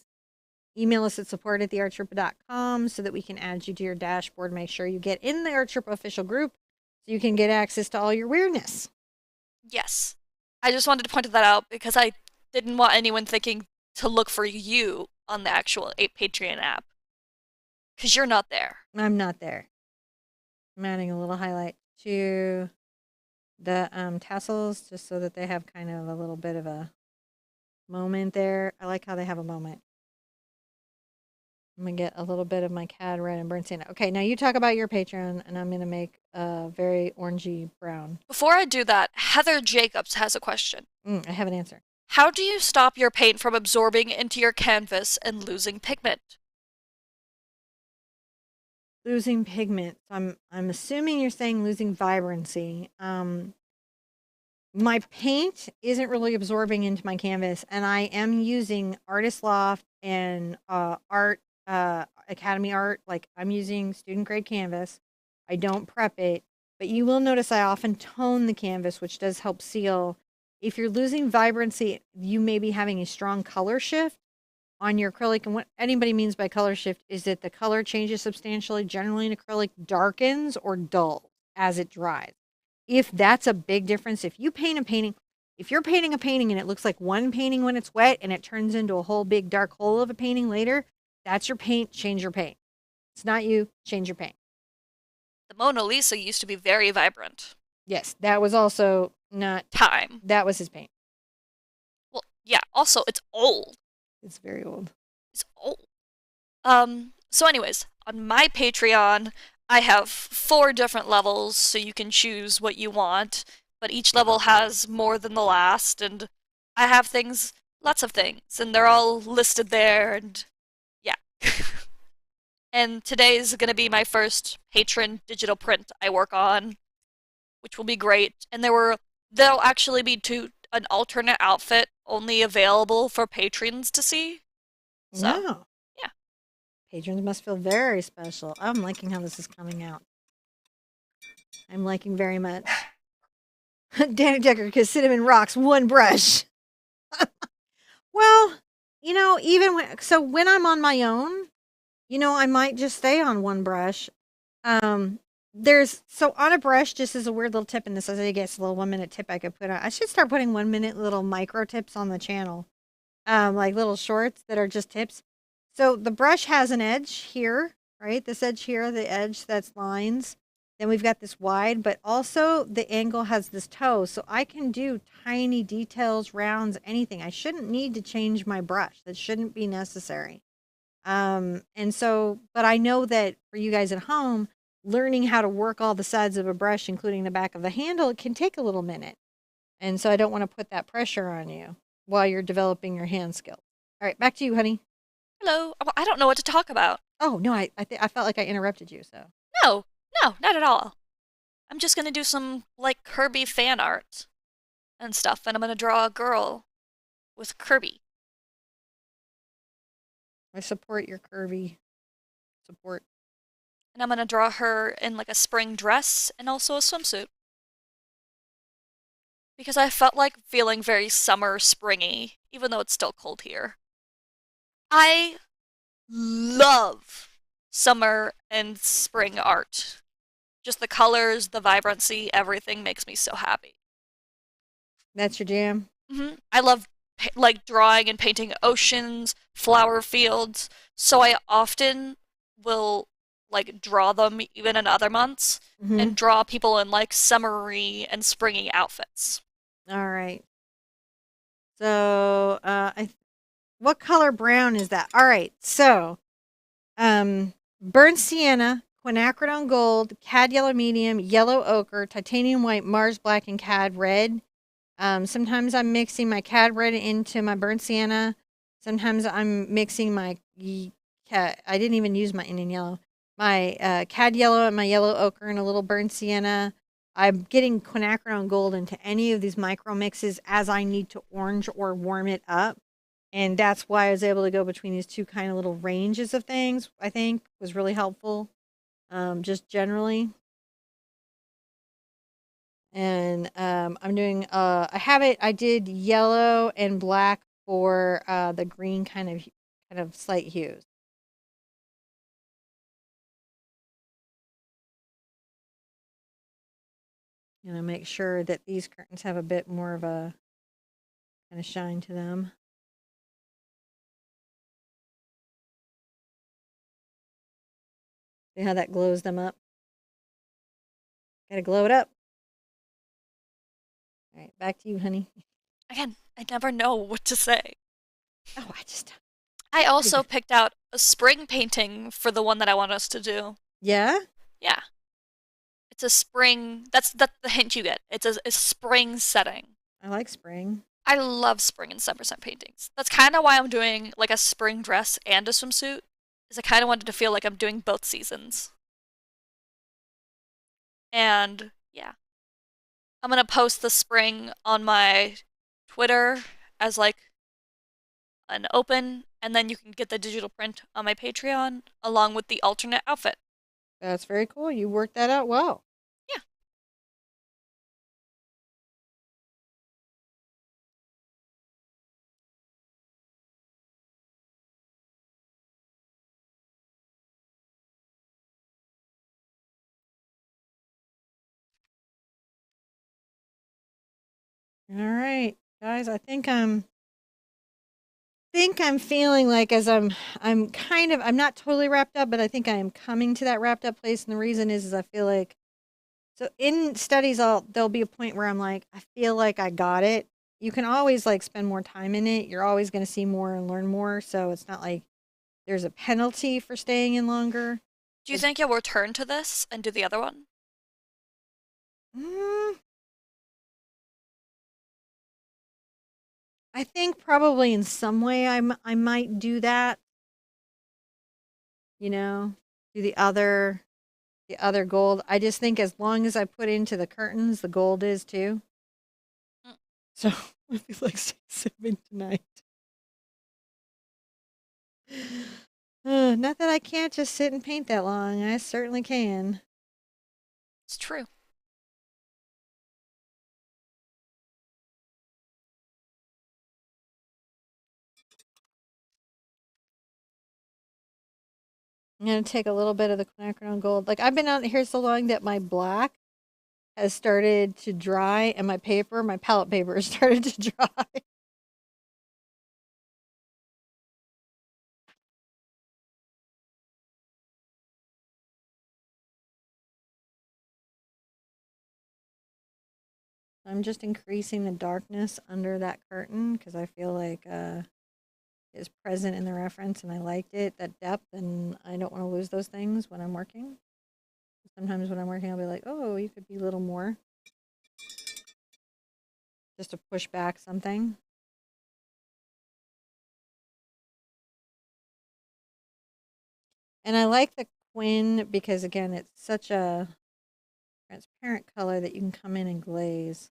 email us at support@theartsherpa.com so that we can add you to your dashboard. Make sure you get in the Art Sherpa official group so you can get access to all your weirdness. Yes. I just wanted to point that out because I didn't want anyone thinking to look for you on the actual Patreon app. Because you're not there. I'm not there. I'm adding a little highlight to the tassels just so that they have kind of a little bit of a moment there. I like how they have a moment. I'm going to get a little bit of my CAD red and burnt sienna. Okay, now you talk about your Patreon, and I'm going to make a very orangey brown. Before I do that, Heather Jacobs has a question. I have an answer. How do you stop your paint from absorbing into your canvas and losing pigment? Losing pigment. I'm assuming you're saying losing vibrancy. My paint isn't really absorbing into my canvas, and I am using Artist Loft and Art Academy Art. Like, I'm using student grade canvas. I don't prep it, but you will notice I often tone the canvas, which does help seal. If you're losing vibrancy, you may be having a strong color shift on your acrylic. And what anybody means by color shift is that the color changes substantially. Generally, an acrylic darkens or dulls as it dries. If that's a big difference, if you paint a painting, if you're painting a painting and it looks like one painting when it's wet and it turns into a whole big dark hole of a painting later, that's your paint. Change your paint. It's not you. Change your paint. The Mona Lisa used to be very vibrant. Yes, that was also not Time. That was his paint. Well, yeah, also, it's old. It's very old. It's old. So anyways, on my Patreon, I have 4 different levels, so you can choose what you want, but each level has more than the last, and I have things, lots of things, and they're all listed there, and yeah. And today is going to be my first patron digital print I work on, which will be great. And there'll actually be an alternate outfit only available for patrons to see. So, No. yeah. Patrons must feel very special. I'm liking how this is coming out. I'm liking very much. Danny Decker, because cinnamon rocks one brush. Well, even when I'm on my own, I might just stay on one brush. On a brush, just as a weird little tip, and this is, I guess, a little 1-minute tip I could put on. I should start putting 1-minute little micro tips on the channel, like little shorts that are just tips. So the brush has an edge here, right? This edge here, the edge that's lines. Then we've got this wide, but also the angle has this toe. So I can do tiny details, rounds, anything. I shouldn't need to change my brush. That shouldn't be necessary. But I know that for you guys at home, learning how to work all the sides of a brush, including the back of the handle, it can take a little minute. And so I don't want to put that pressure on you while you're developing your hand skill. All right, back to you, honey. Hello. Well, I don't know what to talk about. Oh, no, I felt like I interrupted you, so. No, not at all. I'm just going to do some, like, Kirby fan art and stuff, and I'm going to draw a girl with Kirby. I support your curvy support. And I'm going to draw her in, like, a spring dress and also a swimsuit. Because I felt like feeling very summer springy, even though it's still cold here. I love summer and spring art. Just the colors, the vibrancy, everything makes me so happy. That's your jam? I love like drawing and painting oceans, flower fields, so I often will like draw them even in other months and draw people in like summery and springy outfits. All right. So, what color brown is that? All right. So, burnt sienna, quinacridone gold, cad yellow medium, yellow ochre, titanium white, Mars black, and cad red. Sometimes I'm mixing my cad red into my burnt sienna. Sometimes I'm mixing my I didn't even use my Indian yellow. My cad yellow and my yellow ochre and a little burnt sienna. I'm getting quinacridone gold into any of these micro mixes as I need to orange or warm it up. And that's why I was able to go between these two kind of little ranges of things, I think was really helpful, just generally. And I'm doing, I did yellow and black for the green kind of slight hues. Make sure that these curtains have a bit more of a kind of shine to them. See how that glows them up? Gotta glow it up. All right, back to you, honey. Again, I never know what to say. Oh, I also picked out a spring painting for the one that I want us to do. Yeah? Yeah. It's a spring. That's the hint you get. It's a spring setting. I like spring. I love spring and summer scent paintings. That's kind of why I'm doing like a spring dress and a swimsuit, is I kind of wanted to feel like I'm doing both seasons. And yeah, I'm gonna post the spring on my Twitter as like an open, and then you can get the digital print on my Patreon along with the alternate outfit. That's very cool. You worked that out well. Yeah. All right, guys. I think I'm feeling like as I'm not totally wrapped up, but I think I am coming to that wrapped up place. And the reason is I feel like so in studies there'll be a point where I'm like, I feel like I got it. You can always like spend more time in it. You're always going to see more and learn more. So it's not like there's a penalty for staying in longer. Do you think you'll return to this and do the other one? Mm, I think probably in some way I might do that. You know, do the other gold. I just think as long as I put into the curtains, the gold is too. Mm. So I feel like sipping tonight. Not that I can't just sit and paint that long. I certainly can. It's true. I'm gonna take a little bit of the quinacridone gold. Like I've been out here so long that my black has started to dry, and my palette paper has started to dry. I'm just increasing the darkness under that curtain because I feel like it's present in the reference and I liked it, that depth, and I don't want to lose those things when I'm working. Sometimes when I'm working, I'll be like, oh, you could be a little more. Just to push back something. And I like the Quinn because, again, it's such a transparent color that you can come in and glaze.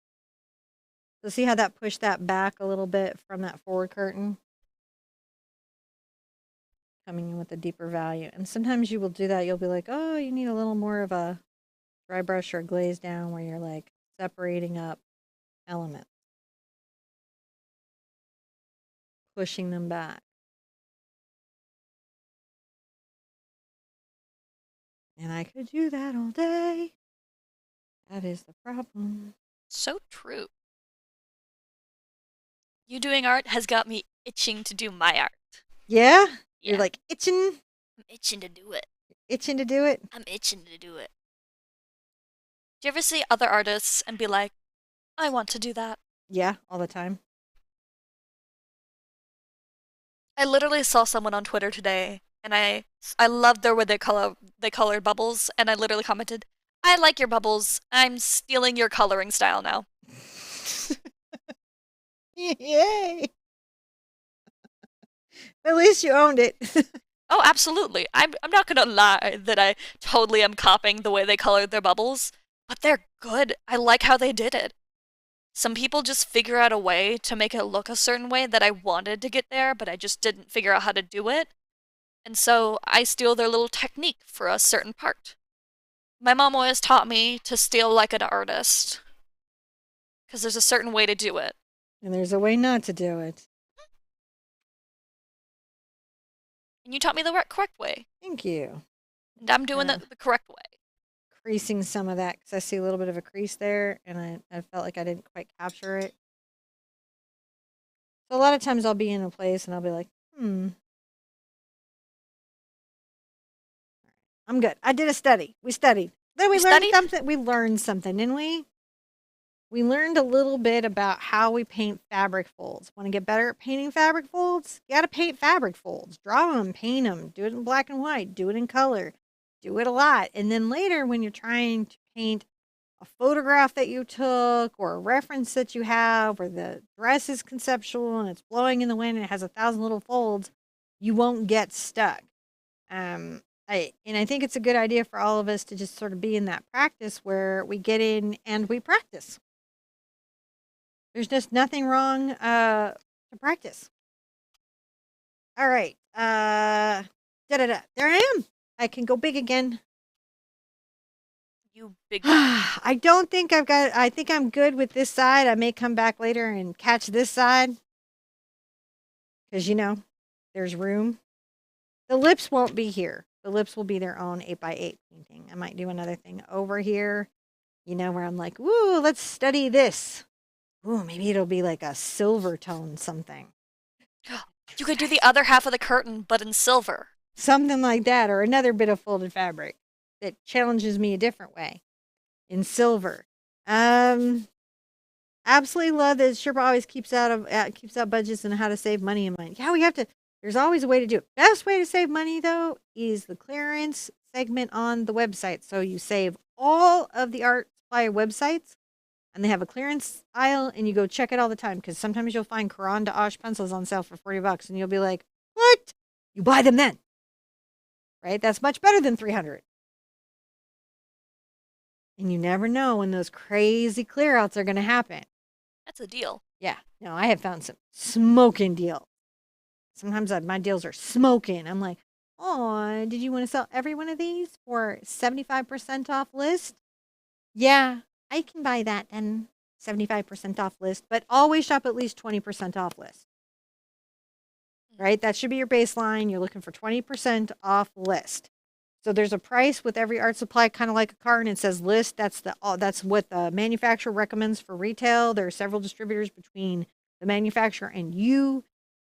So see how that pushed that back a little bit from that forward curtain? Coming in with a deeper value. And sometimes you will do that. You'll be like, oh, you need a little more of a dry brush or glaze down where you're like separating up elements, pushing them back. And I could do that all day. That is the problem. So true. You doing art has got me itching to do my art. Yeah? Yeah. You're like itching? I'm itching to do it. Itching to do it? I'm itching to do it. Do you ever see other artists and be like, I want to do that? Yeah, all the time. I literally saw someone on Twitter today, and I loved their way they colored bubbles, and I literally commented, I like your bubbles. I'm stealing your coloring style now. Yay! At least you owned it. Oh, absolutely. I'm not gonna lie that I totally am copying the way they colored their bubbles, but they're good. I like how they did it. Some people just figure out a way to make it look a certain way that I wanted to get there, but I just didn't figure out how to do it. And so I steal their little technique for a certain part. My mom always taught me to steal like an artist, because there's a certain way to do it. And there's a way not to do it. And you taught me the correct way. Thank you. And I'm doing the correct way. Creasing some of that because I see a little bit of a crease there and I felt like I didn't quite capture it. So a lot of times I'll be in a place and I'll be like, I'm good. I did a study. We studied. Then we learned something. We learned something, didn't we? We learned a little bit about how we paint fabric folds. Want to get better at painting fabric folds? You got to paint fabric folds. Draw them, paint them, do it in black and white, do it in color, do it a lot. And then later when you're trying to paint a photograph that you took or a reference that you have, or the dress is conceptual and it's blowing in the wind and it has 1,000 little folds, you won't get stuck. I think it's a good idea for all of us to just sort of be in that practice where we get in and we practice. There's just nothing wrong to practice. All right. There I am. I can go big again. You big. I don't think I think I'm good with this side. I may come back later and catch this side. Because, there's room. The lips won't be here. The lips will be their own 8x8 painting. I might do another thing over here, where I'm like, woo, let's study this. Ooh, maybe it'll be like a silver tone something. You could do the other half of the curtain, but in silver. Something like that, or another bit of folded fabric that challenges me a different way in silver. Absolutely love that Sherpa always keeps out budgets and how to save money in mind. Yeah, we have to. There's always a way to do it. Best way to save money though is the clearance segment on the website. So you save all of the art supplier websites, and they have a clearance aisle, and you go check it all the time, because sometimes you'll find Caran d'Ache pencils on sale for $40, and you'll be like, "What?" You buy them then, right? That's much better than $300. And you never know when those crazy clear outs are going to happen. That's a deal. Yeah. No, I have found some smoking deals. Sometimes my deals are smoking. I'm like, oh, did you want to sell every one of these for 75% off list? Yeah, I can buy that then. 75% off list, but always shop at least 20% off list. Right? That should be your baseline. You're looking for 20% off list. So there's a price with every art supply, kind of like a car, and it says list. That's what the manufacturer recommends for retail. There are several distributors between the manufacturer and you,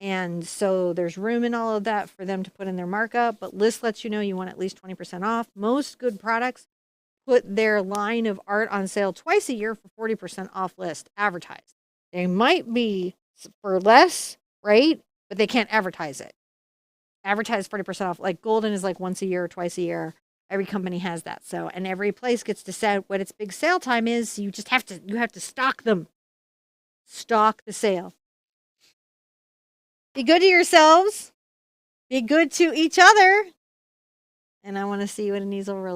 and so there's room in all of that for them to put in their markup. But list lets you know you want at least 20% off. Most good products put their line of art on sale twice a year for 40% off list advertised. They might be for less, right? But they can't advertise it. Advertise 40% off. Like Golden is like once a year or twice a year. Every company has that. So, and every place gets to set what its big sale time is. You just have to stock them. Stock the sale. Be good to yourselves. Be good to each other. And I want to see what an easel really